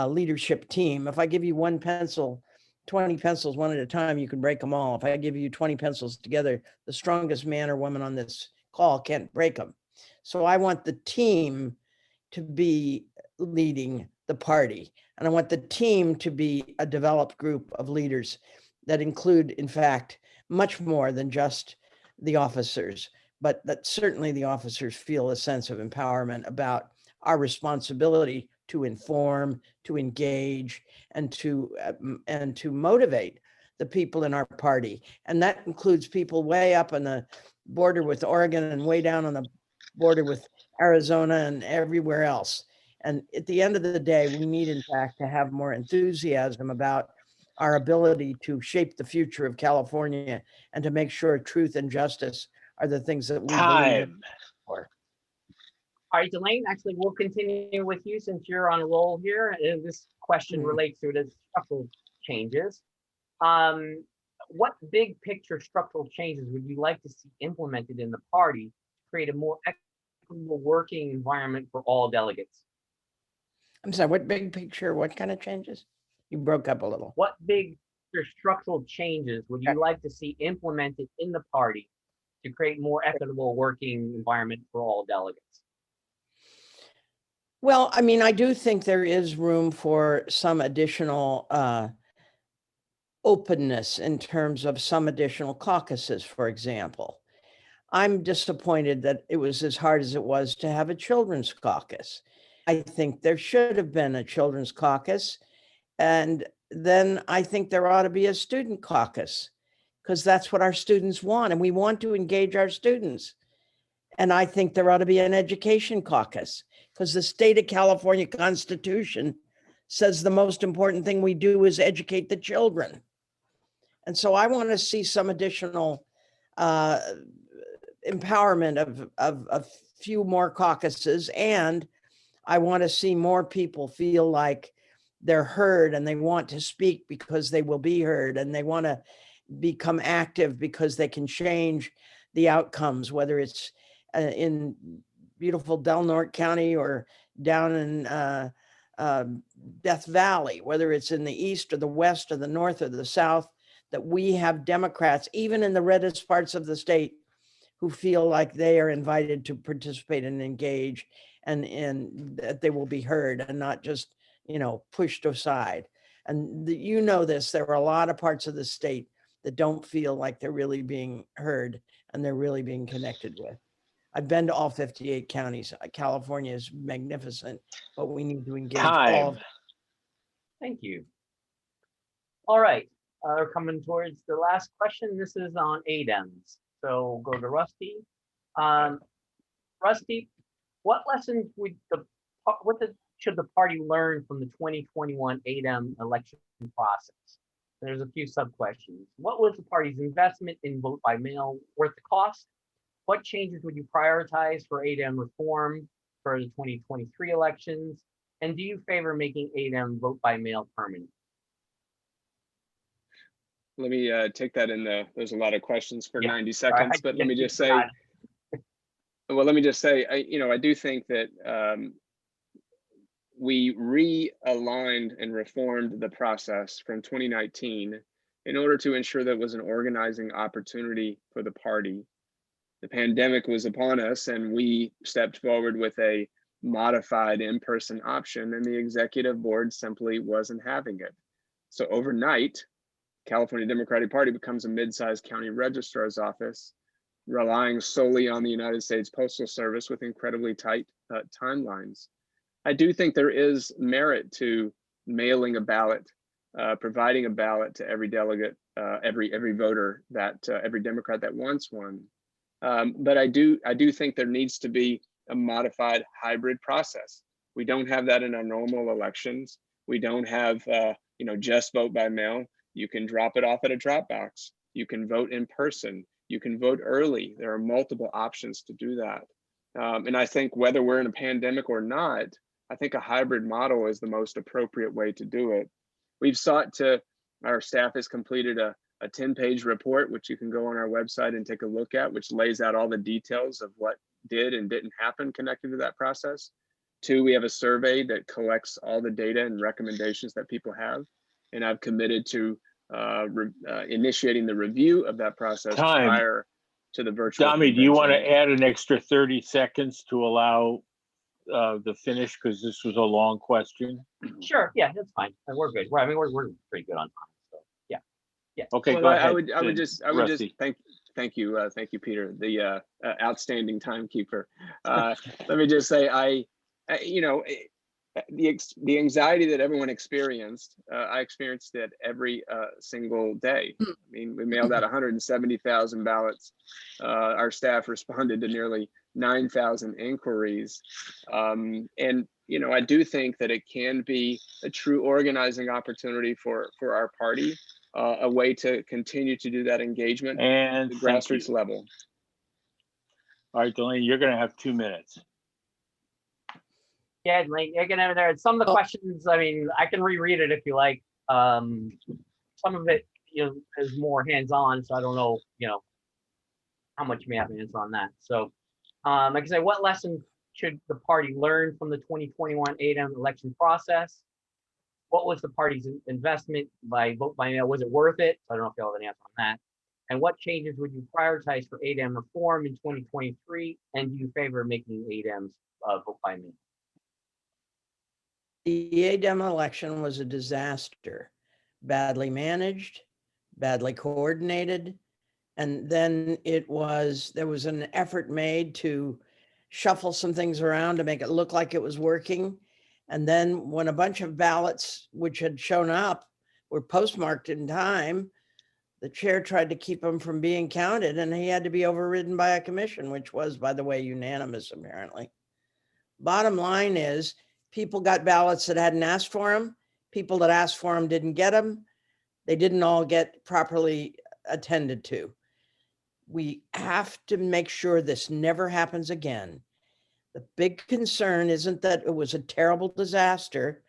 leadership team. If I give you one pencil, 20 pencils one at a time, you can break them all. If I give you 20 pencils together, the strongest man or woman on this call can't break them. So I want the team to be leading the party. And I want the team to be a developed group of leaders that include, in fact, much more than just the officers, but that certainly the officers feel a sense of empowerment about our responsibility to inform, to engage, and to motivate the people in our party. And that includes people way up on the border with Oregon and way down on the border with Arizona and everywhere else. And at the end of the day, we need, in fact, to have more enthusiasm about our ability to shape the future of California and to make sure truth and justice are the things that we believe in. All right, Delaine, actually, we'll continue with you since you're on a roll here. And this question relates to the structural changes. what big picture structural changes would you like to see implemented in the party to create a more equitable working environment for all delegates? I'm sorry, what big picture, what kind of changes? You broke up a little. What big structural changes would you like to see implemented in the party to create more equitable working environment for all delegates? Well, I mean, I do think there is room for some additional openness in terms of some additional caucuses, for example. I'm disappointed that it was as hard as it was to have a children's caucus. I think there should have been a children's caucus. And then I think there ought to be a student caucus, because that's what our students want. And we want to engage our students. And I think there ought to be an education caucus, because the state of California Constitution says the most important thing we do is educate the children. And so I want to see some additional empowerment of a few more caucuses. And I want to see more people feel like they're heard and they want to speak because they will be heard, and they want to become active because they can change the outcomes, whether it's in beautiful Del Norte County or down in Death Valley, whether it's in the east or the west or the north or the south, that we have Democrats, even in the reddest parts of the state, who feel like they are invited to participate and engage, and that they will be heard and not just, pushed aside. And this, there are a lot of parts of the state that don't feel like they're really being heard and they're really being connected with. I've been to all 58 counties. California is magnificent, but we need to engage all of them. Thank you. All right, we're coming towards the last question. This is on ADEMs. So go to Rusty. Rusty, what lessons should the party learn from the 2021 ADEM election process? There's a few sub-questions. What was the party's investment in vote by mail worth the cost? What changes would you prioritize for ADEM reform for the 2023 elections? And do you favor making ADEM vote by mail permanent? Let me take that in there's a lot of questions for 90 seconds, but let me just say, I do think that we realigned and reformed the process from 2019 in order to ensure that it was an organizing opportunity for the party. The pandemic was upon us and we stepped forward with a modified in-person option, and the executive board simply wasn't having it. So overnight, California Democratic Party becomes a mid-sized county registrar's office, relying solely on the United States Postal Service with incredibly tight timelines. I do think there is merit to mailing a ballot, providing a ballot to every delegate, every voter, that every Democrat that wants one. But I do think there needs to be a modified hybrid process. We don't have that in our normal elections. We don't have just vote by mail. You can drop it off at a drop box. You can vote in person. You can vote early. There are multiple options to do that. And I think whether we're in a pandemic or not, I think a hybrid model is the most appropriate way to do it. Our staff has completed a 10-page report, which you can go on our website and take a look at, which lays out all the details of what did and didn't happen connected to that process. 2, we have a survey that collects all the data and recommendations that people have. And I've committed to initiating the review of that process prior to the virtual Dami, do you want to convention. add an extra 30 seconds to allow the finish, because this was a long question? Sure, yeah, that's fine. We're good. We're pretty good on time. So yeah. Okay, well, go ahead. I would just thank you, Peter, the outstanding timekeeper. Let me just say, the anxiety that everyone experienced, I experienced it every single day. I mean, we mailed out 170,000 ballots. Our staff responded to nearly 9,000 inquiries. And, I do think that it can be a true organizing opportunity for our party, a way to continue to do that engagement and at the grassroots level. All right, Delaine, you're going to have 2 minutes. Yeah, like some of the questions, I mean, I can reread it if you like. Some of it, is more hands-on, so I don't know, how much you may have an answer on that. So, like I said, what lesson should the party learn from the 2021 ADEM election process? What was the party's investment by vote by mail? Was it worth it? I don't know if y'all have an answer on that. And what changes would you prioritize for ADEM reform in 2023? And do you favor making ADEMs vote by mail? The ADEM election was a disaster, badly managed, badly coordinated. And then there was an effort made to shuffle some things around to make it look like it was working. And then when a bunch of ballots, which had shown up, were postmarked in time, the chair tried to keep them from being counted, and he had to be overridden by a commission, which was, by the way, unanimous, apparently. Bottom line is, people got ballots that hadn't asked for them. People that asked for them didn't get them. They didn't all get properly attended to. We have to make sure this never happens again. The big concern isn't that it was a terrible disaster,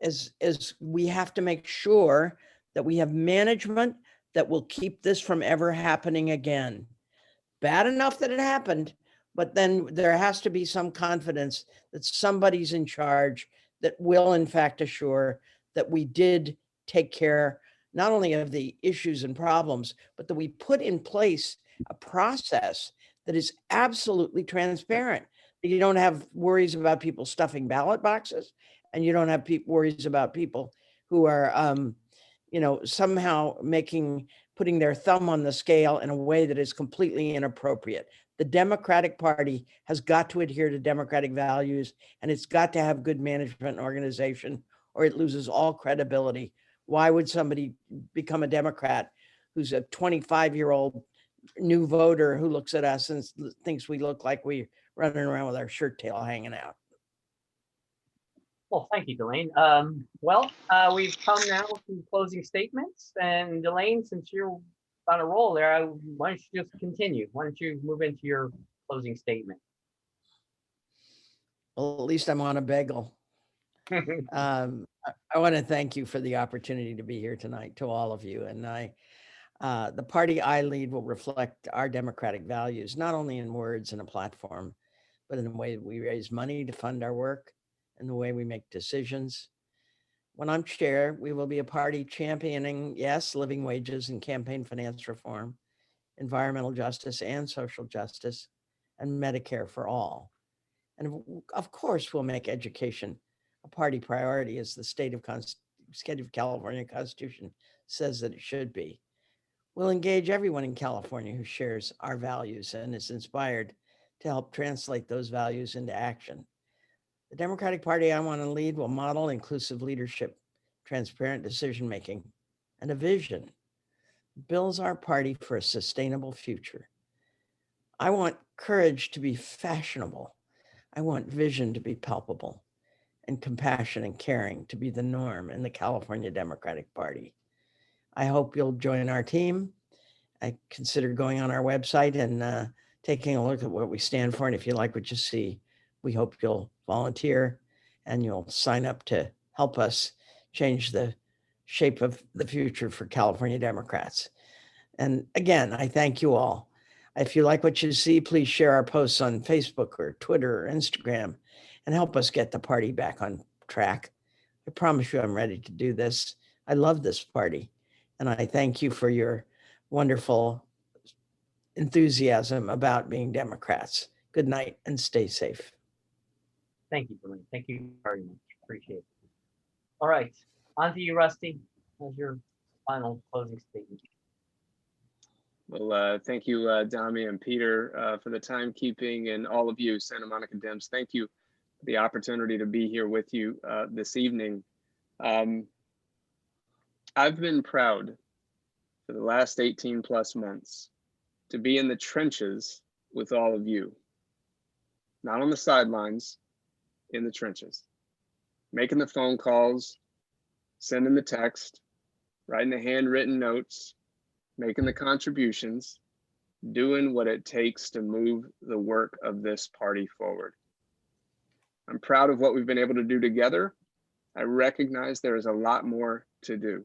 as we have to make sure that we have management that will keep this from ever happening again. Bad enough that it happened, but then there has to be some confidence that somebody's in charge that will in fact assure that we did take care not only of the issues and problems, but that we put in place a process that is absolutely transparent. You don't have worries about people stuffing ballot boxes, and you don't have worries about people who are, somehow putting their thumb on the scale in a way that is completely inappropriate. The Democratic Party has got to adhere to democratic values, and it's got to have good management and organization, or it loses all credibility. Why would somebody become a Democrat who's a 25-year-old new voter who looks at us and thinks we look like we running around with our shirt tail hanging out? Well, thank you, Delaine. We've come now to closing statements, and Delaine, since you're on a roll there, why don't you just continue? Why don't you move into your closing statement? Well, at least I'm on a bagel. I want to thank you for the opportunity to be here tonight, to all of you. And the party I lead will reflect our democratic values, not only in words and a platform, but in the way we raise money to fund our work and the way we make decisions. When I'm chair, we will be a party championing, yes, living wages and campaign finance reform, environmental justice and social justice, and Medicare for all. And of course, we'll make education a party priority, as the state of California Constitution says that it should be. We'll engage everyone in California who shares our values and is inspired to help translate those values into action. The Democratic Party I want to lead will model inclusive leadership, transparent decision-making, and a vision that builds our party for a sustainable future. I want courage to be fashionable. I want vision to be palpable, and compassion and caring to be the norm in the California Democratic Party. I hope you'll join our team. I consider going on our website and taking a look at what we stand for. And if you like what you see, we hope you'll volunteer and you'll sign up to help us change the shape of the future for California Democrats. And again, I thank you all. If you like what you see, please share our posts on Facebook or Twitter or Instagram and help us get the party back on track. I promise you I'm ready to do this. I love this party, and I thank you for your wonderful enthusiasm about being Democrats. Good night and stay safe. Thank you, Delaine. Thank you very much. Appreciate it. All right, on to you, Rusty. What's your final closing statement? Well, thank you, Dami and Peter, for the timekeeping, and all of you, Santa Monica Dems. Thank you for the opportunity to be here with you this evening. I've been proud for the last 18 plus months to be in the trenches with all of you, not on the sidelines, in the trenches, making the phone calls, sending the text, writing the handwritten notes, making the contributions, doing what it takes to move the work of this party forward. I'm proud of what we've been able to do together. I recognize there is a lot more to do.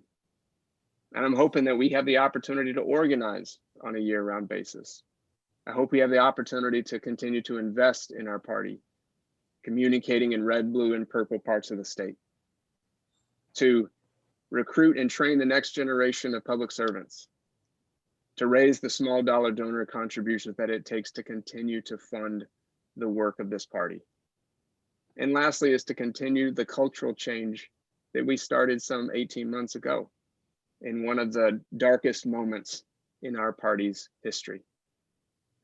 And I'm hoping that we have the opportunity to organize on a year-round basis. I hope we have the opportunity to continue to invest in our party, communicating in red, blue, and purple parts of the state, to recruit and train the next generation of public servants, to raise the small dollar donor contributions that it takes to continue to fund the work of this party. And lastly, is to continue the cultural change that we started some 18 months ago in one of the darkest moments in our party's history.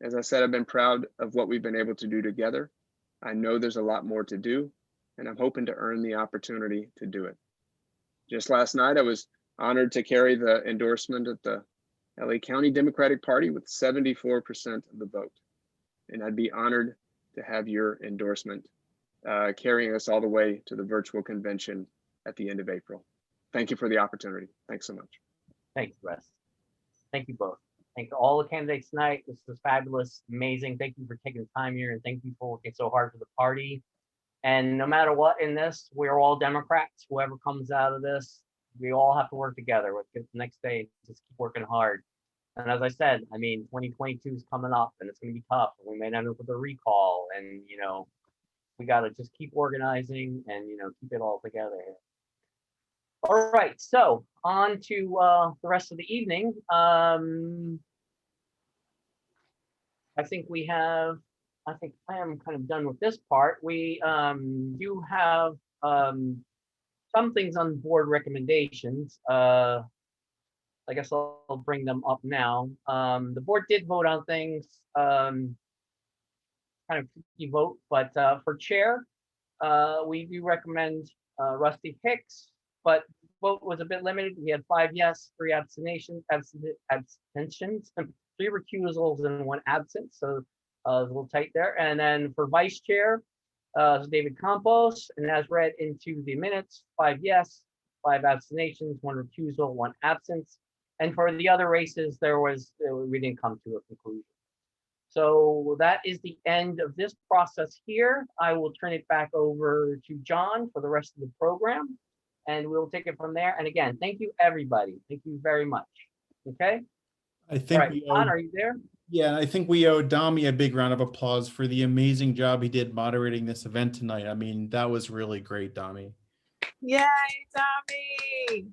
As I said, I've been proud of what we've been able to do together. I know there's a lot more to do, and I'm hoping to earn the opportunity to do it. Just last night, I was honored to carry the endorsement of the LA County Democratic Party with 74% of the vote. And I'd be honored to have your endorsement carrying us all the way to the virtual convention at the end of April. Thank you for the opportunity. Thanks so much. Thanks, Russ. Thank you both. Thank all the candidates tonight. This was fabulous, amazing. Thank you for taking the time here, and thank you for working so hard for the party. And no matter what in this, we're all Democrats. Whoever comes out of this, we all have to work together. Let's get the next day, just keep working hard. And as I said, I mean, 2022 is coming up, and it's going to be tough. We may end up with a recall, and we got to just keep organizing and keep it all together. All right, so on to the rest of the evening. I think I am kind of done with this part. We do have some things on board recommendations. I guess I'll bring them up now. The board did vote on things, kind of tricky vote, but for chair, we do recommend Rusty Hicks, but vote was a bit limited. We had 5 yes, 3 abstentions, 3 recusals, and 1 absent. So it was a little tight there. And then for vice chair, David Campos, and as read into the minutes, 5 yes, 5 abstentions, 1 recusal, 1 absence. And for the other races, we didn't come to a conclusion. So that is the end of this process here. I will turn it back over to John for the rest of the program, and we'll take it from there. And again, thank you, everybody. Thank you very much. Okay. I think All right, John, are you there? Yeah, I think we owe Dami a big round of applause for the amazing job he did moderating this event tonight. I mean, that was really great, Dami. Yay, Dami!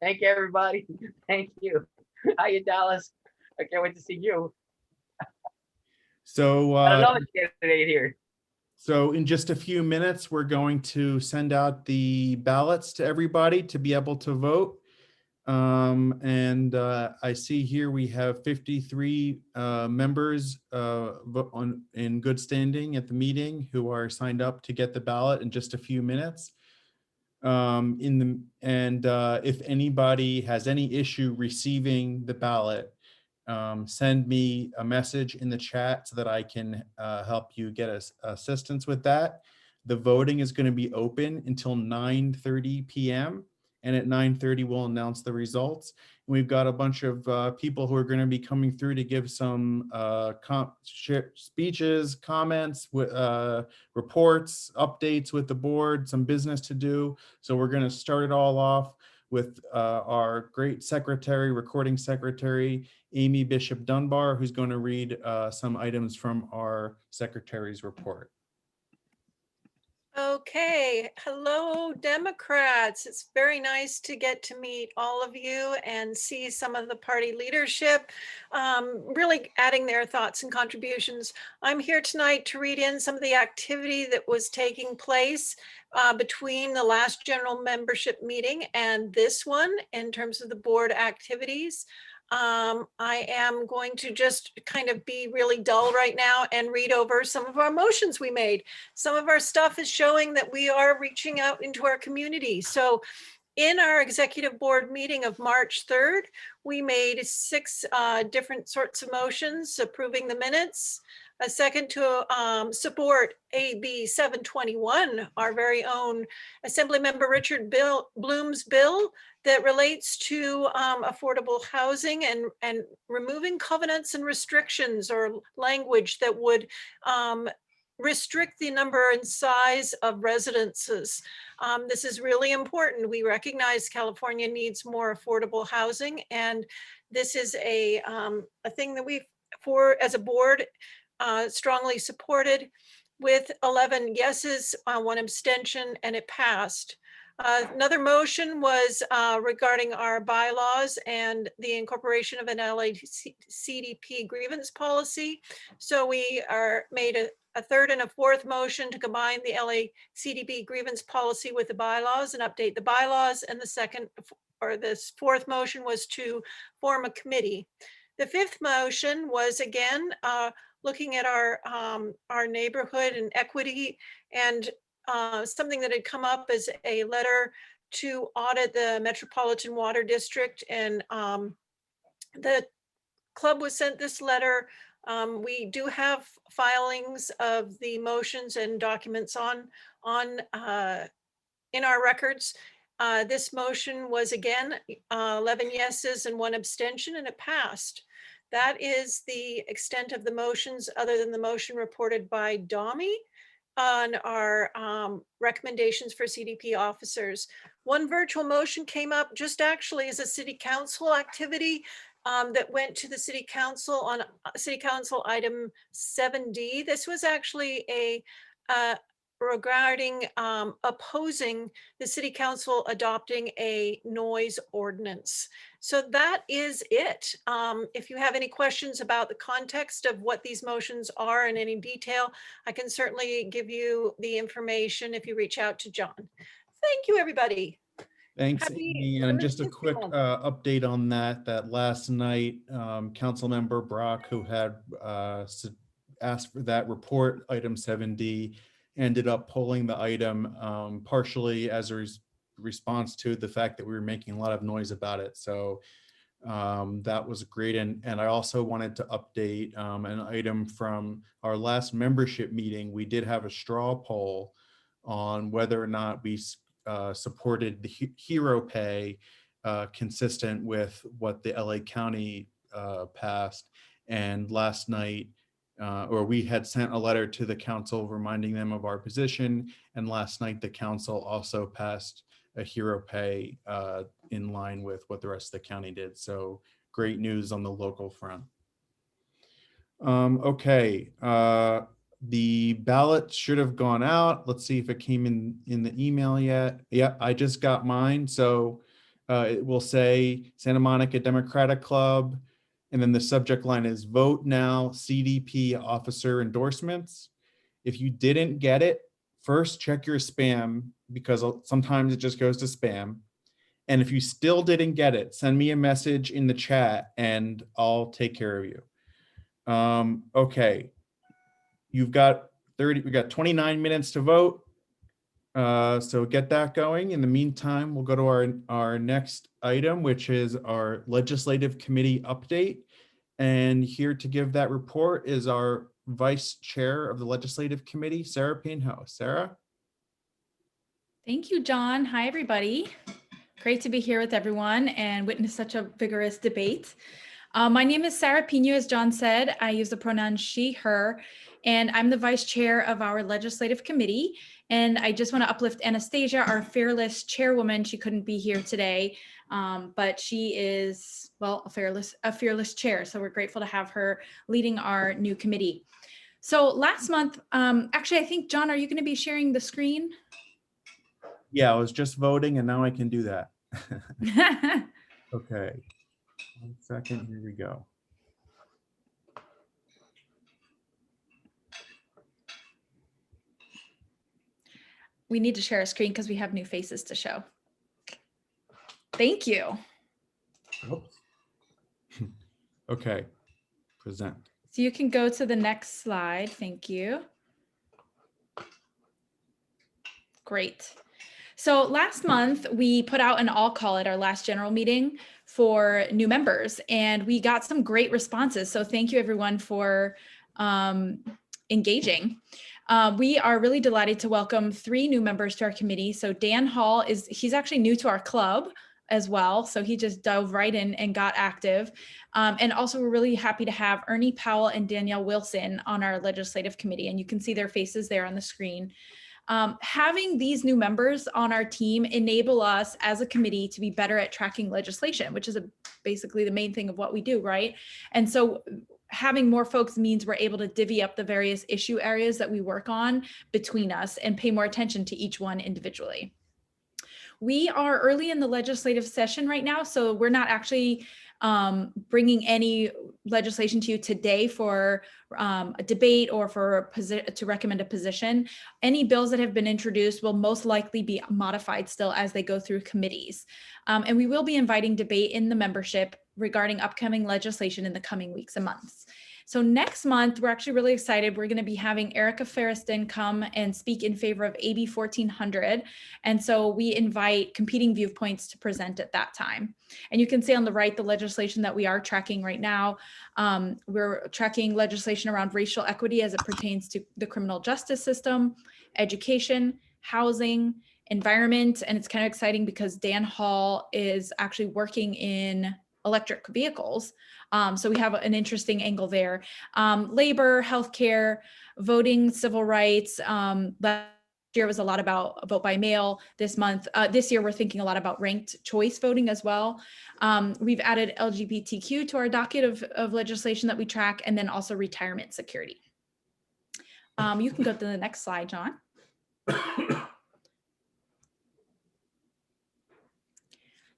Thank you, everybody. Thank you. Hiya, Dallas. I can't wait to see you. So another candidate here. So in just a few minutes, we're going to send out the ballots to everybody to be able to vote. I see here we have 53 members in good standing at the meeting who are signed up to get the ballot in just a few minutes. If anybody has any issue receiving the ballot, send me a message in the chat so that I can help you get assistance with that. The voting is going to be open until 9:30 p.m. and at 9:30 we'll announce the results. And we've got a bunch of people who are going to be coming through to give some speeches, comments, reports, updates with the board, some business to do. So we're going to start it all off with our great secretary, recording secretary, Amy Bishop Dunbar, who's going to read some items from our secretary's report. Okay, hello Democrats. It's very nice to get to meet all of you and see some of the party leadership really adding their thoughts and contributions. I'm here tonight to read in some of the activity that was taking place between the last general membership meeting and this one in terms of the board activities. I am going to just kind of be really dull right now and read over some of our motions we made. Some of our stuff is showing that we are reaching out into our community. So in our executive board meeting of March 3rd, we made 6 different sorts of motions approving the minutes. A second to support AB 721, our very own Assemblymember Richard Bloom's bill that relates to affordable housing and removing covenants and restrictions or language that would restrict the number and size of residences. This is really important. We recognize California needs more affordable housing, and this is a thing that we, as a board, strongly supported with 11 yeses, 1 abstention, and it passed. Another motion was regarding our bylaws and the incorporation of an LACDP grievance policy. So we made a third and a fourth motion to combine the LACDP grievance policy with the bylaws and update the bylaws. And the second, or this fourth motion, was to form a committee. The fifth motion was again looking at our neighborhood and equity, and something that had come up as a letter to audit the Metropolitan Water District. And the club was sent this letter. We do have filings of the motions and documents in our records. This motion was again 11 yeses and 1 abstention, and it passed. That is the extent of the motions, other than the motion reported by Dami on our recommendations for CDP officers. One virtual motion came up just actually as a city council activity that went to the city council on city council item 7D. This was actually regarding opposing the city council adopting a noise ordinance. So that is it. If you have any questions about the context of what these motions are in any detail, I can certainly give you the information if you reach out to John. Thank you, everybody. Thanks, Amy. And just a quick update on that last night, Councilmember Bach, who had asked for that report, item 7D, ended up pulling the item partially as a response to the fact that we were making a lot of noise about it. So that was great. And I also wanted to update an item from our last membership meeting. We did have a straw poll on whether or not we supported the hero pay consistent with what the LA County passed. And last night, or we had sent a letter to the council reminding them of our position. And last night, the council also passed a hero pay in line with what the rest of the county did. So great news on the local front. Okay, the ballot should have gone out. Let's see if it came in the email yet. Yeah, I just got mine. So it will say Santa Monica Democratic Club. And then the subject line is vote now, CDP officer endorsements. If you didn't get it, first check your spam, because sometimes it just goes to spam. And if you still didn't get it, send me a message in the chat and I'll take care of you. Okay, we got 29 minutes to vote. So get that going. In the meantime, we'll go to our next item, which is our legislative committee update. And here to give that report is our vice chair of the legislative committee, Sarah Pinho. Sarah? Thank you, John. Hi, everybody. Great to be here with everyone and witness such a vigorous debate. My name is Sarah Pinho, as John said. I use the pronoun she, her, and I'm the vice chair of our legislative committee. And I just want to uplift Anastasia, our fearless chairwoman. She couldn't be here today, but she is, well, a fearless chair. So we're grateful to have her leading our new committee. So last month, actually, I think, John, are you going to be sharing the screen? Yeah, I was just voting and now I can do that. Okay, 1 second, here we go. We need to share a screen because we have new faces to show. Thank you. Oops. Okay, present. So you can go to the next slide. Thank you. Great. So last month we put out an all call at our last general meeting for new members, and we got some great responses. So thank you everyone for engaging. We are really delighted to welcome 3 new members to our committee. So Dan Hall he's actually new to our club. as well. So he just dove right in and got active. And also we're really happy to have Ernie Powell and Danielle Wilson on our legislative committee. And you can see their faces there on the screen. Having these new members on our team enable us as a committee to be better at tracking legislation, which is basically the main thing of what we do, right? And so having more folks means we're able to divvy up the various issue areas that we work on between us and pay more attention to each one individually. We are early in the legislative session right now, so we're not actually bringing any legislation to you today for a debate or to recommend a position. Any bills that have been introduced will most likely be modified still as they go through committees. And we will be inviting debate in the membership regarding upcoming legislation in the coming weeks and months. So next month, we're actually really excited. We're going to be having Erica Ferriston come and speak in favor of AB 1400. And so we invite competing viewpoints to present at that time. And you can see on the right, the legislation that we are tracking right now. We're tracking legislation around racial equity as it pertains to the criminal justice system, education, housing, environment. And it's kind of exciting because Dan Hall is actually working in electric vehicles. So we have an interesting angle there. Labor, healthcare, voting, civil rights. Last year was a lot about vote by mail. This year we're thinking a lot about ranked choice voting as well. We've added LGBTQ to our docket of legislation that we track, and then also retirement security. You can go to the next slide, John.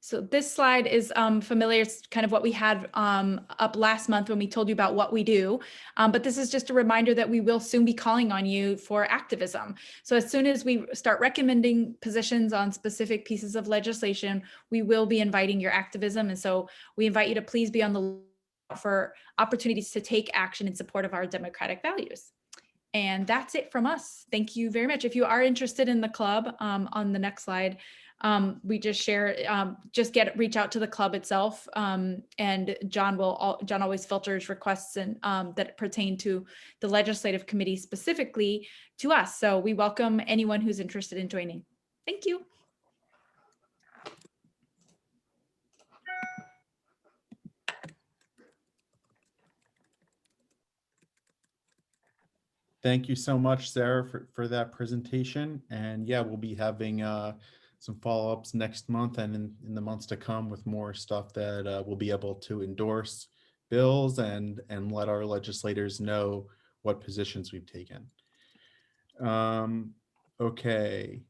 So this slide is familiar. It's kind of what we had up last month when we told you about what we do. But this is just a reminder that we will soon be calling on you for activism. So as soon as we start recommending positions on specific pieces of legislation, we will be inviting your activism. And so we invite you to please be on the lookout for opportunities to take action in support of our democratic values. And that's it from us. Thank you very much. If you are interested in the club, on the next slide, we just share, reach out to the club itself, and John always filters requests and that pertain to the legislative committee specifically to us. So we welcome anyone who's interested in joining. Thank you. Thank you so much, Sarah, for that presentation. And yeah, we'll be having some follow-ups next month and in the months to come with more stuff that we'll be able to endorse bills and let our legislators know what positions we've taken. Okay,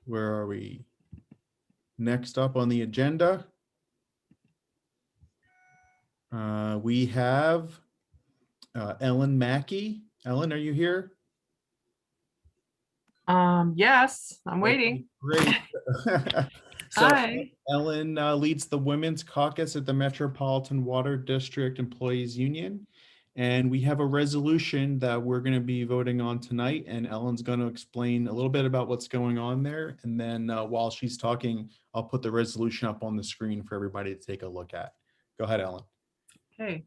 where are we? Next up on the agenda, we have Ellen Mackey. Ellen, are you here? Yes, I'm waiting. Great. So Hi. Ellen leads the Women's Caucus at the Metropolitan Water District Employees Union. And we have a resolution that we're going to be voting on tonight. And Ellen's going to explain a little bit about what's going on there. And then while she's talking, I'll put the resolution up on the screen for everybody to take a look at. Go ahead, Ellen. Okay.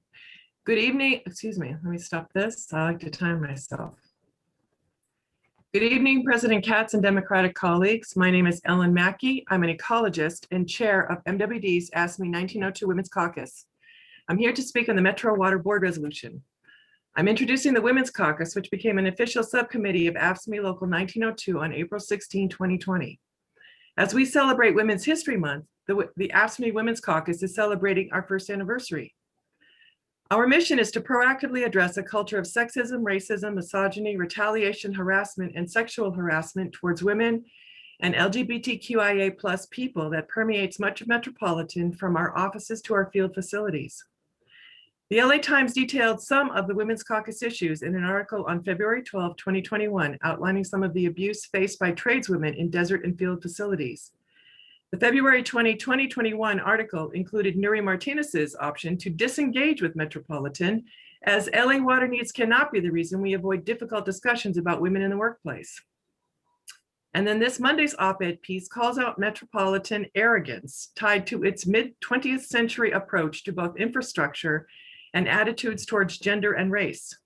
Good evening. Excuse me. Let me stop this. I like to time myself. Good evening, President Katz and Democratic colleagues. My name is Ellen Mackey. I'm an ecologist and chair of MWD's AFSCME 1902 Women's Caucus. I'm here to speak on the Metro Water Board resolution. I'm introducing the Women's Caucus, which became an official subcommittee of AFSCME Local 1902 on April 16, 2020. As we celebrate Women's History Month, the AFSCME Women's Caucus is celebrating our first anniversary. Our mission is to proactively address a culture of sexism, racism, misogyny, retaliation, harassment, and sexual harassment towards women and LGBTQIA+ people that permeates much of Metropolitan, from our offices to our field facilities. The LA Times detailed some of the Women's Caucus issues in an article on February 12, 2021, outlining some of the abuse faced by tradeswomen in desert and field facilities. The February 20, 2021 article included Nuri Martinez's option to disengage with Metropolitan, as LA water needs cannot be the reason we avoid difficult discussions about women in the workplace. And then this Monday's op-ed piece calls out Metropolitan arrogance tied to its mid-20th century approach to both infrastructure and attitudes towards gender and race.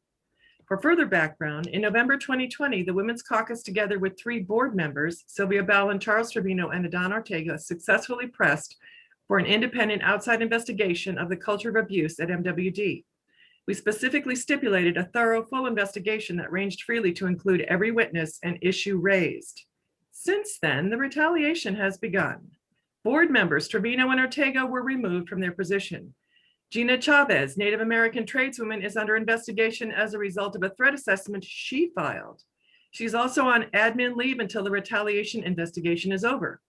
For further background, in November 2020, the Women's Caucus, together with 3 board members, Sylvia Ballin, Charles Trevino, and Adon Ortega, successfully pressed for an independent outside investigation of the culture of abuse at MWD. We specifically stipulated a thorough, full investigation that ranged freely to include every witness and issue raised. Since then, the retaliation has begun. Board members Trevino and Ortega were removed from their position. Gina Chavez, Native American tradeswoman, is under investigation as a result of a threat assessment she filed. She's also on admin leave until the retaliation investigation is over.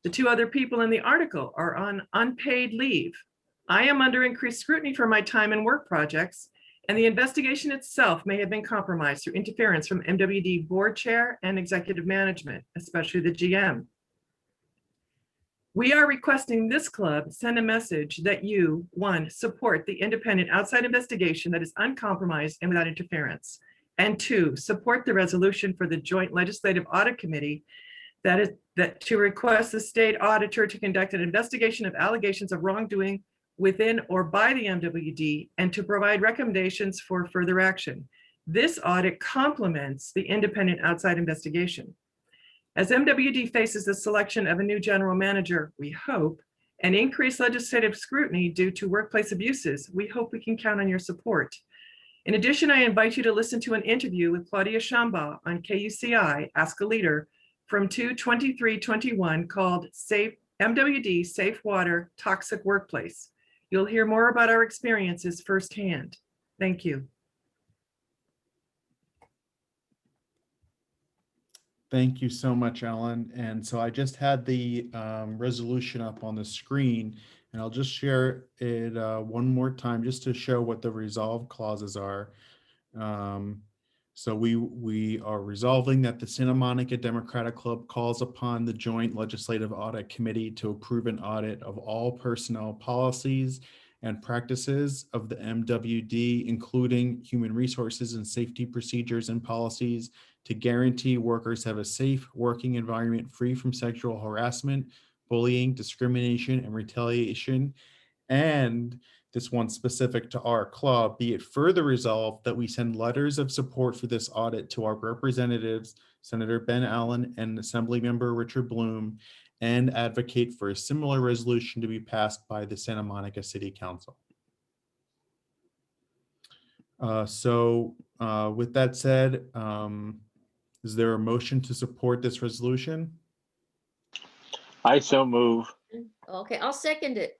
The 2 other people in the article are on unpaid leave. I am under increased scrutiny for my time and work projects, and the investigation itself may have been compromised through interference from MWD board chair and executive management, especially the GM. We are requesting this club send a message that you, 1, support the independent outside investigation that is uncompromised and without interference, and 2, support the resolution for the Joint Legislative Audit Committee that to request the state auditor to conduct an investigation of allegations of wrongdoing within or by the MWD and to provide recommendations for further action. This audit complements the independent outside investigation. As MWD faces the selection of a new general manager, we hope, and increased legislative scrutiny due to workplace abuses, we hope we can count on your support. In addition, I invite you to listen to an interview with Claudia Shambaugh on KUCI, Ask a Leader, from 2/23/21 called MWD Safe Water, Toxic Workplace. You'll hear more about our experiences firsthand. Thank you. Thank you so much, Ellen. And so I just had the resolution up on the screen, and I'll just share it one more time just to show what the resolve clauses are. So we are resolving that the Santa Monica Democratic Club calls upon the Joint Legislative Audit Committee to approve an audit of all personnel policies and practices of the MWD, including human resources and safety procedures and policies, to guarantee workers have a safe working environment free from sexual harassment, bullying, discrimination, and retaliation. And this one specific to our club, be it further resolved that we send letters of support for this audit to our representatives, Senator Ben Allen and Assemblymember Richard Bloom, and advocate for a similar resolution to be passed by the Santa Monica City Council. With that said, is there a motion to support this resolution? I so move. Okay, I'll second it.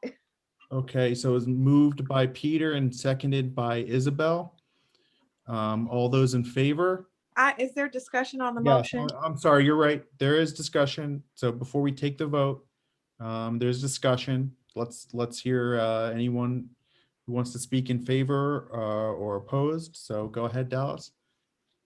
Okay, so it's moved by Peter and seconded by Isabel. All those in favor? Is there discussion on the Yes, motion? I'm sorry, you're right. There is discussion. So before we take the vote, there's discussion. Let's hear anyone who wants to speak in favor or opposed. So go ahead, Dallas.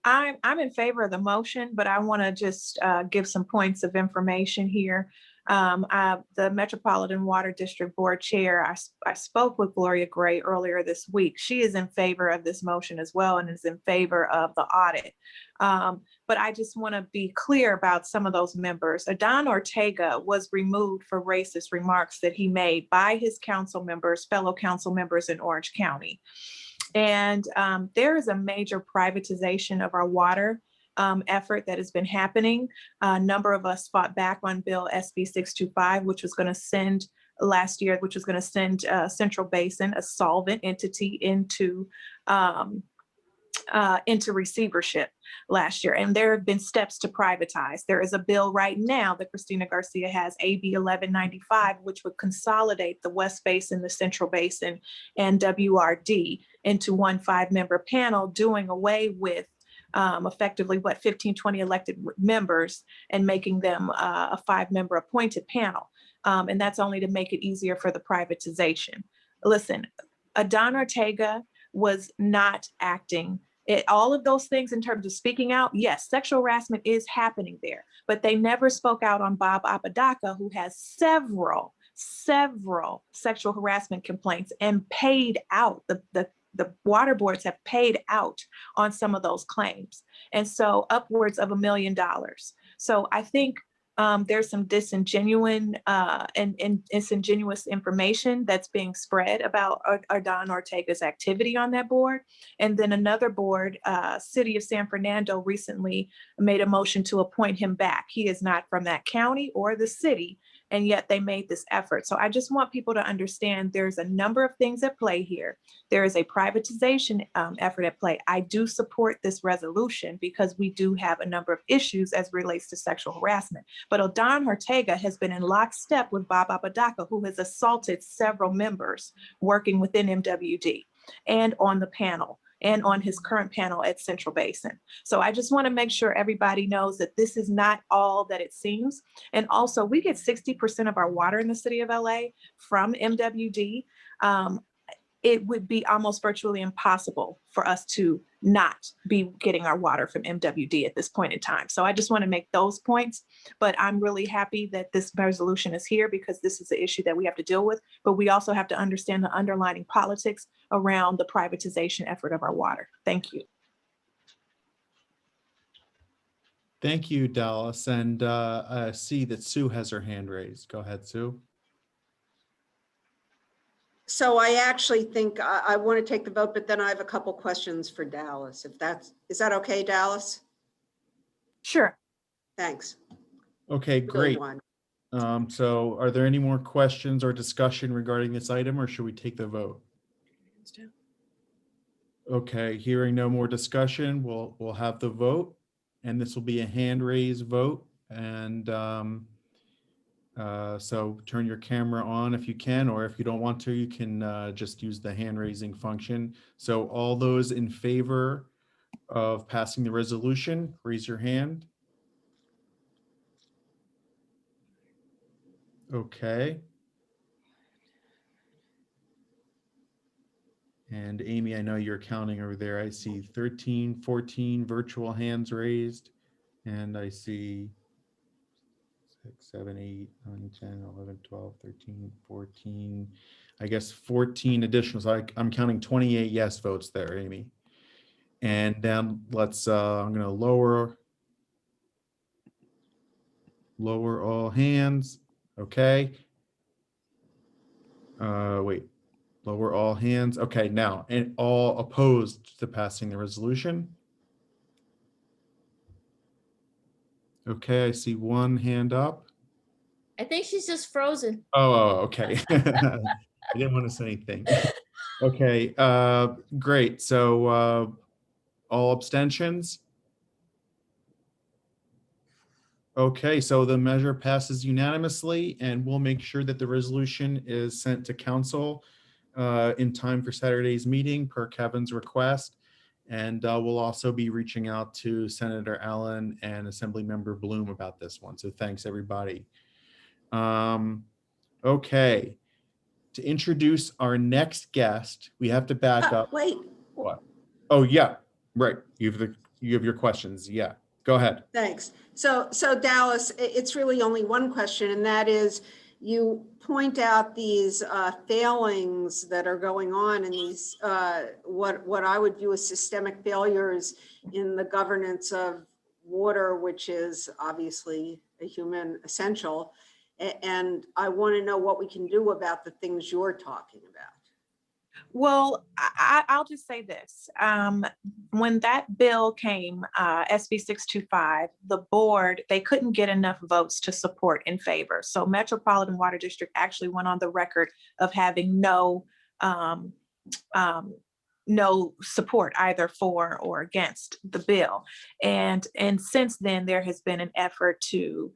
I'm in favor of the motion, but I want to just give some points of information here. The Metropolitan Water District Board Chair, I spoke with Gloria Gray earlier this week. She is in favor of this motion as well and is in favor of the audit. But I just want to be clear about some of those members. Adon Ortega was removed for racist remarks that he made by his council members, fellow council members in Orange County. And there is a major privatization of our water effort that has been happening. A number of us fought back on Bill SB 625, which was going to send last year, which was going to send Central Basin, a solvent entity, into receivership last year. And there have been steps to privatize. There is a bill right now that Christina Garcia has, AB 1195, which would consolidate the West Basin, the Central Basin, and WRD into one 5-member panel, doing away with effectively 15-20 elected members and making them a 5-member appointed panel. And that's only to make it easier for the privatization. Listen, Adon Ortega was not acting. All of those things in terms of speaking out, yes, sexual harassment is happening there, but they never spoke out on Bob Apodaca, who has several sexual harassment complaints and paid out. The water boards have paid out on some of those claims. And so upwards of $1 million. So I think There's some disingenuous and disingenuous information that's being spread about Don Ortega's activity on that board. And then another board, City of San Fernando, recently made a motion to appoint him back. He is not from that county or the city, and yet they made this effort. So I just want people to understand there's a number of things at play here. There is a privatization effort at play. I do support this resolution because we do have a number of issues as relates to sexual harassment. But Don Ortega has been in lockstep with Bob Apodaca, who has assaulted several members working within MWD and on the panel and on his current panel at Central Basin. So I just want to make sure everybody knows that this is not all that it seems. And also, we get 60% of our water in the city of LA from MWD. It would be almost virtually impossible for us to not be getting our water from MWD at this point in time. So I just want to make those points, but I'm really happy that this resolution is here because this is the issue that we have to deal with, but we also have to understand the underlying politics around the privatization effort of our water. Thank you. Thank you, Dallas. And I see that Sue has her hand raised. Go ahead, Sue. So I actually think I want to take the vote, but then I have a couple questions for Dallas. Is that okay, Dallas? Sure. Thanks. Okay, great. So are there any more questions or discussion regarding this item, or should we take the vote? Okay, hearing no more discussion, we'll have the vote, and this will be a hand raised vote. And so turn your camera on if you can, or if you don't want to, you can just use the hand raising function. So all those in favor of passing the resolution, raise your hand. Okay. And Amy, I know you're counting over there. I see 13, 14 virtual hands raised, and I see 6, 7, 8, 9, 10, 11, 12, 13, 14, I guess 14 additional. So I'm counting 28 yes votes there, Amy. And then let's, I'm going to lower all hands. Okay. Wait, lower all hands. Okay, now, and all opposed to passing the resolution. Okay, I see one hand up. I think she's just frozen. Oh, okay. I didn't want to say anything. Okay, great. So all abstentions? Okay, so the measure passes unanimously, and we'll make sure that the resolution is sent to council in time for Saturday's meeting per Kevin's request. And we'll also be reaching out to Senator Allen and Assemblymember Bloom about this one. So thanks, everybody. Okay, to introduce our next guest, we have to back up. Wait. What? Oh, yeah, right. You have your questions. Yeah, go ahead. Thanks. So Dallas, it's really only one question, and that is, you point out these failings that are going on in these, what I would view as systemic failures in the governance of water, which is obviously a human essential. And I want to know what we can do about the things you're talking about. Well, I'll just say this. When that bill came, SB 625, the board, they couldn't get enough votes to support in favor. So Metropolitan Water District actually went on the record of having no support either for or against the bill. And since then, there has been an effort to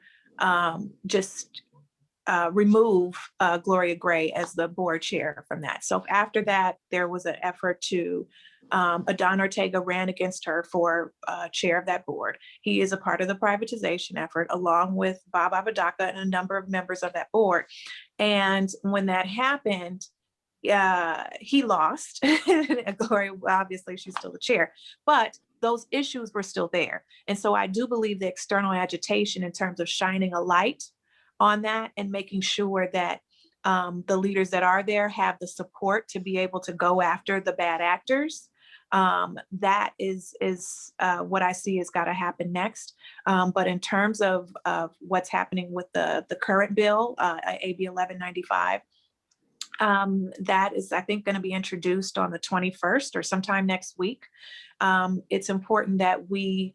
remove Gloria Gray as the board chair from that. So after that, there was an effort to, Don Ortega ran against her for chair of that board. He is a part of the privatization effort, along with Bob Apodaca and a number of members of that board. And when that happened, he lost. Gloria, obviously, she's still the chair, but those issues were still there. And so I do believe the external agitation in terms of shining a light on that and making sure that the leaders that are there have the support to be able to go after the bad actors That is what I see has got to happen next. But in terms of what's happening with the current bill, AB 1195, that is, I think, going to be introduced on the 21st or sometime next week. It's important that we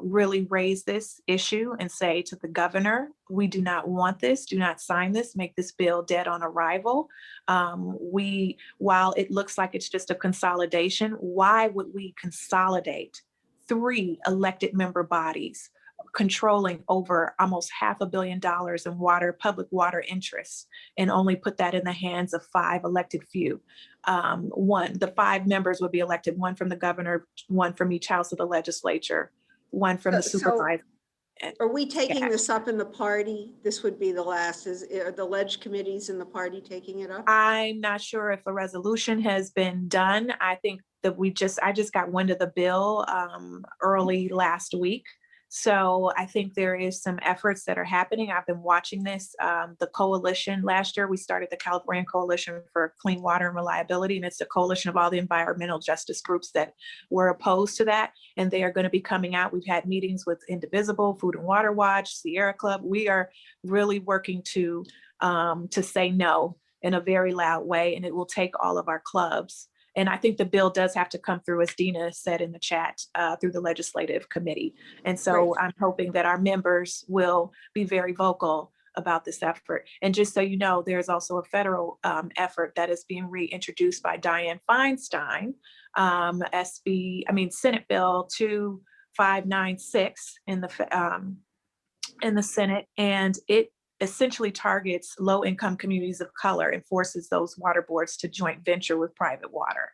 really raise this issue and say to the governor, we do not want this, do not sign this, make this bill dead on arrival. While it looks like it's just a consolidation, why would we consolidate 3 elected member bodies controlling over almost $500 million in public water interests, and only put that in the hands of 5 elected few? The 5 members would be elected, 1 from the governor, 1 from each house of the legislature, 1 from the supervisor. Are we taking this up in the party? This would be the last. Are the ledge committees in the party taking it up? I'm not sure if a resolution has been done. I think that I just got wind of the bill early last week. So I think there is some efforts that are happening. I've been watching this. The coalition last year, we started the California Coalition for Clean Water and Reliability, and it's a coalition of all the environmental justice groups that were opposed to that. And they are going to be coming out. We've had meetings with Indivisible, Food and Water Watch, Sierra Club. We are really working to say no in a very loud way, and it will take all of our clubs. And I think the bill does have to come through, as Dina said in the chat, through the legislative committee. And so I'm hoping that our members will be very vocal about this effort. And just so you know, there's also a federal effort that is being reintroduced by Dianne Feinstein, Senate Bill 2596 in the Senate, and it essentially targets low-income communities of color and forces those water boards to joint venture with private water.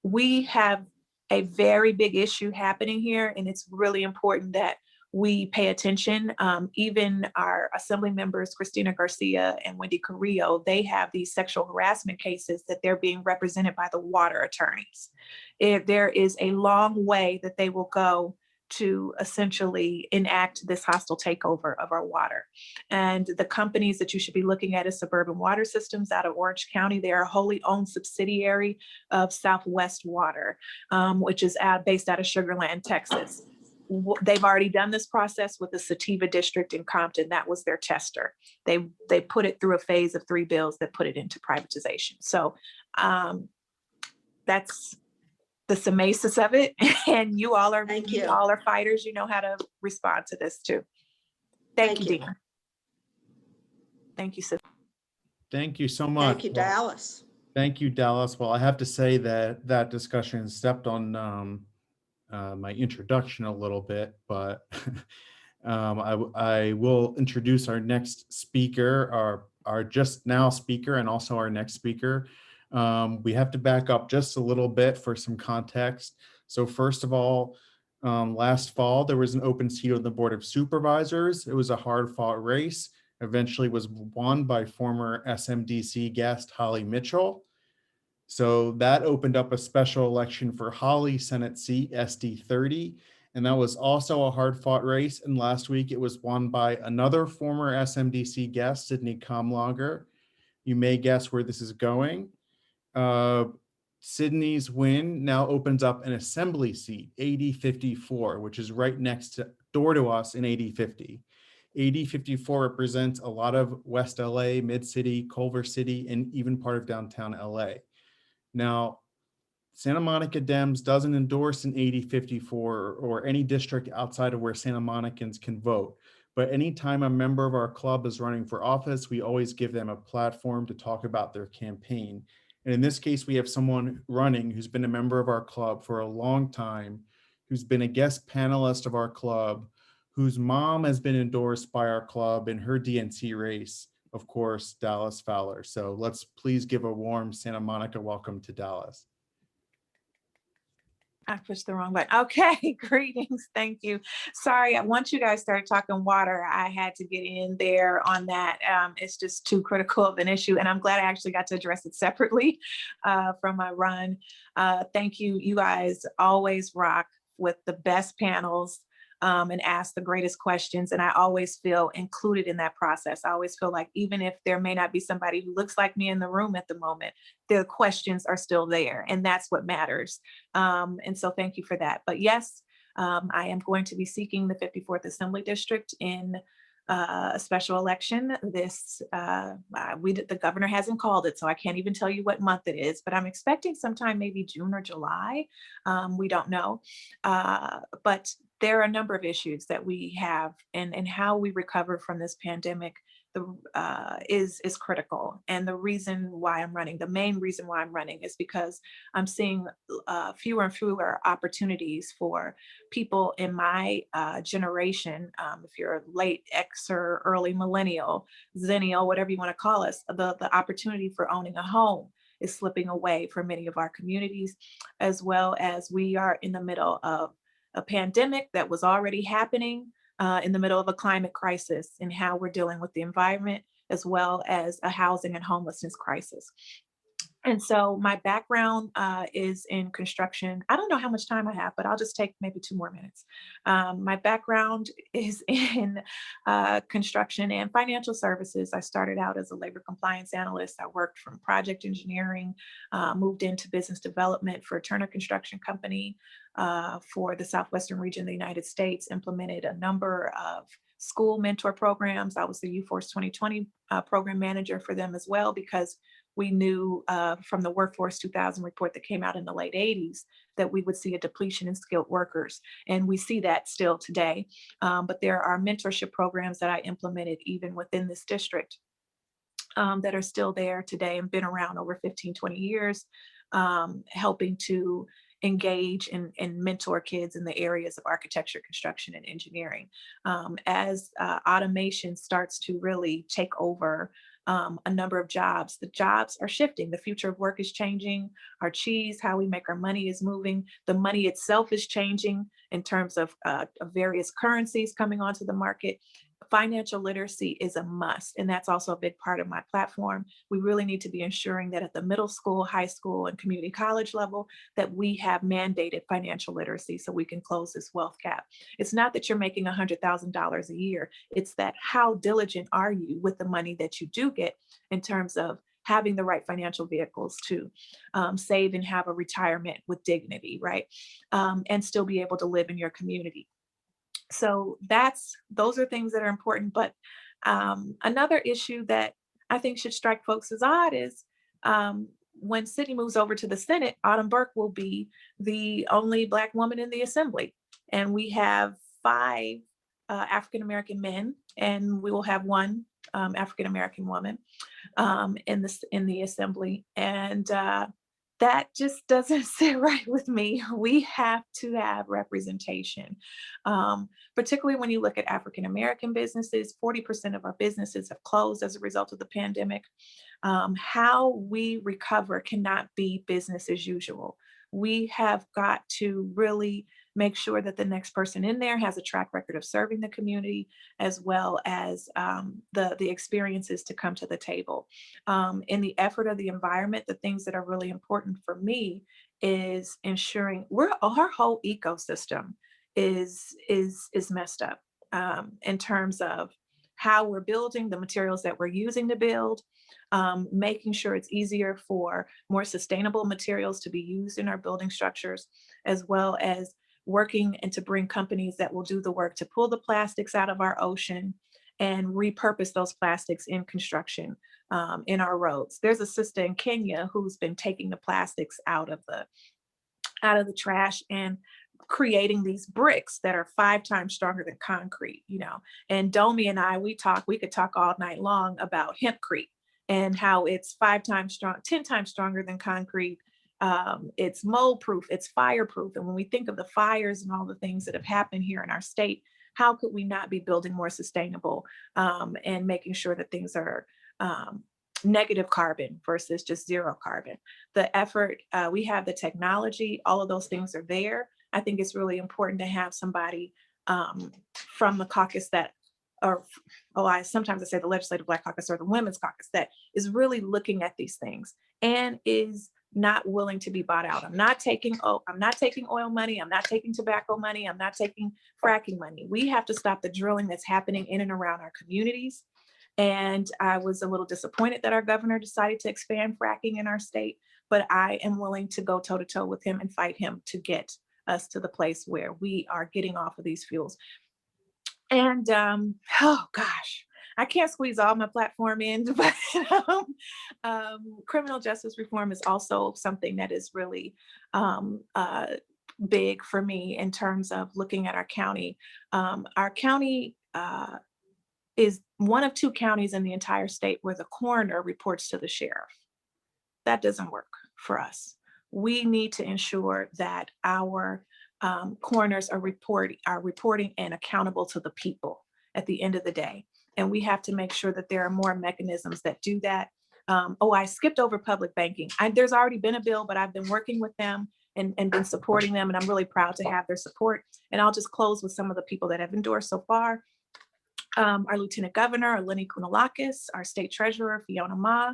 We have a very big issue happening here, and it's really important that we pay attention. Even our assembly members, Christina Garcia and Wendy Carrillo, they have these sexual harassment cases that they're being represented by the water attorneys. There is a long way that they will go to essentially enact this hostile takeover of our water. And the companies that you should be looking at is Suburban Water Systems out of Orange County. They are a wholly owned subsidiary of Southwest Water, which is based out of Sugar Land, Texas. They've already done this process with the Sativa District in Compton. That was their tester. They put it through a phase of 3 bills that put it into privatization. So that's the summations of it, and you all are fighters. You know how to respond to this too. Thank you, Dina. Thank you, Sis. Thank you so much. Thank you, Dallas. Thank you, Dallas. Well, I have to say that discussion stepped on my introduction a little bit, but I will introduce our next speaker, our just now speaker, and also our next speaker. We have to back up just a little bit for some context. So first of all, last fall, there was an open seat on the Board of Supervisors. It was a hard-fought race, eventually was won by former SMDC guest Holly Mitchell. So that opened up a special election for Holly Senate seat SD 30. And that was also a hard-fought race. And last week, it was won by another former SMDC guest, Sydney Comlonger. You may guess where this is going. Sydney's win now opens up an assembly seat, 8054, which is right next door to us in 8050. 8054 represents a lot of West LA, Mid-City, Culver City, and even part of downtown LA. Now, Santa Monica Dems doesn't endorse an 8054 or any district outside of where Santa Monicans can vote. But anytime a member of our club is running for office, we always give them a platform to talk about their campaign. And in this case, we have someone running who's been a member of our club for a long time, who's been a guest panelist of our club, whose mom has been endorsed by our club in her DNC race, of course, Dallas Fowler. So let's please give a warm Santa Monica welcome to Dallas. I pushed the wrong button. Okay, greetings. Thank you. Sorry, once you guys started talking water, I had to get in there on that. It's just too critical of an issue, and I'm glad I actually got to address it separately from my run. Thank you. You guys always rock with the best panels. and ask the greatest questions. And I always feel included in that process. I always feel like even if there may not be somebody who looks like me in the room at the moment, the questions are still there, and that's what matters. And so thank you for that. But yes, I am going to be seeking the 54th Assembly District in a special election. The governor hasn't called it, so I can't even tell you what month it is, but I'm expecting sometime maybe June or July. We don't know. But there are a number of issues that we have, and how we recover from this pandemic is critical. And the reason why I'm running, the main reason why I'm running, is because I'm seeing fewer and fewer opportunities for people in my generation. If you're a late X or early millennial, Zennial, whatever you want to call us, the opportunity for owning a home is slipping away for many of our communities, as well as we are in the middle of a pandemic that was already happening, in the middle of a climate crisis, and how we're dealing with the environment, as well as a housing and homelessness crisis. And so my background is in construction. I don't know how much time I have, but I'll just take maybe 2 more minutes. My background is in construction and financial services. I started out as a labor compliance analyst. I worked from project engineering, moved into business development for Turner Construction Company for the Southwestern region of the United States, implemented a number of school mentor programs. I was the U-Force 2020 program manager for them as well, because we knew from the Workforce 2000 report that came out in the late 80s that we would see a depletion in skilled workers. And we see that still today. But there are mentorship programs that I implemented even within this district that are still there today and been around over 15, 20 years, helping to engage and mentor kids in the areas of architecture, construction, and engineering. As automation starts to really take over a number of jobs, the jobs are shifting. The future of work is changing. Our cheese, how we make our money, is moving. The money itself is changing in terms of various currencies coming onto the market. Financial literacy is a must, and that's also a big part of my platform. We really need to be ensuring that at the middle school, high school, and community college level, that we have mandated financial literacy so we can close this wealth gap. It's not that you're making $100,000 a year. It's that how diligent are you with the money that you do get in terms of having the right financial vehicles to save and have a retirement with dignity, right? And still be able to live in your community. So those are things that are important. But another issue that I think should strike folks as odd is when Sydney moves over to the Senate, Autumn Burke will be the only Black woman in the Assembly. And we have 5 African-American men, and we will have 1 African-American woman in the Assembly. And that just doesn't sit right with me. We have to have representation, particularly when you look at African-American businesses. 40% of our businesses have closed as a result of the pandemic. How we recover cannot be business as usual. We have got to really make sure that the next person in there has a track record of serving the community, as well as the experiences to come to the table. In the effort of the environment, the things that are really important for me is ensuring our whole ecosystem is messed up in terms of how we're building, the materials that we're using to build, making sure it's easier for more sustainable materials to be used in our building structures, as well as working and to bring companies that will do the work to pull the plastics out of our ocean and repurpose those plastics in construction in our roads. There's a sister in Kenya who's been taking the plastics out of the trash and creating these bricks that are 5 times stronger than concrete, And Domi and I, we could talk all night long about hempcrete and how it's 5 times strong, 10 times stronger than concrete. It's mold proof, it's fireproof. And when we think of the fires and all the things that have happened here in our state, how could we not be building more sustainable and making sure that things are negative carbon versus just 0 carbon? The effort, we have the technology, all of those things are there. I think it's really important to have somebody from the caucus sometimes I say the Legislative Black Caucus or the Women's Caucus, that is really looking at these things and is not willing to be bought out. I'm not taking oil money. I'm not taking tobacco money. I'm not taking fracking money. We have to stop the drilling that's happening in and around our communities. And I was a little disappointed that our governor decided to expand fracking in our state, but I am willing to go toe to toe with him and fight him to get us to the place where we are getting off of these fuels. And oh gosh, I can't squeeze all my platform in, but criminal justice reform is also something that is really big for me in terms of looking at our county. Our county is one of 2 counties in the entire state where the coroner reports to the sheriff. That doesn't work for us. We need to ensure that our coroners are reporting and accountable to the people at the end of the day. And we have to make sure that there are more mechanisms that do that. I skipped over public banking. There's already been a bill, but I've been working with them and been supporting them. And I'm really proud to have their support. And I'll just close with some of the people that have endorsed so far. Our Lieutenant Governor, Lenny Kounalakis, our State Treasurer, Fiona Ma,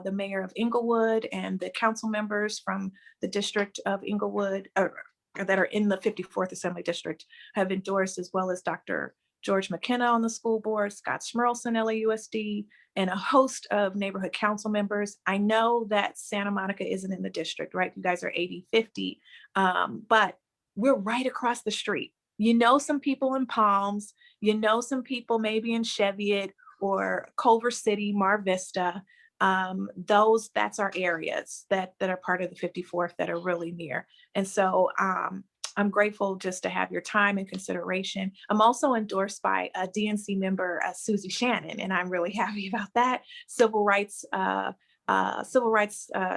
the Mayor of Inglewood, and the council members from the District of Inglewood that are in the 54th Assembly District have endorsed, as well as Dr. George McKenna on the school board, Scott Schmerlson, LAUSD, and a host of neighborhood council members. I know that Santa Monica isn't in the district, right? You guys are 80-50, but we're right across the street. You know some people in Palms, you know some people maybe in Cheviot or Culver City, Mar Vista. That's our areas that are part of the 54th that are really near. And so I'm grateful just to have your time and consideration. I'm also endorsed by a DNC member, Susie Shannon, and I'm really happy about that. Civil rights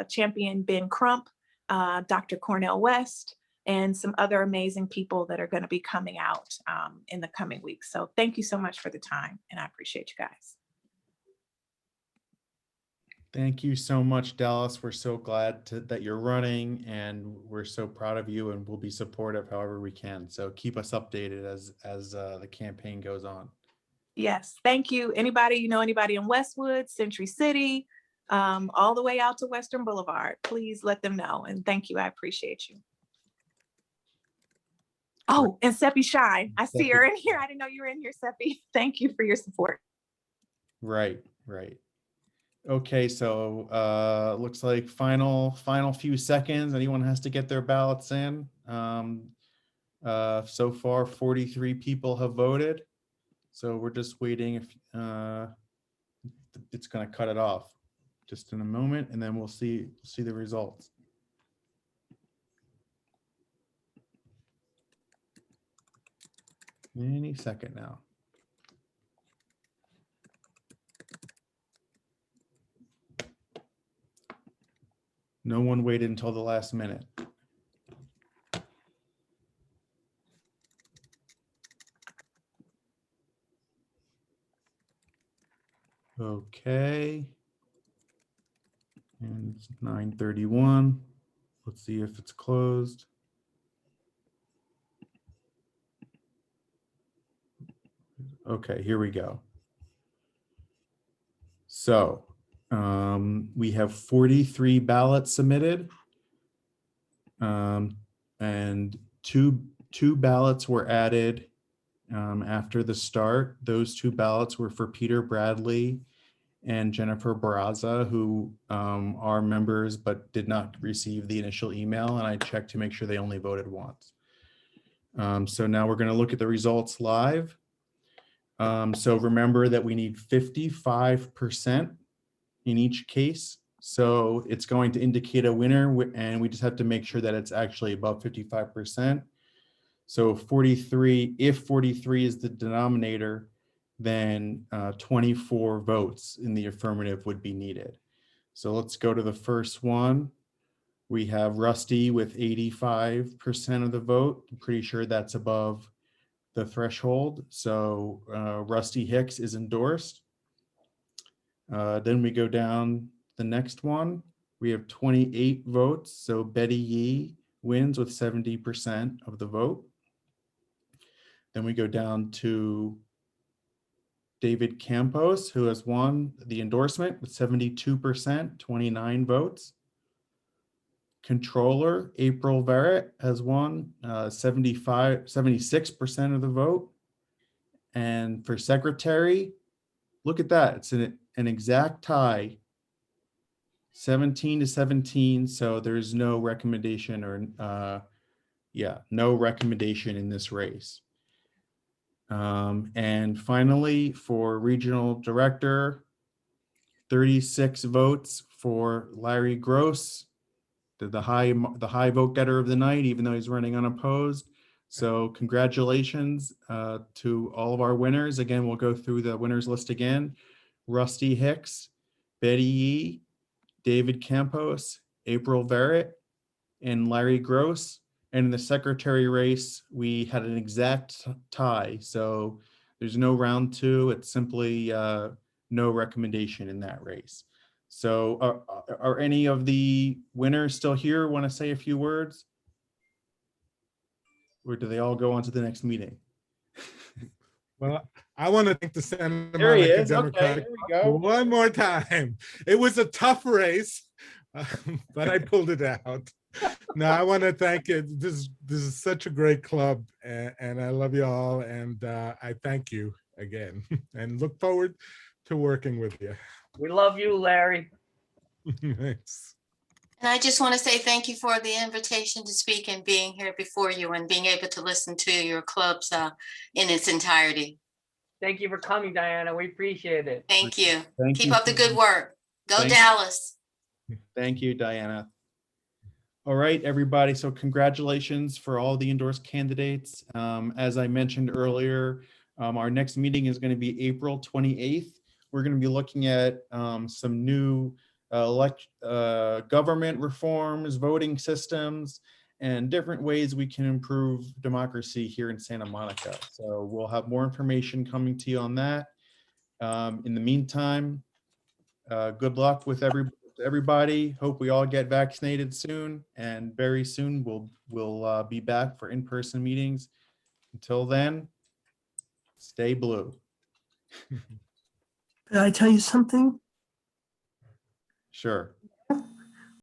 champion Ben Crump, Dr. Cornell West, and some other amazing people that are going to be coming out in the coming weeks. So thank you so much for the time, and I appreciate you guys. Thank you so much, Dallas. We're so glad that you're running, and we're so proud of you, and we'll be supportive however we can. So keep us updated as the campaign goes on. Yes, thank you. Anybody in Westwood, Century City, all the way out to Western Boulevard, please let them know. And thank you. I appreciate you. Oh, and Seppi Shine. I see her in here. I didn't know you were in here, Seppi. Thank you for your support. Right. Okay, so looks like final few seconds. Anyone has to get their ballots in. So far, 43 people have voted. So we're just waiting if it's going to cut it off just in a moment, and then we'll see the results. Any second now. No one waited until the last minute. Okay. And it's 9:31. Let's see if it's closed. Okay, here we go. So we have 43 ballots submitted, and two ballots were added after the start. Those 2 ballots were for Peter Bradley and Jennifer Barraza, who are members but did not receive the initial email, and I checked to make sure they only voted once. So now we're going to look at the results live. So remember that we need 55% in each case. So it's going to indicate a winner, and we just have to make sure that it's actually above 55%. So 43, if 43 is the denominator, then 24 votes in the affirmative would be needed. So let's go to the first one. We have Rusty with 85% of the vote. I'm pretty sure that's above the threshold. So Rusty Hicks is endorsed. Then we go down the next one. We have 28 votes. So Betty Yee wins with 70% of the vote. Then we go down to David Campos, who has won the endorsement with 72%, 29 votes. Controller, April Verritt has won 76% of the vote. And for secretary, look at that. It's an exact tie, 17-17. So there's no recommendation or no recommendation in this race. And finally, for regional director, 36 votes for Larry Gross, the high vote getter of the night, even though he's running unopposed. So congratulations to all of our winners. Again, we'll go through the winners list again. Rusty Hicks, Betty Yee, David Campos, April Verritt, and Larry Gross. And in the secretary race, we had an exact tie. So there's no round two. It's simply no recommendation in that race. So are any of the winners still here? Want to say a few words? Or do they all go on to the next meeting? Well, I want to thank the Santa There he Monica is. Okay, Democratic there we go. one more time. It was a tough race, but I pulled it out. No, I want to thank you. This is such a great club, and I love you all, and I thank you again, and look forward to working with you. We love you, Larry. Thanks. And I just want to say thank you for the invitation to speak and being here before you and being able to listen to your clubs in its entirety. Thank you for coming, Diana. We appreciate it. Thank you. Thank Keep you. up the good work. Go Thank you. Dallas. Thank you, Diana. All right, everybody. So congratulations for all the endorsed candidates. As I mentioned earlier, our next meeting is going to be April 28th. We're going to be looking at some new government reforms, voting systems, and different ways we can improve democracy here in Santa Monica. So we'll have more information coming to you on that. In the meantime, good luck with everybody. Hope we all get vaccinated soon, and very soon we'll be back for in-person meetings. Until then, stay blue. Can I tell you something? Sure.